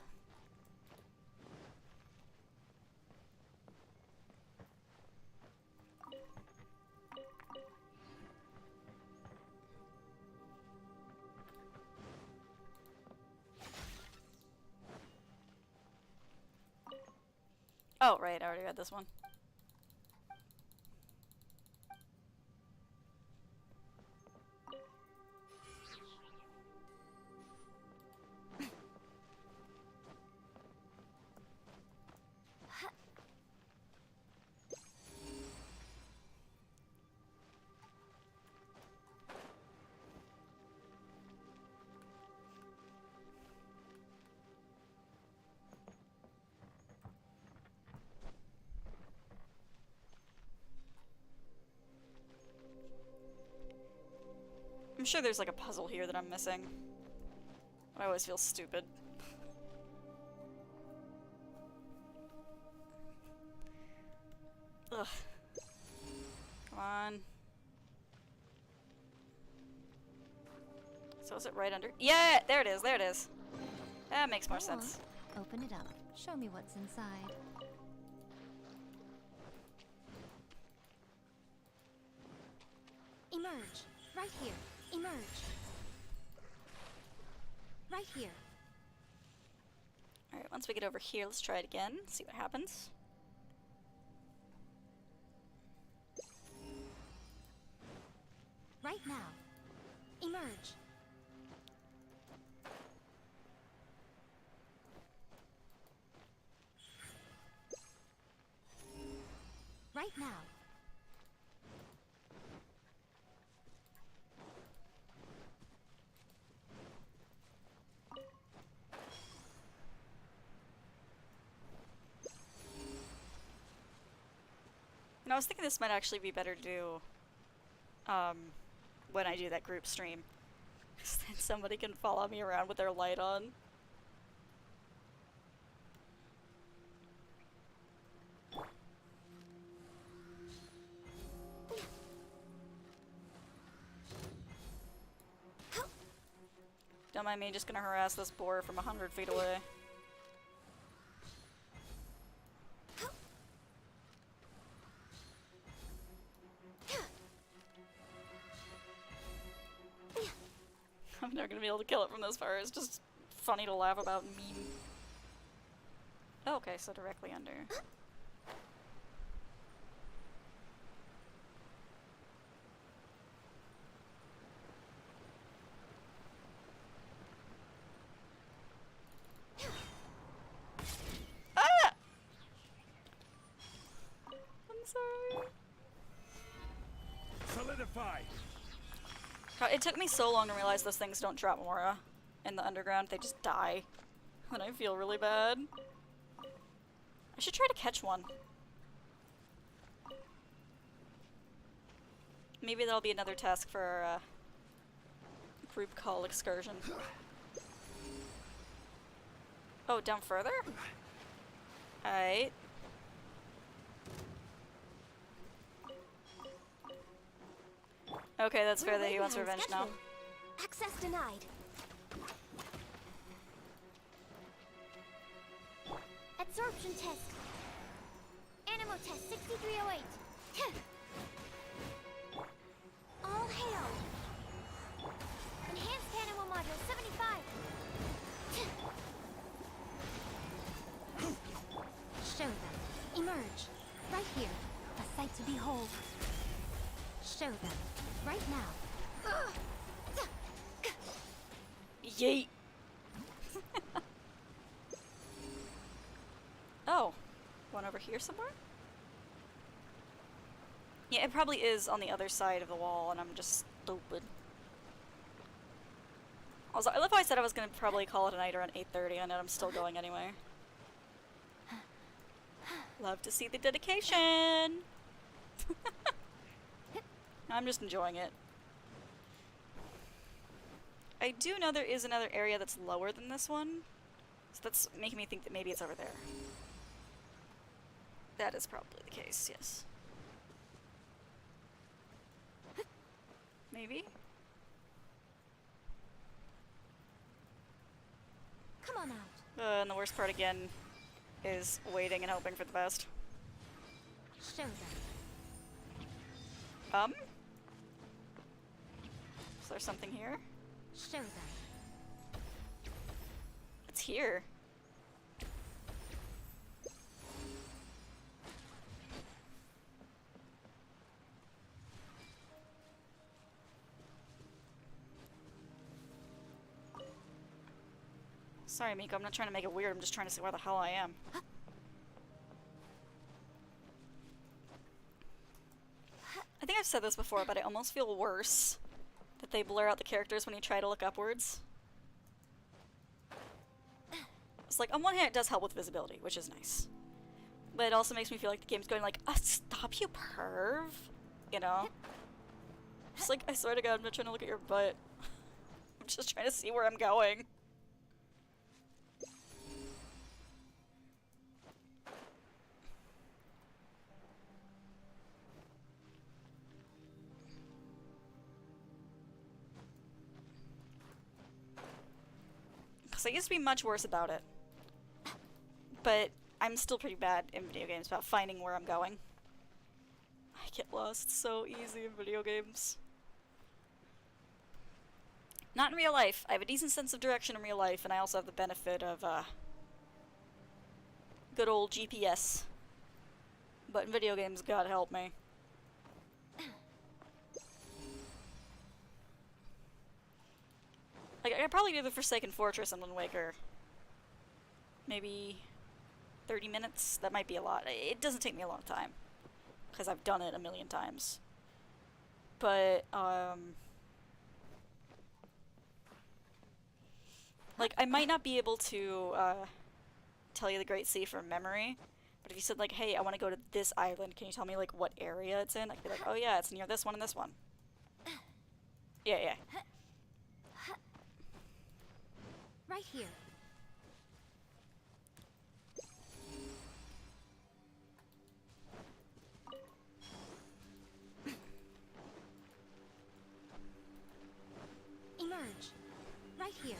Oh, right, I already read this one. sure there's like a puzzle here that I'm missing. I always feel stupid. Ugh. Come on. So is it right under? Yeah! There it is, there it is. That makes more Go on. sense. Open it up. Show me what's inside. Emerge. Right here. Emerge. Right here. Alright, once we get over here, let's try it again. See what happens. Right now. Emerge. Right now. And I was thinking this might actually be better to do when I do that group stream. 'Cause then somebody can follow me around with their light on. Don't mind me, just gonna harass this boar from 100 feet away. I'm never gonna be able to kill it from this far. It's just funny to laugh about and meme. Oh, okay, so directly under. Ah! I'm sorry. Solidify! God, it took me so long to realize those things don't drop Mora in the underground. They just die. And I feel really bad. I should try to catch one. Maybe that'll be another task for our group call excursion. Oh, down further? Alright. Okay, that's fair that he wants revenge now. Access denied. Absorption test. Animal test 6308. All hail. Enhanced animal module 75. Show them. Emerge. Right here. A sight to behold. Show them. Right now. Yeet! Oh. One over here somewhere? Yeah, it probably is on the other side of the wall, and I'm just stupid. Also, I love how I said I was gonna probably call it a night around 8:30, and I'm still going anyway. Love to see the dedication! I'm just enjoying it. I do know there is another area that's lower than this one, so that's making me think that maybe it's over there. That is probably the case, yes. Maybe? Come on out. And the worst part again is waiting and hoping for the best. Show them. Is there something here? Show them. It's here. Sorry, Miko, I'm not trying to make it weird, I'm just trying to see where the hell I am. I think I've said this before, but I almost feel worse that they blur out the characters when you try to look upwards. It's like, on one hand, it does help with visibility, which is nice. But it also makes me feel like the game's going like, stop, you perv! You know? Just like, I swear to God, I'm not trying to look at your butt. I'm just trying to see where I'm going. Because I used to be much worse about it. But I'm still pretty bad in video games about finding where I'm going. I get lost so easy in video games. Not in real life. I have a decent sense of direction in real life, and I also have the benefit of, good old GPS. But in video games, God help me. Like, I could probably do the Forsaken Fortress in Wind Waker. Maybe 30 minutes? That might be a lot. It doesn't take me a long time. Because I've done it a million times. But, like, I might not be able to, tell you the Great Sea from memory. But if you said, like, hey, I want to go to this island, can you tell me, like, what area it's in? I could be like, oh yeah, it's near this one and this one. Yeah, yeah. Right here. Emerge. Right here.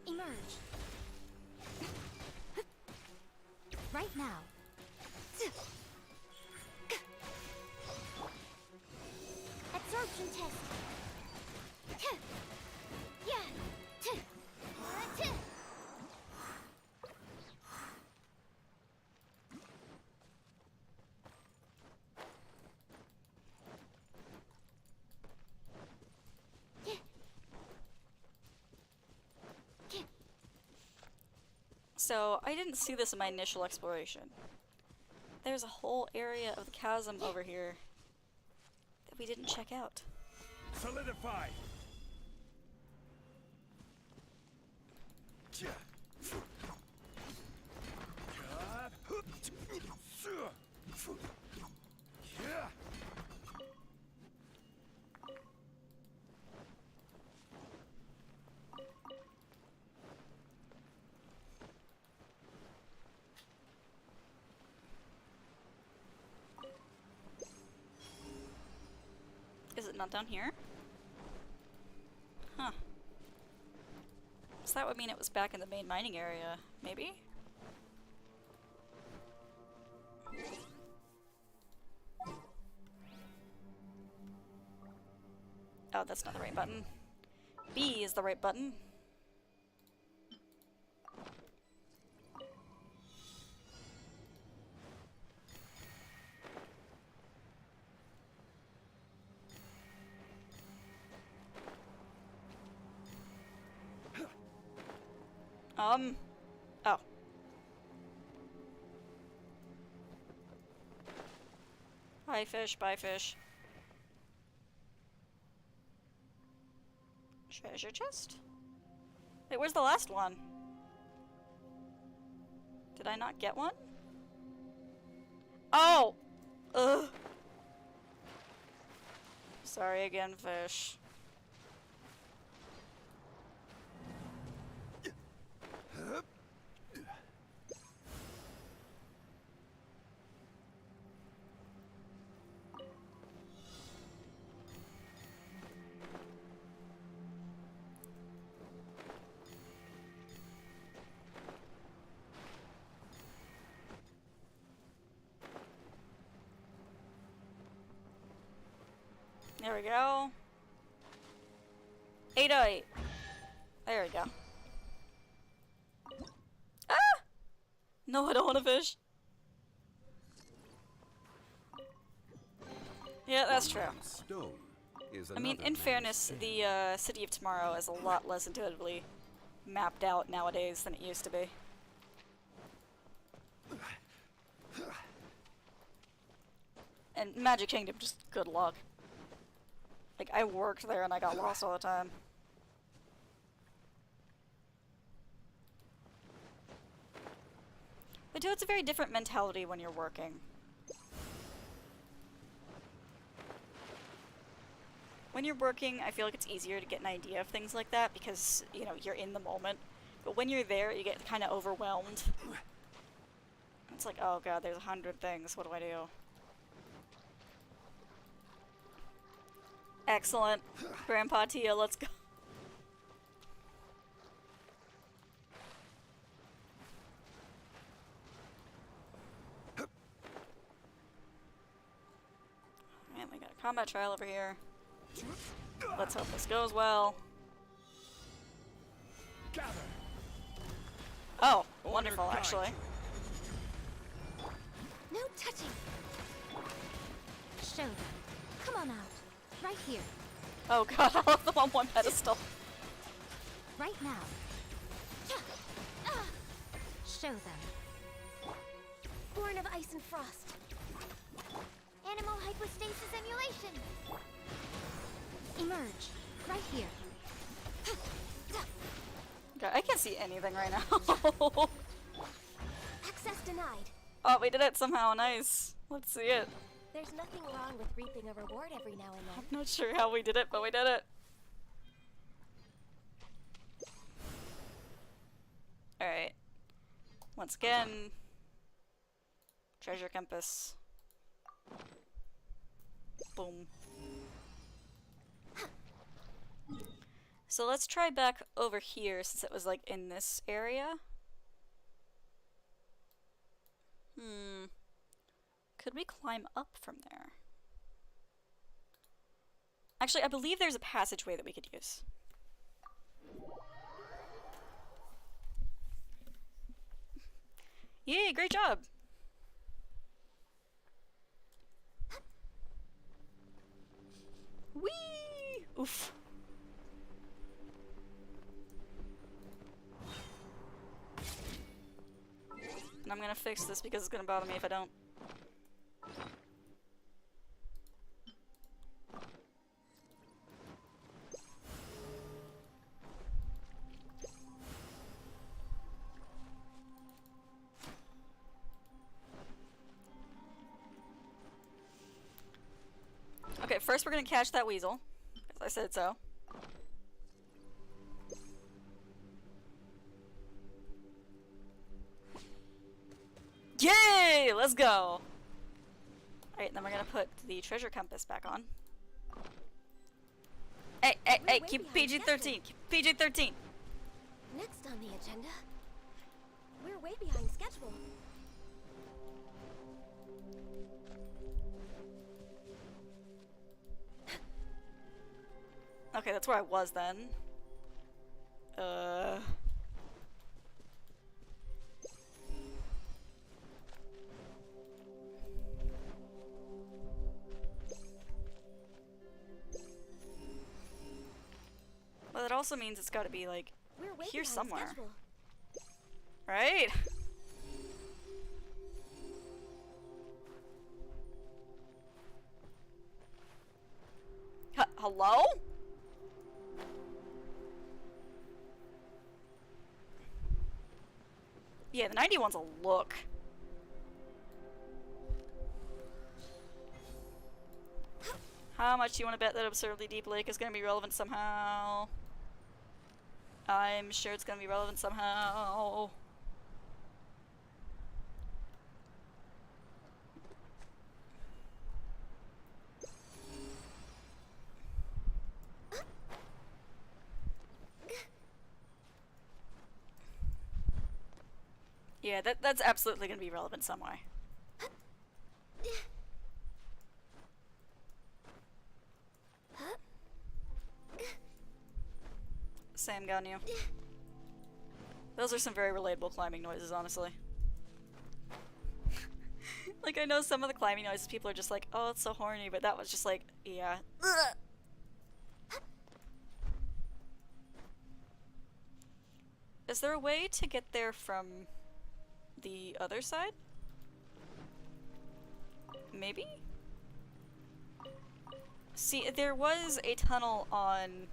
Emerge. Right now. Absorption test. Yeah. So, I didn't see this in my initial exploration. There's a whole area of the chasm over here that we didn't check out. Solidify! Is it not down here? Huh. So that would mean it was back in the main mining area, maybe? Oh, that's not the right button. B is the right button. Oh. Bye fish, bye fish. Treasure chest? Wait, where's the last one? Did I not get one? Oh! Ugh. Sorry again, fish. There we go. 808. There we go. Ah! No, I don't want to fish. Yeah, that's true. Stone is I mean, another in man's fairness, tale. the City of Tomorrow is a lot less intuitively mapped out nowadays than it used to be. And Magic Kingdom, just good luck. Like, I worked there and I got lost all the time. But dude, it's a very different mentality when you're working. When you're working, I feel like it's easier to get an idea of things like that because, you know, you're in the moment. But when you're there, you get kind of overwhelmed. It's like, oh god, there's 100 things. What do I do? Excellent. Grandpa Tia, let's go. Man, we got a combat trial over here. Let's hope this goes well. Gather. Oh, wonderful, actually. No touching. Show them. Come on out. Right here. Oh god, I love them on one pedestal. Right now. Show them. Born of ice and frost. Animal hypostasis emulation. Emerge. Right here. God, I can't see anything right now. Access denied. Oh, we did it somehow, nice. Let's see it. There's nothing wrong with reaping a reward every now and then. I'm not sure how we did it, but we did it. Alright. Once again, treasure compass. Boom. So let's try back over here since it was like in this area. Could we climb up from there? Actually, I believe there's a passageway that we could use. Yay, great job! Whee! Oof. And I'm gonna fix this because it's gonna bother me if I don't. Okay, first we're gonna catch that weasel, because I said so. Yay! Let's go! Alright, then we're gonna put the treasure compass back on. Hey, hey, hey, keep PG-13! Keep PG-13! Next on the agenda. We're way behind schedule. Okay, that's where I was then. Well, that also means it's gotta be, like, We're way here behind somewhere. schedule. Right? Hello? Yeah, the 91's a look. How much do you want to bet that Absurdly Deep Lake is going to be relevant somehow? I'm sure it's going to be relevant somehow. Yeah, that's absolutely going to be relevant some way. Sam got you. Those are some very relatable climbing noises, honestly. Like, I know some of the climbing noises people are just like, oh, it's so horny, but that was just like, yeah. Ugh. Is there a way to get there from the other side? Maybe? See, there was a tunnel on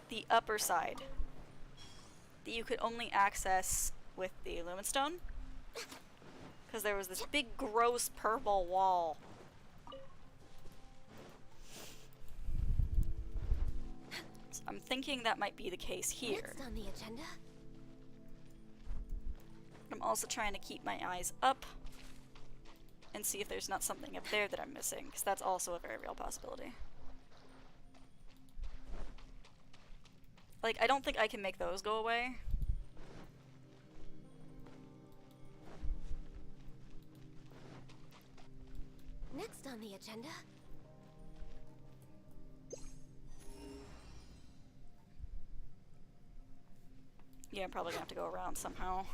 the upper side that you could only access with the Lumenstone. Because there was this big, gross purple wall. I'm thinking that might be the case here. Next on the agenda. I'm also trying to keep my eyes up and see if there's not something up there that I'm missing, because that's also a very real possibility. Like, I don't think I can make those go away. Next on the agenda. Yeah, I'm probably gonna have to go around somehow.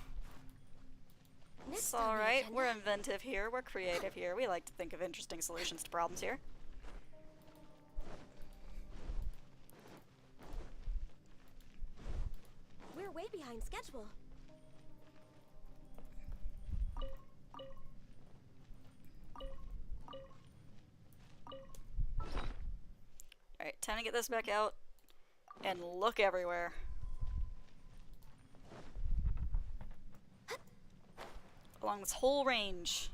Next It's on the alright, agenda. we're inventive here, we're creative here, we like to think of interesting solutions to problems here. We're way behind schedule. Alright, time to get this back out and look everywhere. Along this whole range.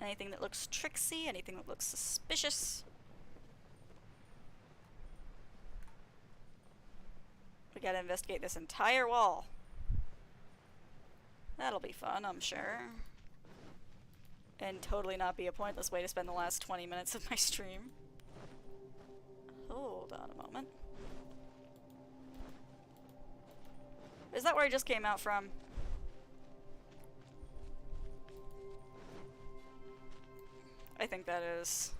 Anything that looks tricksy, anything that looks suspicious. We gotta investigate this entire wall. That'll be fun, I'm sure. And totally not be a pointless way to spend the last 20 minutes of my stream. Hold on a moment. Is that where I just came out from? I think that is.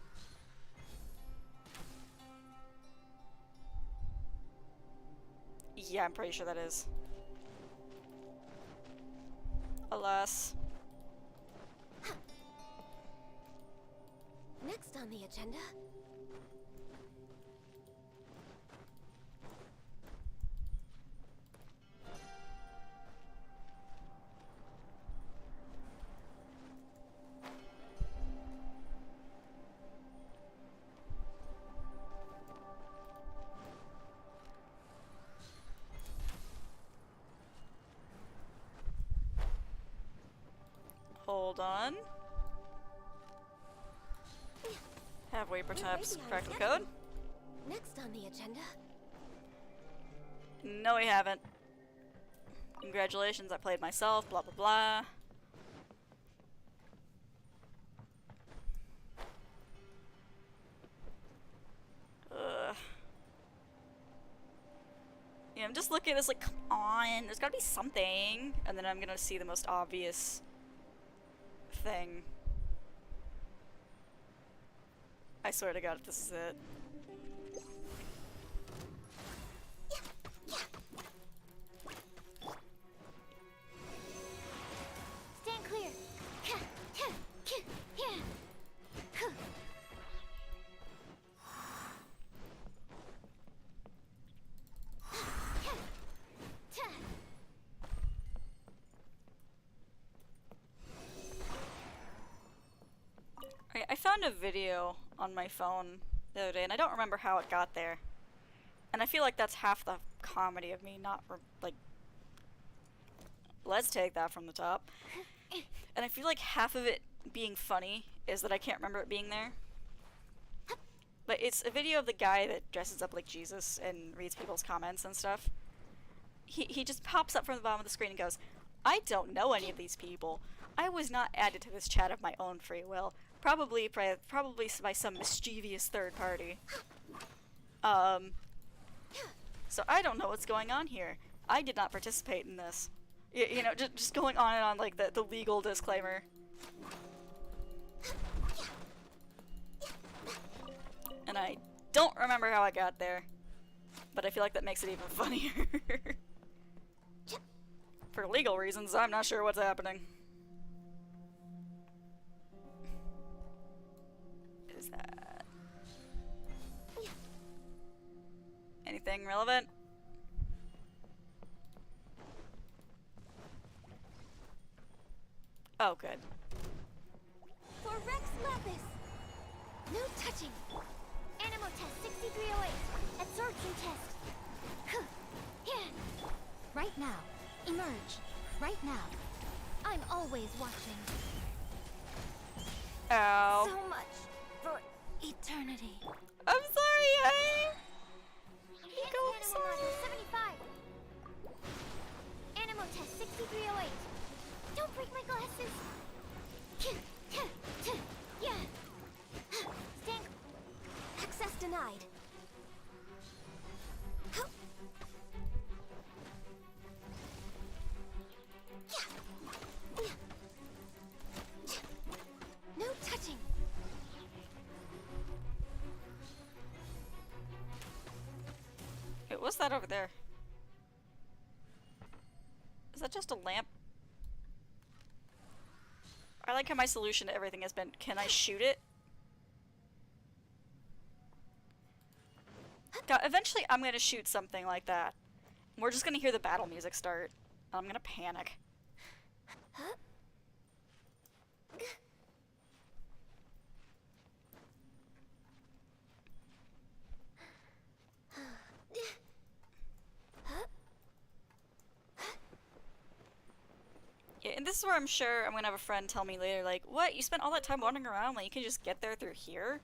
Yeah, I'm pretty sure that is. Alas. Next on the agenda. Hold on. Have we We're way perhaps behind cracked the schedule. code? Next on the agenda. No, we haven't. Congratulations, I played myself, blah blah blah. Ugh. Yeah, I'm just looking at this like, come on, there's gotta be something. And then I'm gonna see the most obvious thing. I swear to God, if this is it. Stand clear. I found a video on my phone the other day, and I don't remember how it got there. And I feel like that's half the comedy of me not, like, let's take that from the top. And I feel like half of it being funny is that I can't remember it being there. But it's a video of the guy that dresses up like Jesus and reads people's comments and stuff. He just pops up from the bottom of the screen and goes, I don't know any of these people. I was not added to this chat of my own free will. Probably by some mischievous third party. So I don't know what's going on here. I did not participate in this. You know, just going on and on like the legal disclaimer. And I don't remember how I got there. But I feel like that makes it even funnier. For legal reasons, I'm not sure what's happening. Is that anything relevant? Oh, good. For Rex Lapis. No touching. Animo test 6308. Absorption test. Yeah. Right now. Emerge. Right now. I'm always watching. Ow. So much for eternity. I'm sorry, module 75. Animal test 6308. Don't break my glasses. Yeah. Stank. Access denied. No touching. Wait, what's that over there? Is that just a lamp? I like how my solution to everything has been, can I shoot it? God, eventually I'm gonna shoot something like that. We're just gonna hear the battle music start. I'm gonna panic. Yeah, and this is where I'm sure I'm gonna have a friend tell me later, like, what? You spent all that time wandering around? Like, you can just get there through here?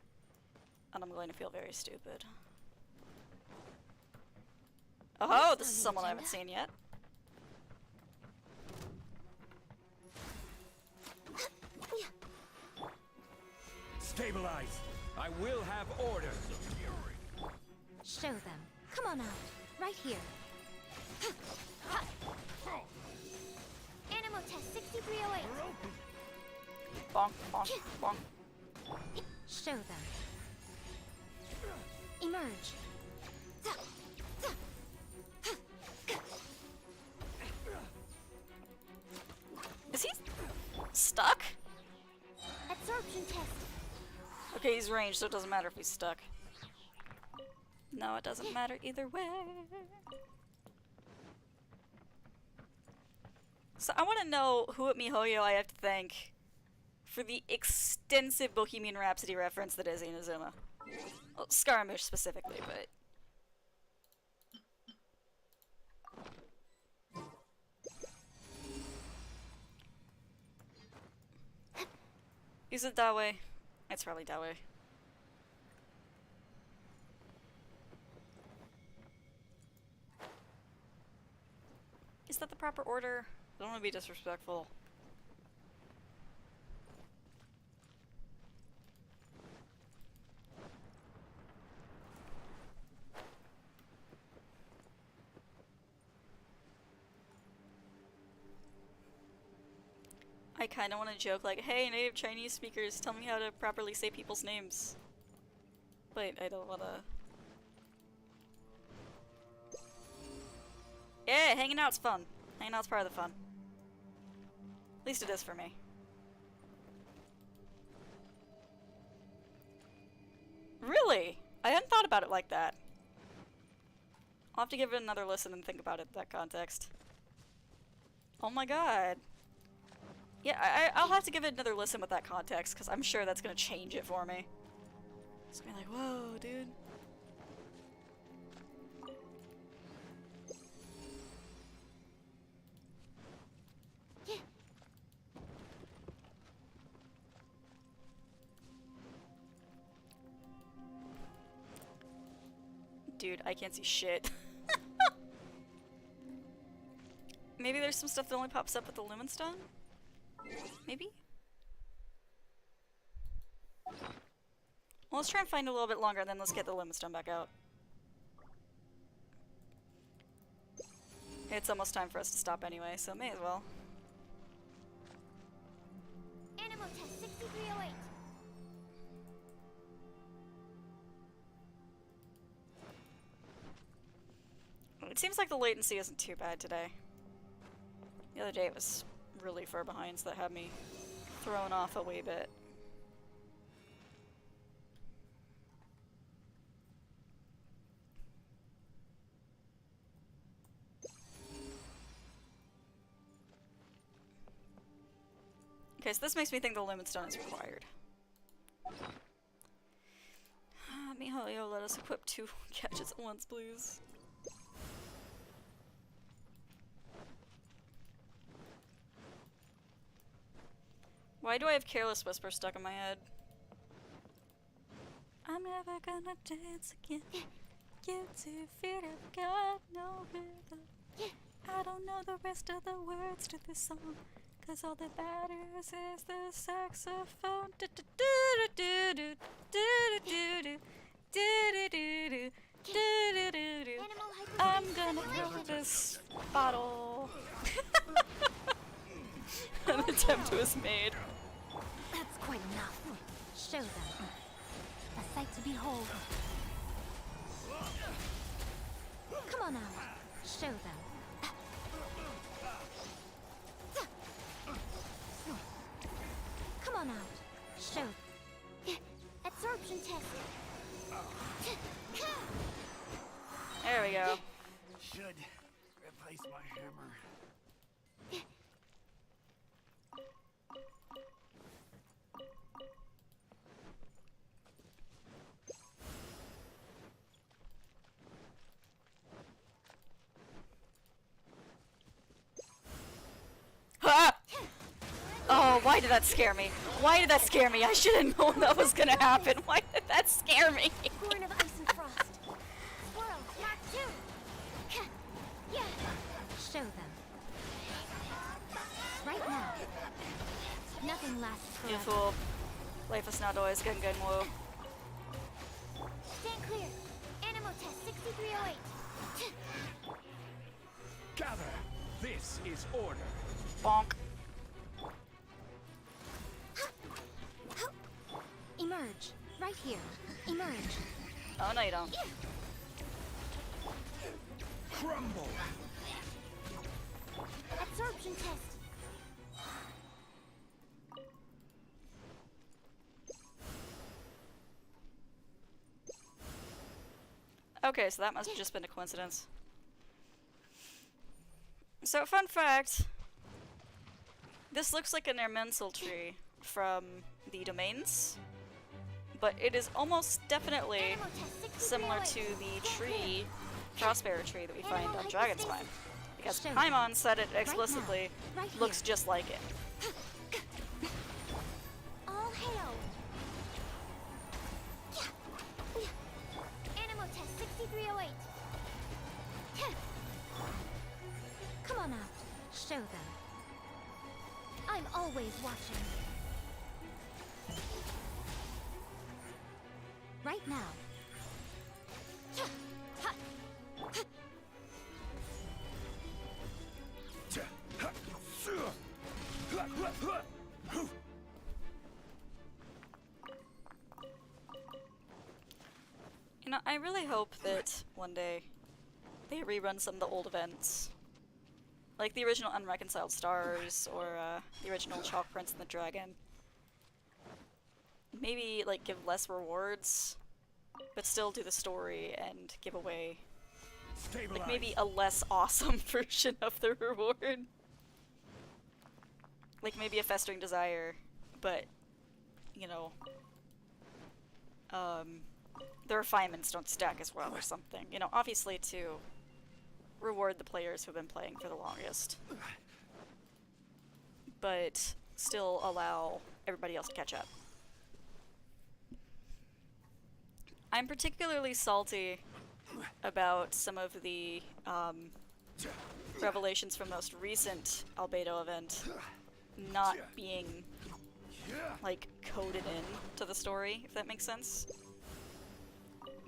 And I'm going to feel very stupid. Oh, this is someone I haven't seen yet. Stabilize! I will have order! Show them. Come on out. Right here. Animal test 6308. Bonk, bonk, bonk. Show them. Emerge. Is he stuck? Absorption test. Okay, he's ranged, so it doesn't matter if he's stuck. No, it doesn't matter either way. So I want to know who at MiHoYo I have to thank for the extensive Bohemian Rhapsody reference that is Inazuma. Well, Scaramouche specifically, but... Is it that way? It's probably that way. Is that the proper order? I don't want to be disrespectful. I kind of want to joke like, hey, native Chinese speakers, tell me how to properly say people's names. But I don't want to... Yeah, hanging out's fun. Hanging out's part of the fun. At least it is for me. Really? I hadn't thought about it like that. I'll have to give it another listen and think about it in that context. Oh my god. Yeah, I'll have to give it another listen with that context, because I'm sure that's going to change it for me. It's going to be like, whoa, dude. Dude, I can't see shit. Maybe there's some stuff that only pops up with the Lumenstone? Maybe? Well, let's try and find a little bit longer, and then let's get the Lumenstone back out. It's almost time for us to stop anyway, so may as well. Animal test 6308. It seems like the latency isn't too bad today. The other day it was really far behind, so that had me thrown off a wee bit. Okay, so this makes me think the Lumenstone is required. MiHoYo, let us equip 2 gadgets at once, please. Why do I have Careless Whisper stuck in my head? I'm never gonna dance again. Guilty feet have got no rhythm. I don't know the rest of the words to this song, 'cause all that matters is the saxophone. Do-do-do-do-do, do-do-do-do, do-do-do-do, do-do-do-do. Animal I'm hyperspace gonna simulation. throw this bottle. An attempt was made. That's quite enough. Show them. A sight to behold. Come on out. Show them. Come on out. Show. Absorption test. There we go. Should replace my hammer. Ha! Oh, why did that scare me? Why did that scare me? I should have known that was gonna happen. Why did that scare me? Horn of ice and frost. Swirl. Mark 2. Yeah. Show them. Right now. Nothing lasts You forever. fool. Life is not always good and woo. Stand clear. Animal test 6308. Gather. This is order. Bonk. Emerge. Right here. Emerge. Oh, no, you don't. Crumble. Absorption test. Okay, so that must have just been a coincidence. So, fun fact. This looks like an Ermensel tree from the domains, but it is almost definitely Animal test similar 6308. to the Stand clear. tree, Frostbearer tree that we find Animal on Dragon's hypostasis. Spine. Because Show Paimon said it now. explicitly Right here. looks just like it. All hail. Animal test 6308. Come on out. Show them. I'm always watching. Right now. You know, I really hope that one day they rerun some of the old events. Like the original Unreconciled Stars, or the original Chalk Prince and the Dragon. Maybe, like, give less rewards, but still do the story and give away, like, maybe a less awesome version of the reward. Like, maybe a Festering Desire, but, you know, the refinements don't stack as well or something. You know, obviously to reward the players who've been playing for the longest, but still allow everybody else to catch up. I'm particularly salty about some of the revelations from most recent Albedo event not being, like, coded in to the story, if that makes sense.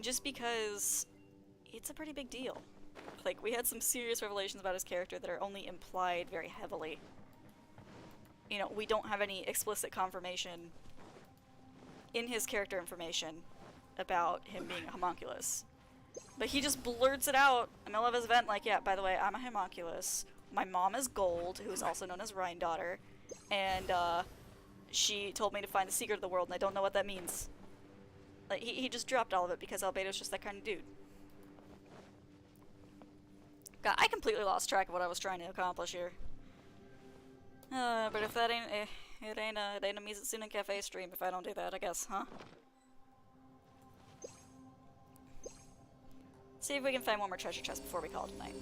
Just because it's a pretty big deal. Like, we had some serious revelations about his character that are only implied very heavily. You know, we don't have any explicit confirmation in his character information about him being a homunculus. But he just blurts it out in the middle of his event, like, yeah, by the way, I'm a homunculus. My mom is Gold, who is also known as Rhine Daughter, and she told me to find the secret of the world, and I don't know what that means. Like, he just dropped all of it because Albedo's just that kind of dude. God, I completely lost track of what I was trying to accomplish here. But if that ain't it ain't a Mizutsunen Cafe stream if I don't do that, I guess, huh? See if we can find one more treasure chest before we call it tonight.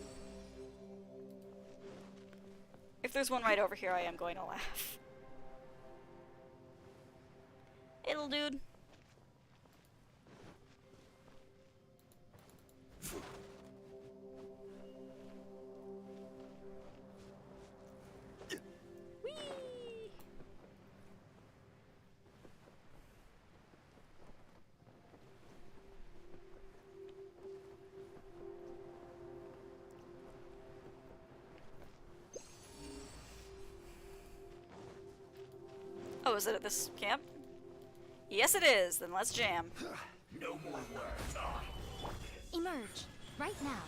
If there's one right over here, I am going to laugh. It'll, dude. Oh, is it at this camp? Yes, it is. Then let's jam. No more words. Ah, Emerge. Right now.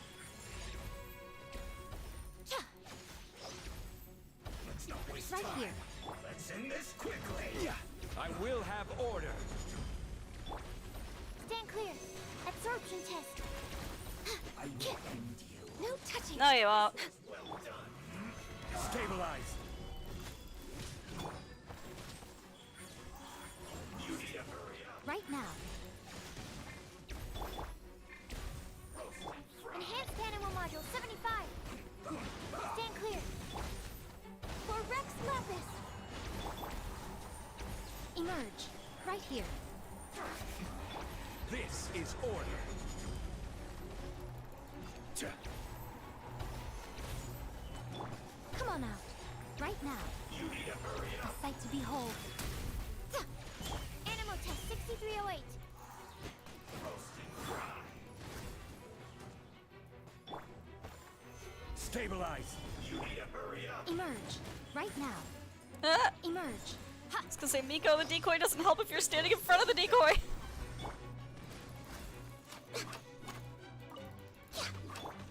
Cha! let's not waste Right time. here. Let's end this quickly. I will have order. Stand clear. Absorption test. I will end you. No touching. No, you won't. Well done. Stabilize. You need to hurry up. Right now. Enhanced animal module 75. Stand clear. For Rex Lapis. Emerge. Right here. This is order. Come on out. Right now. You need to hurry A up. sight to behold. Animal test 6308. Stabilize. You need to hurry up. Emerge. Right now. Ah, Emerge. I was gonna say, Miko, the decoy doesn't help if you're standing in front of the decoy.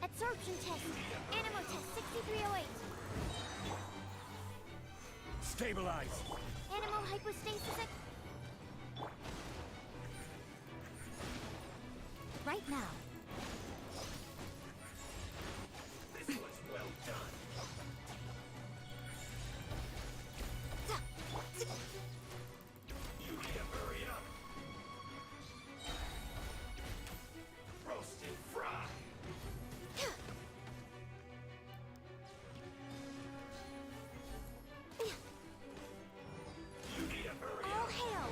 Absorption test. Animal test 6308. Stabilize. Animal hypostasis. Right now. This was well done. You need to hurry up. Roast and fry. You need to hurry All up. hail.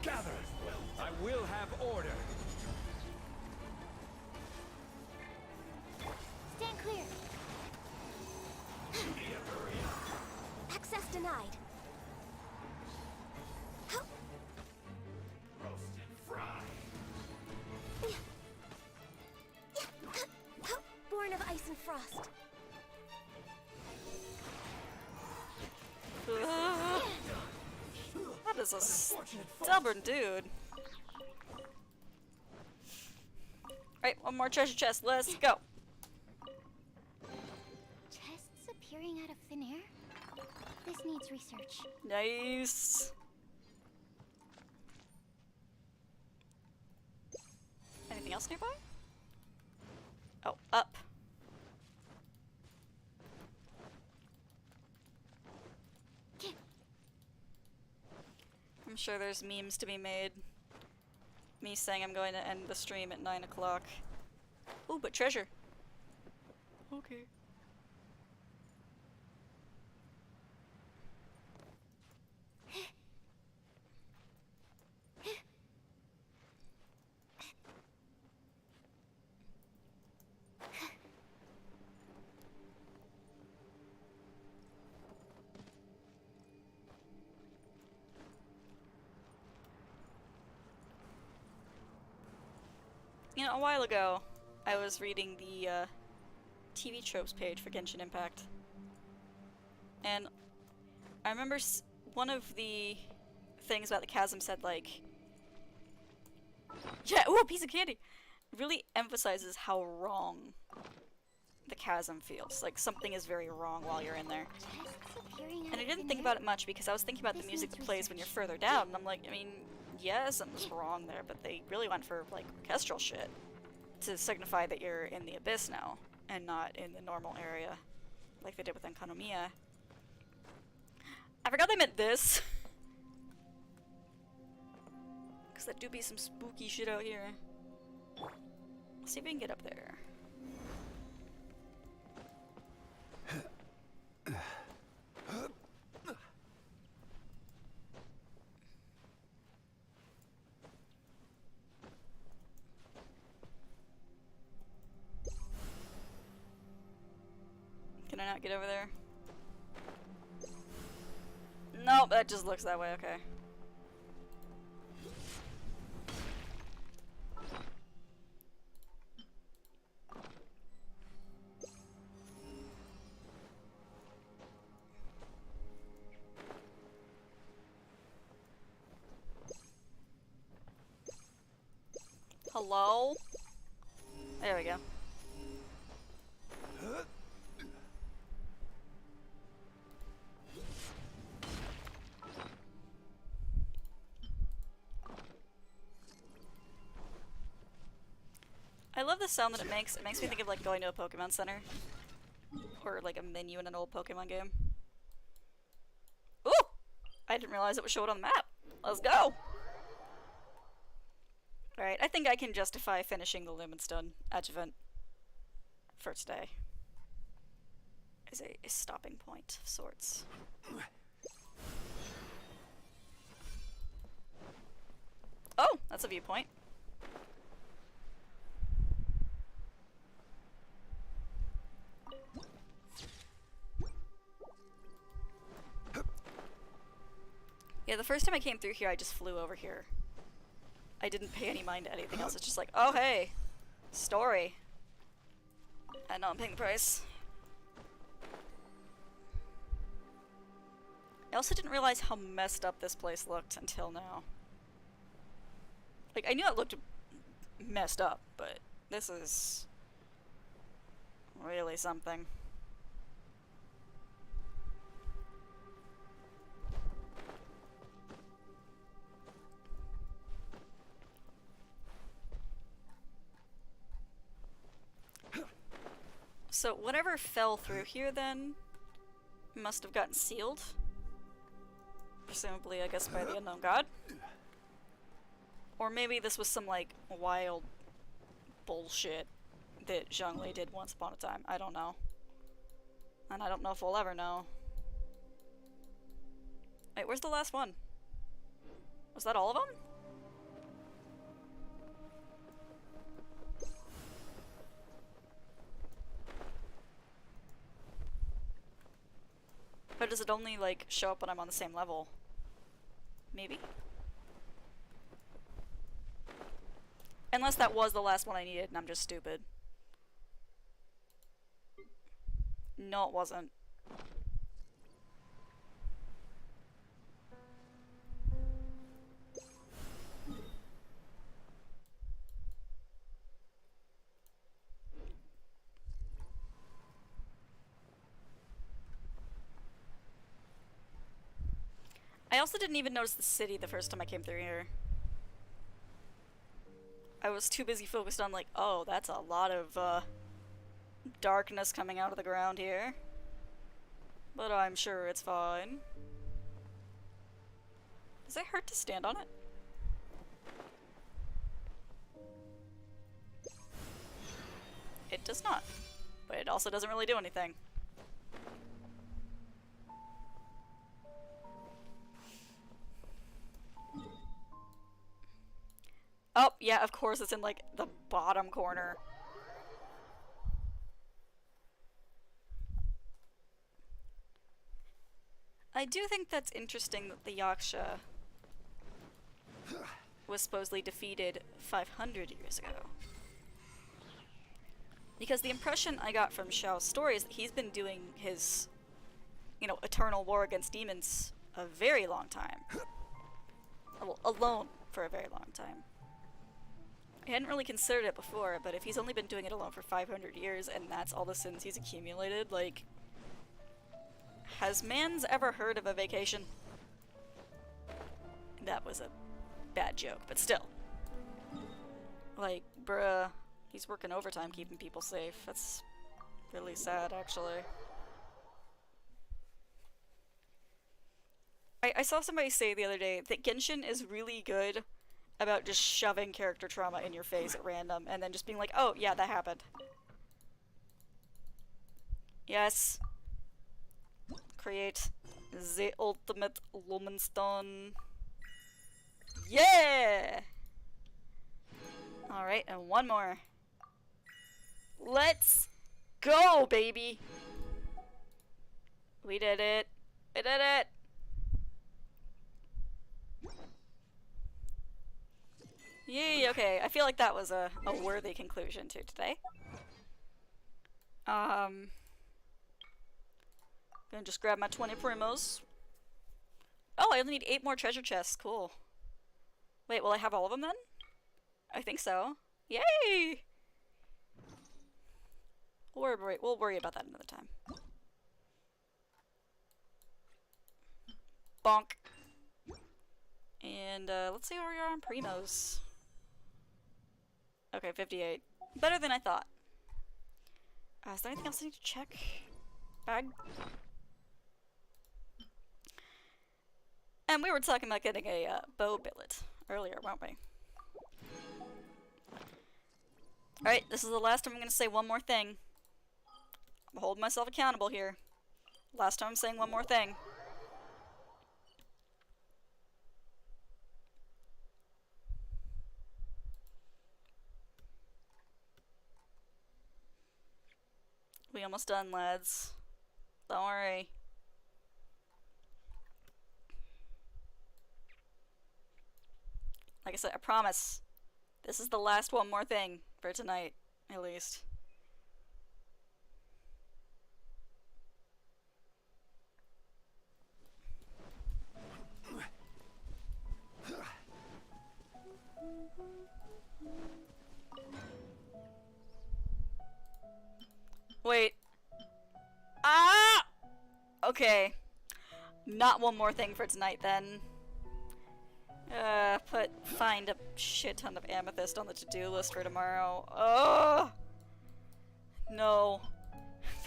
Gather. I will have order. Stand clear. You need to hurry up. Access denied. Roast and fry. Born of ice and frost. That is a stubborn dude. Alright, one more treasure chest. Let's go. Chests appearing out of thin air? This needs research. Nice. Anything else nearby? Oh, up. I'm sure there's memes to be made. Me saying I'm going to end the stream at 9 o'clock. Ooh, but treasure. Okay. You know, a while ago, I was reading the TV tropes page for Genshin Impact. And I remember one of the things about the chasm said, like, yeah, ooh, a piece of candy! Really emphasizes how wrong the chasm feels. Like, something is very wrong while you're in there. Chests appearing out And I of didn't thin think air? about it much because I was thinking about the This music that needs plays when you're research. further down, and I'm like, I mean, yeah, something's wrong there, but they really went for, like, orchestral shit to signify that you're in the abyss now, and not in the normal area, like they did with Enkanomiya. I forgot they meant this! Because there do be some spooky shit out here. Let's see if we can get up there. Can I not get over there? Nope, that just looks that way, okay. Hello? There we go. I love the sound that it makes. It makes me think of like going to a Pokemon Center. Or like a menu in an old Pokemon game. Ooh! I didn't realize it was showing on the map. Let's go! Alright, I think I can justify finishing the Lumenstone adjuvant for today. As a stopping point of sorts. Oh! That's a viewpoint. Yeah, the first time I came through here, I just flew over here. I didn't pay any mind to anything else. It's just like, oh hey, story. And now I'm paying the price. I also didn't realize how messed up this place looked until now. Like, I knew it looked messed up, but this is really something. So whatever fell through here then must have gotten sealed. Presumably, I guess, by the unknown god. Or maybe this was some, like, wild bullshit that Zhongli did once upon a time. I don't know. And I don't know if we'll ever know. Wait, where's the last one? Was that all of them? Or does it only, like, show up when I'm on the same level? Maybe? Unless that was the last one I needed and I'm just stupid. No, it wasn't. I also didn't even notice the city the first time I came through here. I was too busy focused on like, oh, that's a lot of darkness coming out of the ground here. But I'm sure it's fine. Does it hurt to stand on it? It does not. But it also doesn't really do anything. Oh, yeah, of course it's in, like, the bottom corner. I do think that's interesting that the Yaksha was supposedly defeated 500 years ago. Because the impression I got from Xiao's story is that he's been doing his, you know, eternal war against demons a very long time. Well, alone for a very long time. I hadn't really considered it before, but if he's only been doing it alone for 500 years and that's all the sins he's accumulated, like... Has mans ever heard of a vacation? That was a bad joke, but still. Like, bruh, he's working overtime keeping people safe. That's really sad, actually. I saw somebody say the other day that Genshin is really good about just shoving character trauma in your face at random and then just being like, oh, yeah, that happened. Yes. Create the ultimate Lumenstone. Yeah! Alright, and one more. Let's go, baby! We did it. We did it! Yay, okay. I feel like that was a worthy conclusion to today. Gonna just grab my 20 primos. Oh, I only need 8 more treasure chests. Cool. Wait, will I have all of them then? I think so. Yay! We'll worry about that another time. Bonk. And let's see where we are on primos. Okay, 58. Better than I thought. Is there anything else I need to check? Bag? And we were talking about getting a bow billet earlier, weren't we? Alright, this is the last time I'm going to say one more thing. I'm holding myself accountable here. Last time I'm saying one more thing. We almost done, lads. Don't worry. Like I said, I promise. This is the last one more thing for tonight, at least. Wait. Ah! Okay. Not one more thing for tonight, then. Find a shit ton of amethyst on the to-do list for tomorrow. Oh! No.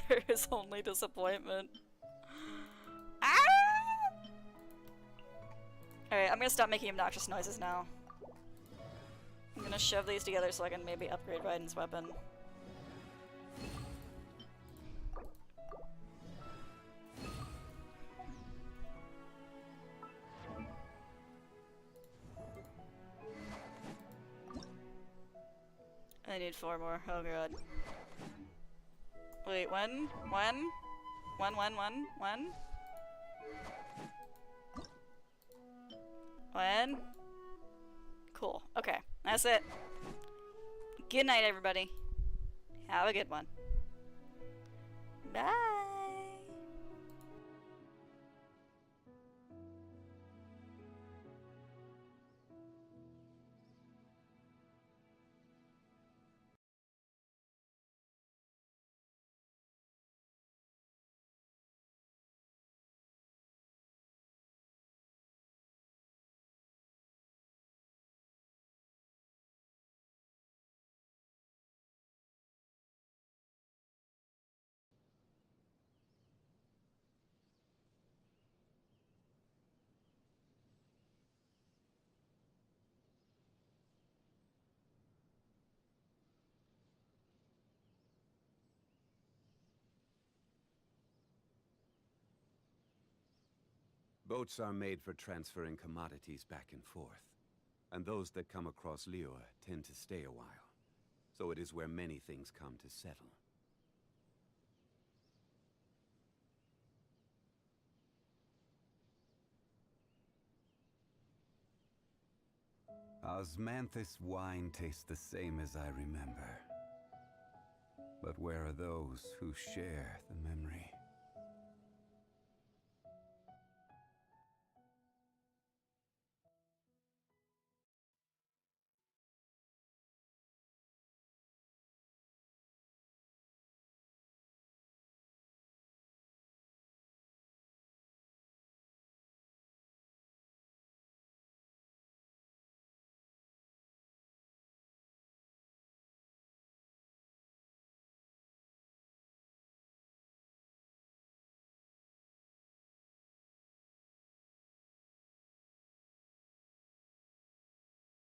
There is only disappointment. Ah! Alright, I'm gonna stop making obnoxious noises now. I'm gonna shove these together so I can maybe upgrade Raiden's weapon. I need 4 more. Oh god. Wait, when? When? When? When? Cool. Okay. That's it. Good night, everybody. Have a good one. Bye! Boats are made for transferring commodities back and forth, and those that come across Liyue tend to stay a while. So it is where many things come to settle. Osmanthus wine tastes the same as I remember. But where are those who share the memory?